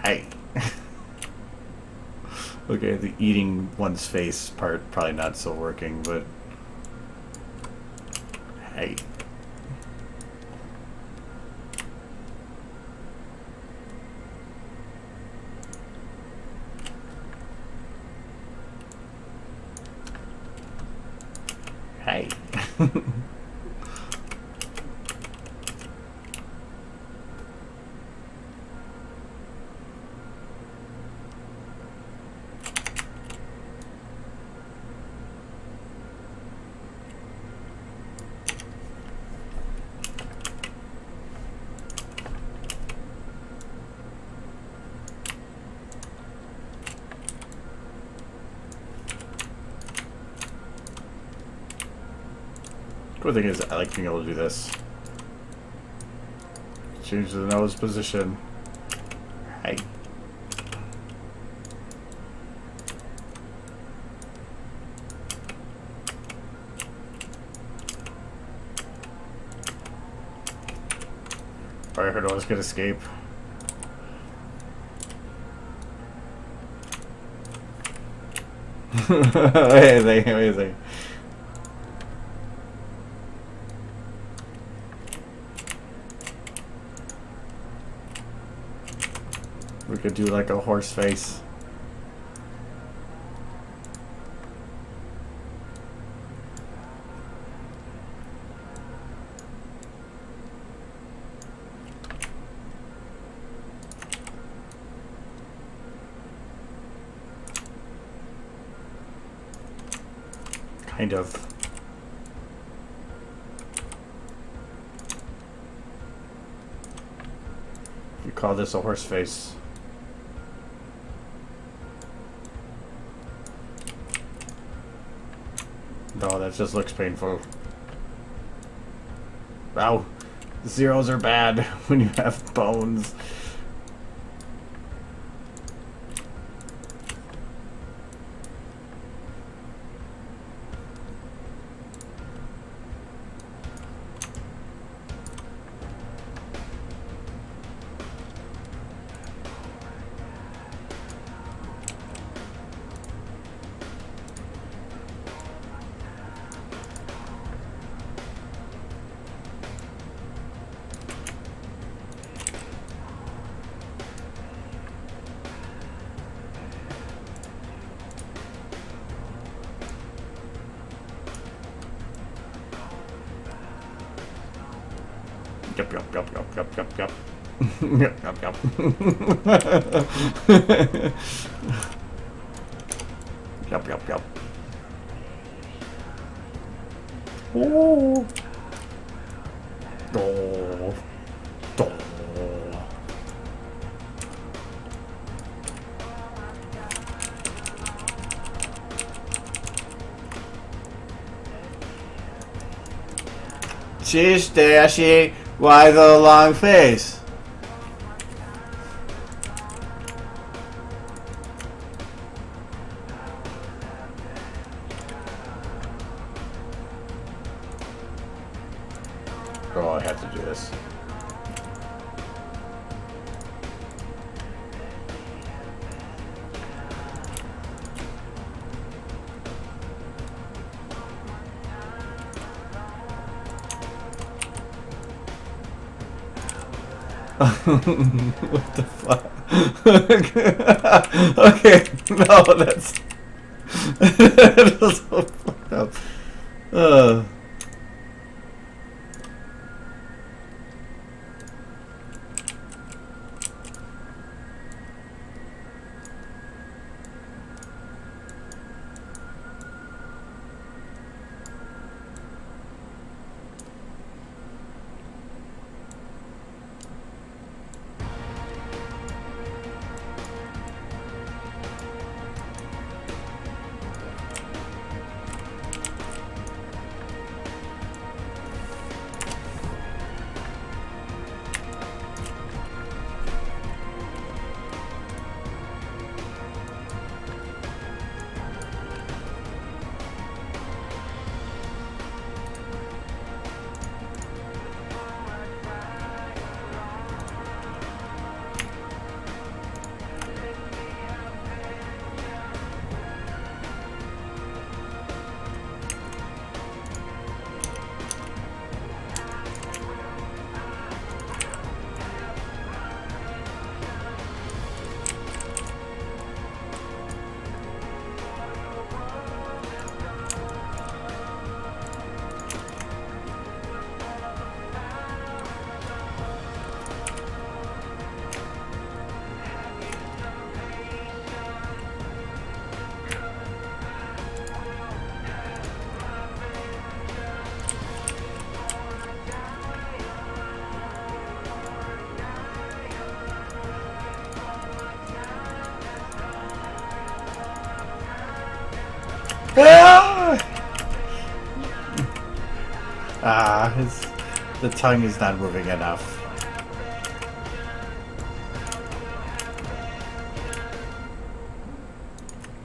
Hey. Okay, the eating one's face part probably not still working, but hey. Hey. Cool thing is, I like being able to do this. Change the nose position. Hey. I heard I was gonna escape. Amazing, amazing. could do like a horse face. Kind of. You call this a horse face. No, that just looks painful. Wow. Zeros are bad when you have bones. Yup, yup, yup, yup, yup, yup, yup. Yup, yup, yup. Yup, yup, yup. Oh. Oh. Oh. Sheesh, Dashy. Why the long face? Oh, I have to do this. What the fuck? Okay, no, that's that was so fucked up. The tongue is not moving enough.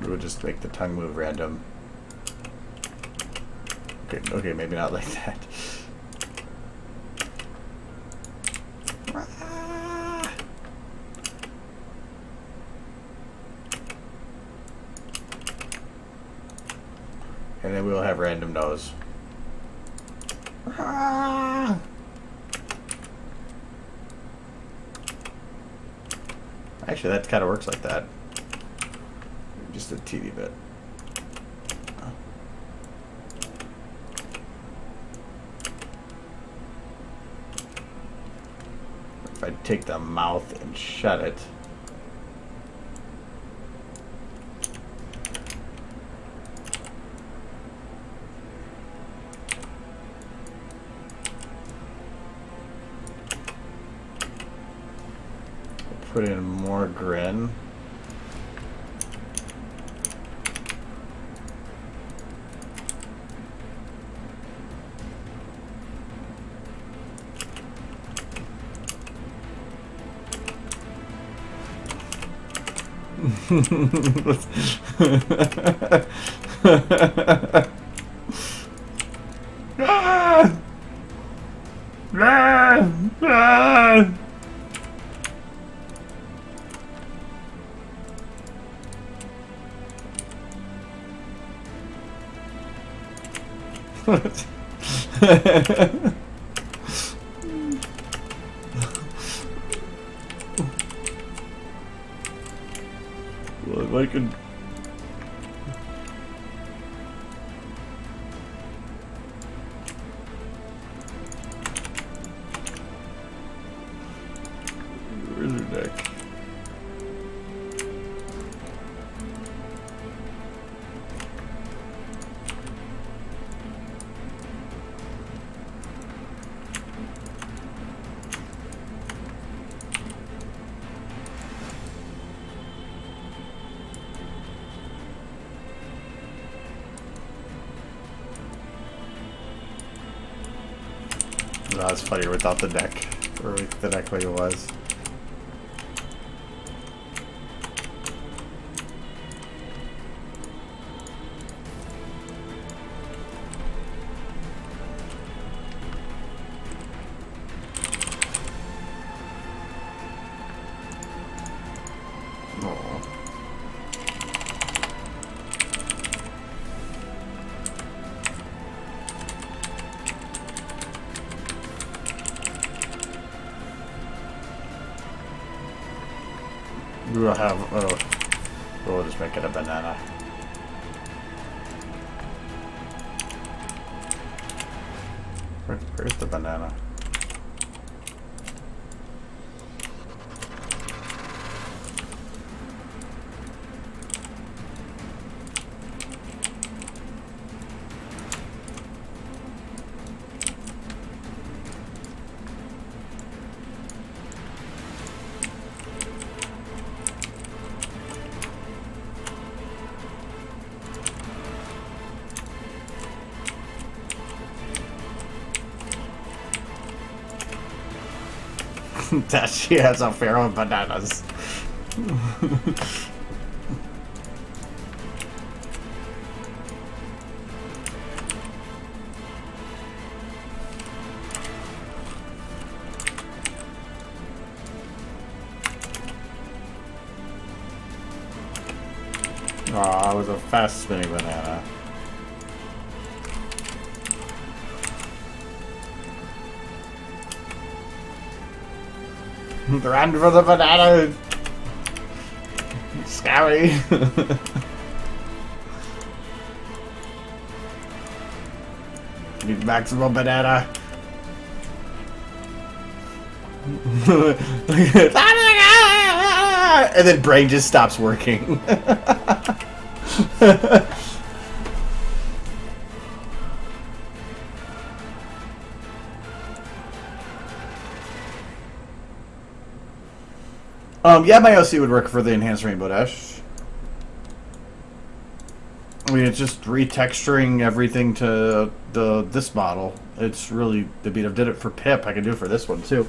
We'll just make the tongue move random. Okay, maybe not like that. And then we'll have random nose. Actually, that kind of works like that. Just a teeny bit. If I take the mouth and shut it. Put in more grin. Ah! Ah! Ah! Well, if I could. Where's her neck? No, it's funnier without the neck, or with the neck like it was. We will have. Oh, we'll just make it a banana. Where's the banana? That she has a pharaoh of bananas. Aw, it was a fast spinning banana. Run for the banana! Scary! Need maximum banana! And then brain just stops working. Yeah, my OC would work for the enhanced rainbow dash. I mean, it's just retexturing everything to this model. It's really, I mean, I did it for Pip. I can do it for this one too.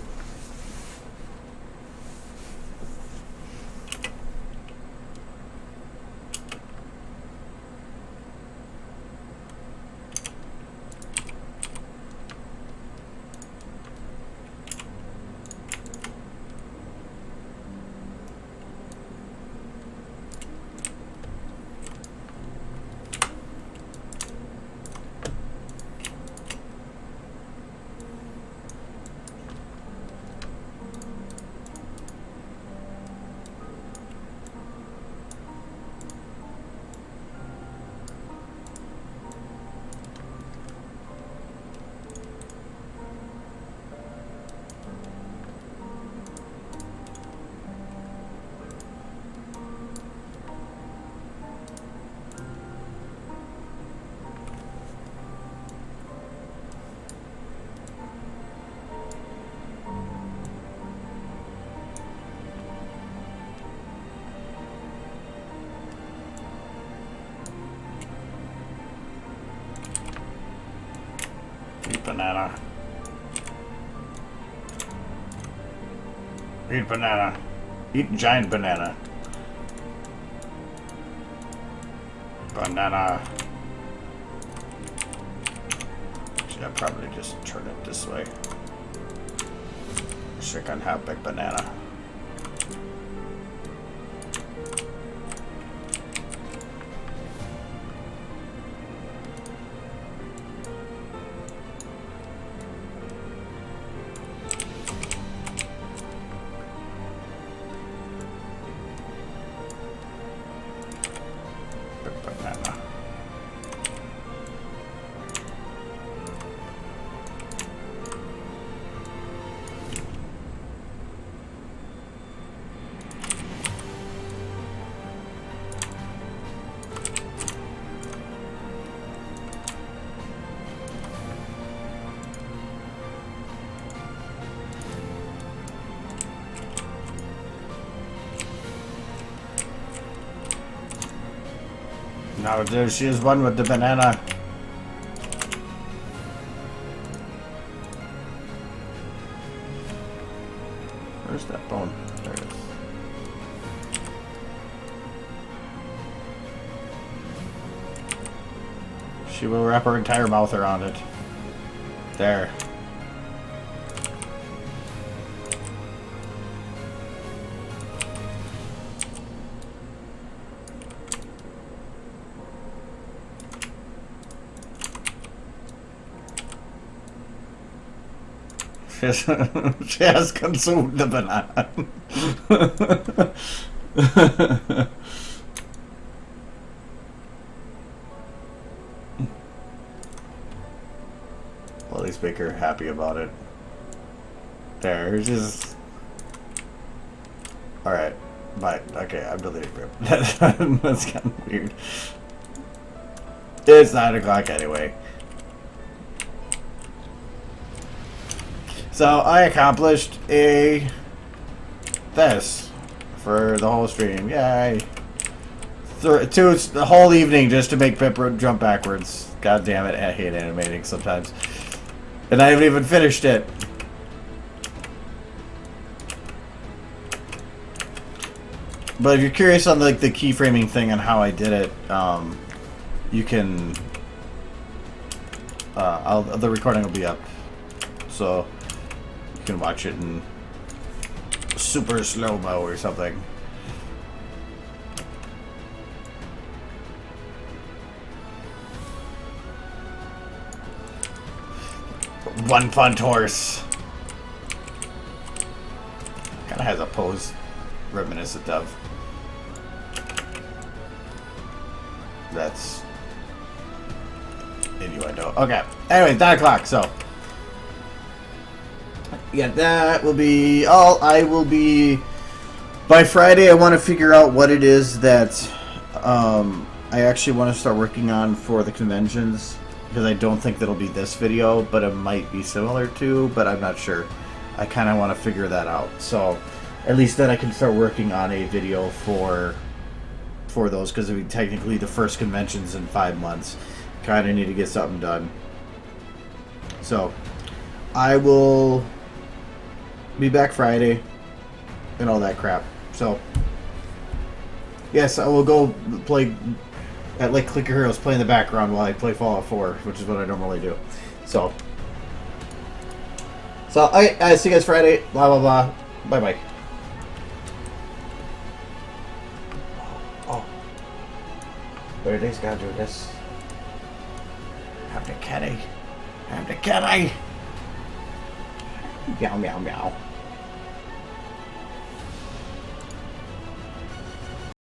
banana. Eat banana. Eat giant banana. Banana. Should I probably just turn it this way? So I can have big banana. Now there she is, one with the banana. Where's that bone? There it is. She will wrap her entire mouth around it. There. She has consumed the banana. Well, at least make her happy about it. There, just... Alright. Bye. Okay, I'm deleting Grip. That's kind of weird. It's 9 o'clock anyway. So I accomplished this for the whole stream. Yay! The whole evening just to make Pip jump backwards. God damn it! I hate animating sometimes, and I haven't even finished it. But if you're curious on like the keyframing thing and how I did it, you can. The recording will be up, so. You can watch it in super slow-mo or something. One fun horse. Kinda has a pose reminiscent of. That's innuendo. Okay. Anyway, 9 o'clock, so. Yeah, that will be all. I will be by Friday. I want to figure out what it is that I actually want to start working on for the conventions, because I don't think that'll be this video, but it might be similar to, but I'm not sure. I kind of want to figure that out, so at least then I can start working on a video for those, because it'll be technically the first conventions in 5 months. Kind of need to get something done, so I will be back Friday and all that crap. So yes, I will go play at like Clicker Heroes, play in the background while I play Fallout 4, which is what I normally do. So I see you guys Friday. Blah blah blah. Bye bye. Oh, everything's gotta do this. Have the kitty. Have the kitty. Meow meow meow.